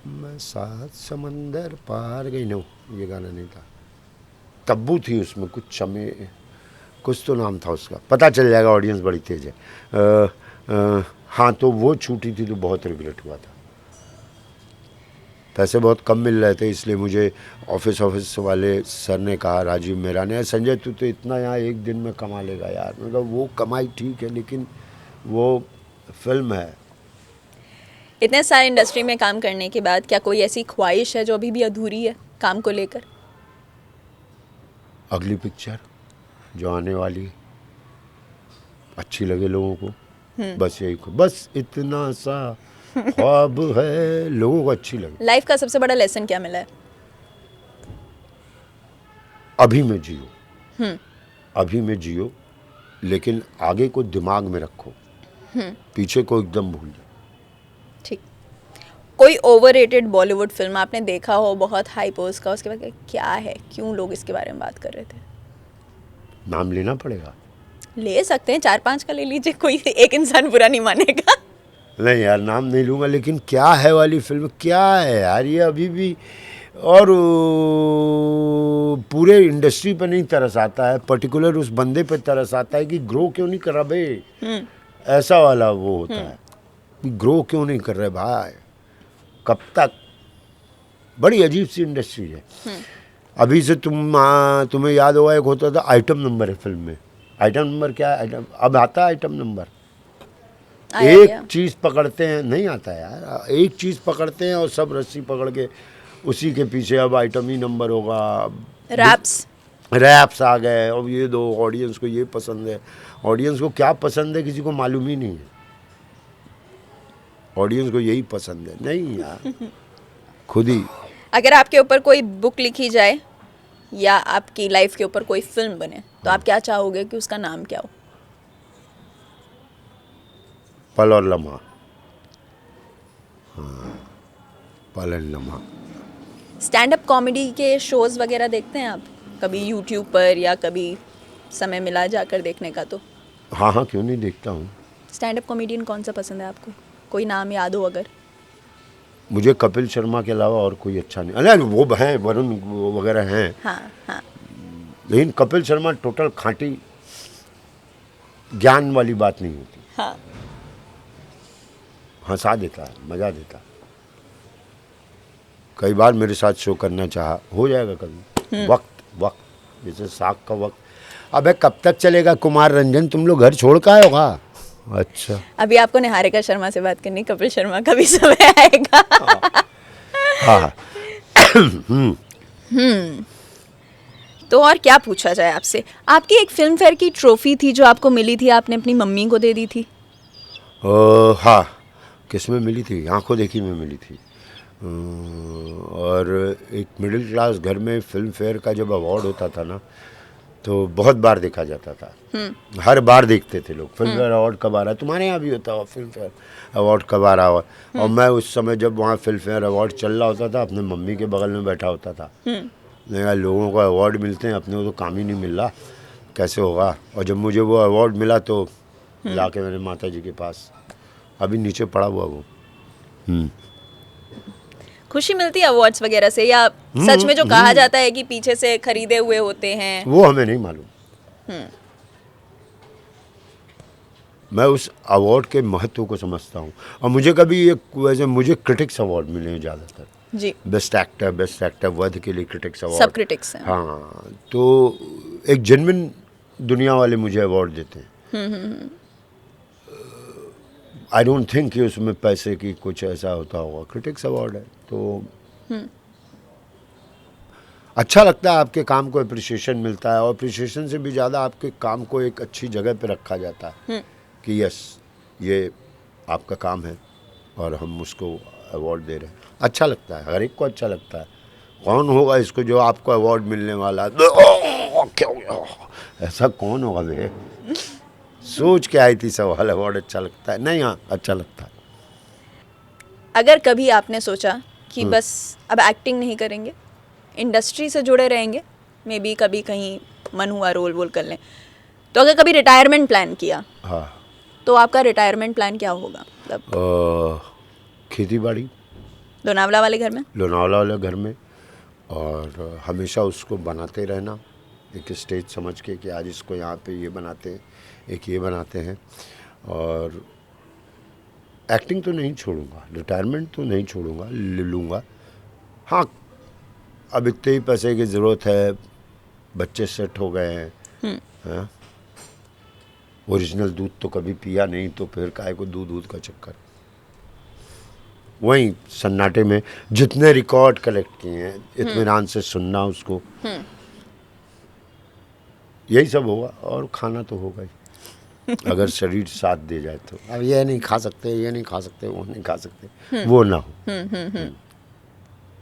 मैं सात समंदर पार गई, नो ये गाना नहीं था। तब्बू थी उसमें, कुछ तो नाम था उसका, पता चल जाएगा, ऑडियंस बड़ी तेज है। हाँ, तो वो छूटी थी तो बहुत रिग्रेट हुआ था। पैसे बहुत कम मिल रहे थे, इसलिए मुझे ऑफिस वाले सर ने कहा, राजीव मेरा ने, संजय तू तो इतना यहाँ एक दिन में कमा लेगा यार। मतलब वो कमाई ठीक है, लेकिन वो फिल्म है। इतने सारे इंडस्ट्री में काम करने के बाद क्या कोई ऐसी ख्वाहिश है जो अभी भी अधूरी है काम को लेकर? अगली पिक्चर जो आने वाली अच्छी लगे लोगों को, बस यही को, बस इतना सा ख्वाब है, लोगों को अच्छी लगे। लाइफ का सबसे बड़ा लेसन क्या मिला है? अभी में जियो, अभी में जियो, लेकिन आगे को दिमाग में रखो, पीछे को एकदम भूल जाओ। ठीक। कोई ओवररेटेड बॉलीवुड फिल्म आपने देखा हो, बहुत हाई पोस्ट का, उसके बाद क्या है, क्यों लोग इसके बारे में बात कर रहे थे? नाम लेना पड़ेगा? ले सकते हैं, 4-5 का ले लीजिए, कोई एक इंसान बुरा नहीं मानेगा। नहीं यार, नाम नहीं लूँगा, लेकिन क्या है वाली फिल्म, क्या है यार ये अभी भी। और पूरे इंडस्ट्री पे नहीं तरस आता है, पर्टिकुलर उस बंदे पे तरस आता है कि ग्रो क्यों नहीं कर रहा भाई। ऐसा वाला वो होता है कि ग्रो क्यों नहीं कर रहे भाई, कब तक। बड़ी अजीब सी इंडस्ट्री है। अभी से तुम्हें याद होगा, एक होता था आइटम नंबर है फिल्म में। आइटम नंबर क्या है? अब आता है आइटम नंबर। एक चीज़ पकड़ते हैं, नहीं आता यार, एक चीज़ पकड़ते हैं और सब रस्सी पकड़ के उसी के पीछे अब आइटम ही नंबर होगा। रैप्स आ गए, अब ये दो, ऑडियंस को ये पसंद है। ऑडियंस को क्या पसंद है किसी को मालूम ही नहीं है। ऑडियंस को यही पसंद है, नहीं यार, खुद ही। अगर आपके ऊपर कोई बुक लिखी जाए या आपकी लाइफ के ऊपर कोई फिल्म बने, तो आप क्या चाहोगे कि उसका नाम क्या हो? पल और लम्हा। हाँ, पल और लम्हा। स्टैंड अप कॉमेडी के शोज वगैरह देखते हैं आप कभी यूट्यूब पर, या कभी समय मिला जाकर देखने का? तो हाँ, क्यों नहीं, देखता हूँ। स्टैंड अप कॉमेडियन कौन सा पसंद है आपको? कोई नाम याद हो अगर? मुझे कपिल शर्मा के अलावा और कोई अच्छा नहीं। अरे वो हैं, वरुण वगैरह हैं। हाँ। लेकिन कपिल शर्मा टोटल खांटी, ज्ञान वाली बात नहीं होती। हाँ। हंसा देता है, मजा देता है। कई बार मेरे साथ शो करना चाहा, हो जाएगा कभी। वक्त जैसे साग का वक्त। अबे कब तक चलेगा कुमार रंजन, तुम लोग घर छोड़ का आए होगा? अच्छा। अभी आपको निहारिका शर्मा से बात करनी, कपिल शर्मा का भी समय आएगा। हाँ। तो और क्या पूछा जाए आपसे? आपकी एक फिल्म फेयर की ट्रॉफी थी जो आपको मिली थी, आपने अपनी मम्मी को दे दी थी। हाँ, किस में मिली थी? आंखों देखी में मिली थी। और एक मिडिल क्लास घर में फिल्म फेयर का जब अवार्ड होता था ना, तो बहुत बार देखा जाता था। हर बार देखते थे लोग, फिल्म फेयर अवार्ड कब आ रहा है। तुम्हारे यहाँ भी होता हुआ फिल्म फेयर अवार्ड कब आ रहा हुआ। और मैं उस समय जब वहाँ फिल्म फेयर अवार्ड चल रहा होता था, अपने मम्मी के बगल में बैठा होता था। मैंने कहा लोगों को अवार्ड मिलते हैं, अपने को तो काम ही नहीं मिल रहा, कैसे होगा। और जब मुझे वो अवार्ड मिला तो ला के मेरे माता जी के पास, अभी नीचे पड़ा हुआ वो। खुशी मिलती है अवार्ड्स वगैरह से, या सच में जो कहा जाता है कि पीछे से खरीदे हुए होते हैं? वो हमें नहीं मालूम। मैं उस अवार्ड के महत्व को समझता हूँ। और मुझे कभी एक वैसे मुझे क्रिटिक्स अवार्ड मिले हैं ज़्यादातर जी। बेस्ट एक्टर वध के लिए क्रिटिक्स अवार्ड। सब क्रिटिक्स हैं। हाँ, तो एक जेन्युइन दुनिया वाले मुझे अवार्ड देते हैं। आई डोंट थिंक कि उसमें पैसे की कुछ ऐसा होता होगा। क्रिटिक्स अवार्ड है तो अच्छा लगता है, आपके काम को अप्रिसिएशन मिलता है। और अप्रिसिएशन से भी ज़्यादा आपके काम को एक अच्छी जगह पे रखा जाता है कि यस ये आपका काम है और हम उसको अवार्ड दे रहे हैं। अच्छा लगता है, हर एक को अच्छा लगता है। कौन होगा इसको जो आपको अवार्ड मिलने वाला है, क्या हो गया, ऐसा कौन होगा? मेरे सोच के आई थी सवाल, अवार्ड अच्छा लगता है? नहीं, हाँ अच्छा लगता है। अगर कभी आपने सोचा कि बस अब एक्टिंग नहीं करेंगे, इंडस्ट्री से जुड़े रहेंगे, मे बी कभी कहीं मन हुआ रोल वोल कर लें, तो अगर कभी रिटायरमेंट प्लान किया, हाँ, तो आपका रिटायरमेंट प्लान क्या होगा? मतलब खेती बाड़ी, लोनावला वाले घर में? लोनावला वाले घर में। और हमेशा उसको बनाते रहना, एक स्टेज समझ के कि आज इसको यहाँ पे ये बनाते हैं, एक ये बनाते हैं। और एक्टिंग तो नहीं छोड़ूंगा, रिटायरमेंट तो नहीं छोड़ूंगा, ले लूँगा। हाँ, अब इतने ही पैसे की ज़रूरत है, बच्चे सेट हो गए हैं। ओरिजिनल दूध तो कभी पिया नहीं, तो फिर काहे को दूध का चक्कर। वहीं सन्नाटे में जितने रिकॉर्ड कलेक्ट किए हैं, इत्मीनान से सुनना उसको, यही सब होगा। और खाना तो होगा ही, अगर शरीर साथ दे जाए तो। अब ये नहीं खा सकते, ये नहीं खा सकते, वो नहीं खा सकते, वो ना हो।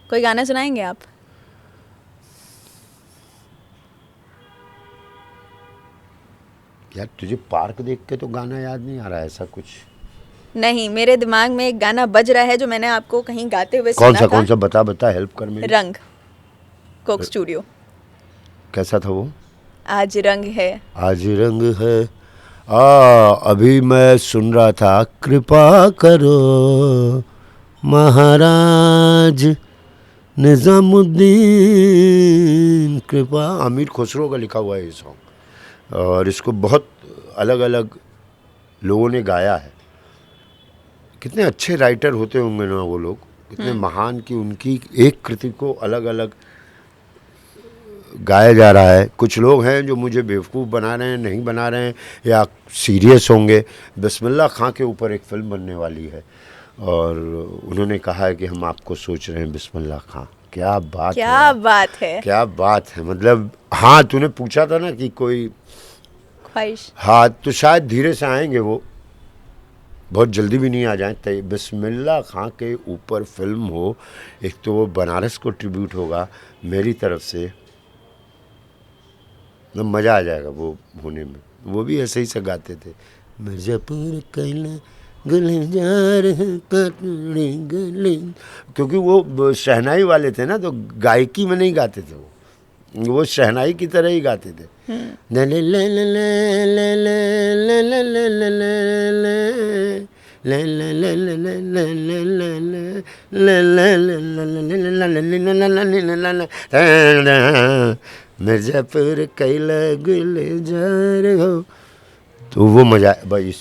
कोई गाना सुनाएंगे आप? यार तुझे पार्क देख के तो गाना याद नहीं आ रहा है ऐसा कुछ? नहीं, मेरे दिमाग में एक गाना बज रहा है जो मैंने आपको कहीं गाते हुए सुना था। कौन सा बता हेल्प कर मेरी। रंग, कोक स्टूडियो। कैसा था वो? आज रंग है, आज रंग है। अभी मैं सुन रहा था, कृपा करो महाराज निजामुद्दीन कृपा। अमीर खुसरो का लिखा हुआ है ये सॉन्ग, और इसको बहुत अलग अलग लोगों ने गाया है। कितने अच्छे राइटर होते होंगे ना वो लोग, कितने महान कि उनकी एक कृति को अलग अलग गाया जा रहा है। कुछ लोग हैं जो मुझे बेवकूफ़ बना रहे हैं, नहीं बना रहे हैं, या सीरियस होंगे। बिस्मिल्लाह खां के ऊपर एक फ़िल्म बनने वाली है और उन्होंने कहा है कि हम आपको सोच रहे हैं बिस्मिल्लाह खां। क्या बात है, क्या बात है, क्या बात है। मतलब हाँ, तूने पूछा था ना कि कोई ख्वाहिश। हाँ, तो शायद धीरे से आएंगे वो, बहुत जल्दी भी नहीं आ जाए। तो बिस्मिल्लाह खां के ऊपर फिल्म हो, एक तो वो बनारस को ट्रिब्यूट होगा मेरी तरफ से, तो मज़ा आ जाएगा वो होने में। वो भी ऐसे ही से गाते थे, मिर्जापुर कैला गुलजार गले, क्योंकि वो शहनाई वाले थे ना, तो गायकी में नहीं गाते थे वो शहनाई की तरह ही गाते थे। मिर्जापुर कैला गुलजार हो, तो वो मजा है भाई।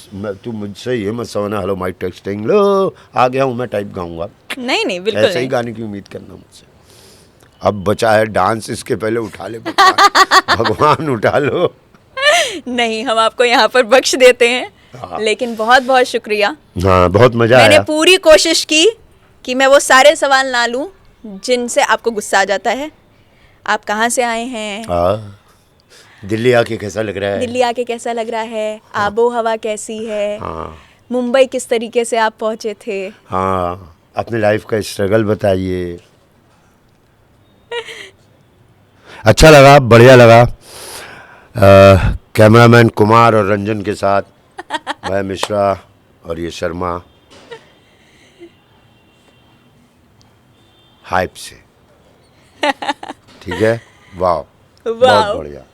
तू मुझसे ये मत समझना हेलो माइक टेक्सटिंग लो आ गया हूँ मैं टाइप गाऊंगा। नहीं बिल्कुल ऐसे ही गाने की उम्मीद करना मुझसे। अब बचा है डांस, इसके पहले उठा ले भगवान उठा लो। नहीं, हम आपको यहाँ पर बख्श देते हैं। लेकिन बहुत बहुत शुक्रिया। हाँ, बहुत मजा मैंने आया। पूरी कोशिश की कि मैं वो सारे सवाल ना लूं जिनसे आपको गुस्सा आ जाता है। आप कहाँ से आए हैं, दिल्ली आके कैसा लग रहा है, दिल्ली आके कैसा लग रहा है, आबो हवा कैसी है, हाँ मुंबई किस तरीके से आप पहुंचे थे। हाँ, अपनी लाइफ का स्ट्रगल बताइए। अच्छा लगा, बढ़िया लगा। कैमरामैन कुमार और रंजन के साथ मैं मिश्रा और ये शर्मा हाइप से। ठीक है, वाह, बहुत बढ़िया।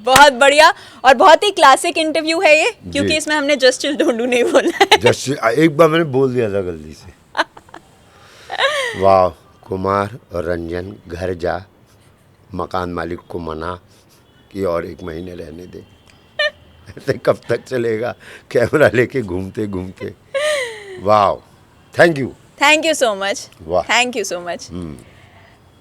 बहुत बढ़िया और बहुत ही क्लासिक इंटरव्यू है ये, क्योंकि जी। इसमें हमने जस्ट चिल ढूंढू नहीं बोला है। जस्ट एक बार मैंने बोल दिया था गलती से। वाह, कुमार और रंजन घर जा, मकान मालिक को मना कि और 1 महीने रहने दे। ऐसे कब तक चलेगा कैमरा लेके घूमते घूमते। वाह, thank you. Thank you so much, वाह। Thank you so much.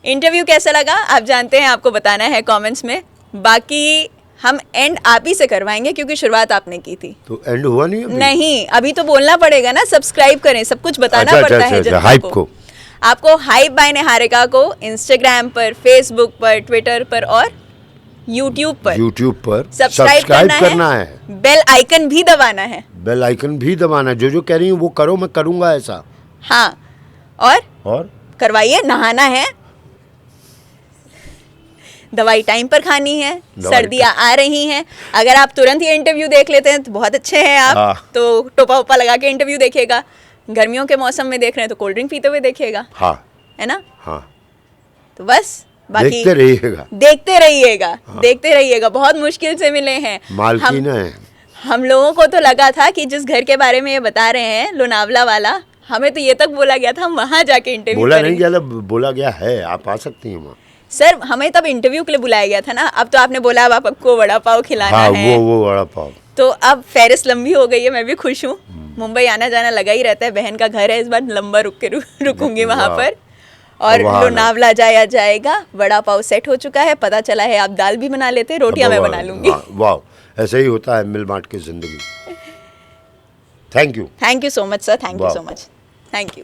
Interview कैसा लगा आप जानते हैं, आपको बताना है कमेंट्स में। बाकी हम एंड आप ही से करवाएंगे क्योंकि शुरुआत आपने की थी। तो एंड हुआ नहीं अभी? नहीं, अभी तो बोलना पड़ेगा ना, सब्सक्राइब करें, सब कुछ बताना अच्छा, पड़ता अच्छा, है अच्छा, जनता हाइप को। को। आपको हाइप बाय निहारिका को इंस्टाग्राम पर, फेसबुक पर, ट्विटर पर और यूट्यूब पर सब्सक्राइब करना है। बेल आइकन भी दबाना है। बेल आइकन भी दबाना है। जो कह रही हूँ वो करो, मैं करूँगा ऐसा। हाँ, और करवाइए। नहाना है, दवाई टाइम पर खानी है, सर्दियाँ आ रही हैं। अगर आप तुरंत ही इंटरव्यू देख लेते हैं तो बहुत अच्छे हैं आप। हाँ। तो टोपा वोपा लगा के इंटरव्यू देखेगा। गर्मियों के मौसम में देख रहे हैं तो कोल्ड ड्रिंक पीते हुए देखेगा। हाँ है ना? हाँ, तो बस बाकी देखते रहिएगा। देखते रहिएगा। हाँ। देखते रहिएगा। बहुत मुश्किल से मिले हैं। मालकिन है। हम लोगों को तो लगा था कि जिस घर के बारे में ये बता रहे हैं, लोनावला वाला, हमें तो ये तक बोला गया था हम वहाँ जाके इंटरव्यू बोला नहीं गया था, बोला गया है आप आ सकती हैं वहाँ। सर, हमें तब इंटरव्यू के लिए बुलाया गया था ना। अब तो आपने बोला अब आपको वड़ा पाव खिलाना हाँ, है। वो वड़ा पाव। तो अब फहरिस्त लंबी हो गई है। मैं भी खुश हूँ। मुंबई आना जाना लगा ही रहता है, बहन का घर है, इस बार लंबा रुकूंगी वहाँ पर। और लोनावला जाया जाएगा। वड़ा पाव सेट हो चुका है, पता चला है आप दाल भी बना लेते, रोटियां मैं बना लूंगी। वाह, ऐसे ही होता है मिल बांट के जिंदगी। Thank you. Thank you so much sir, thank you so much, thank you.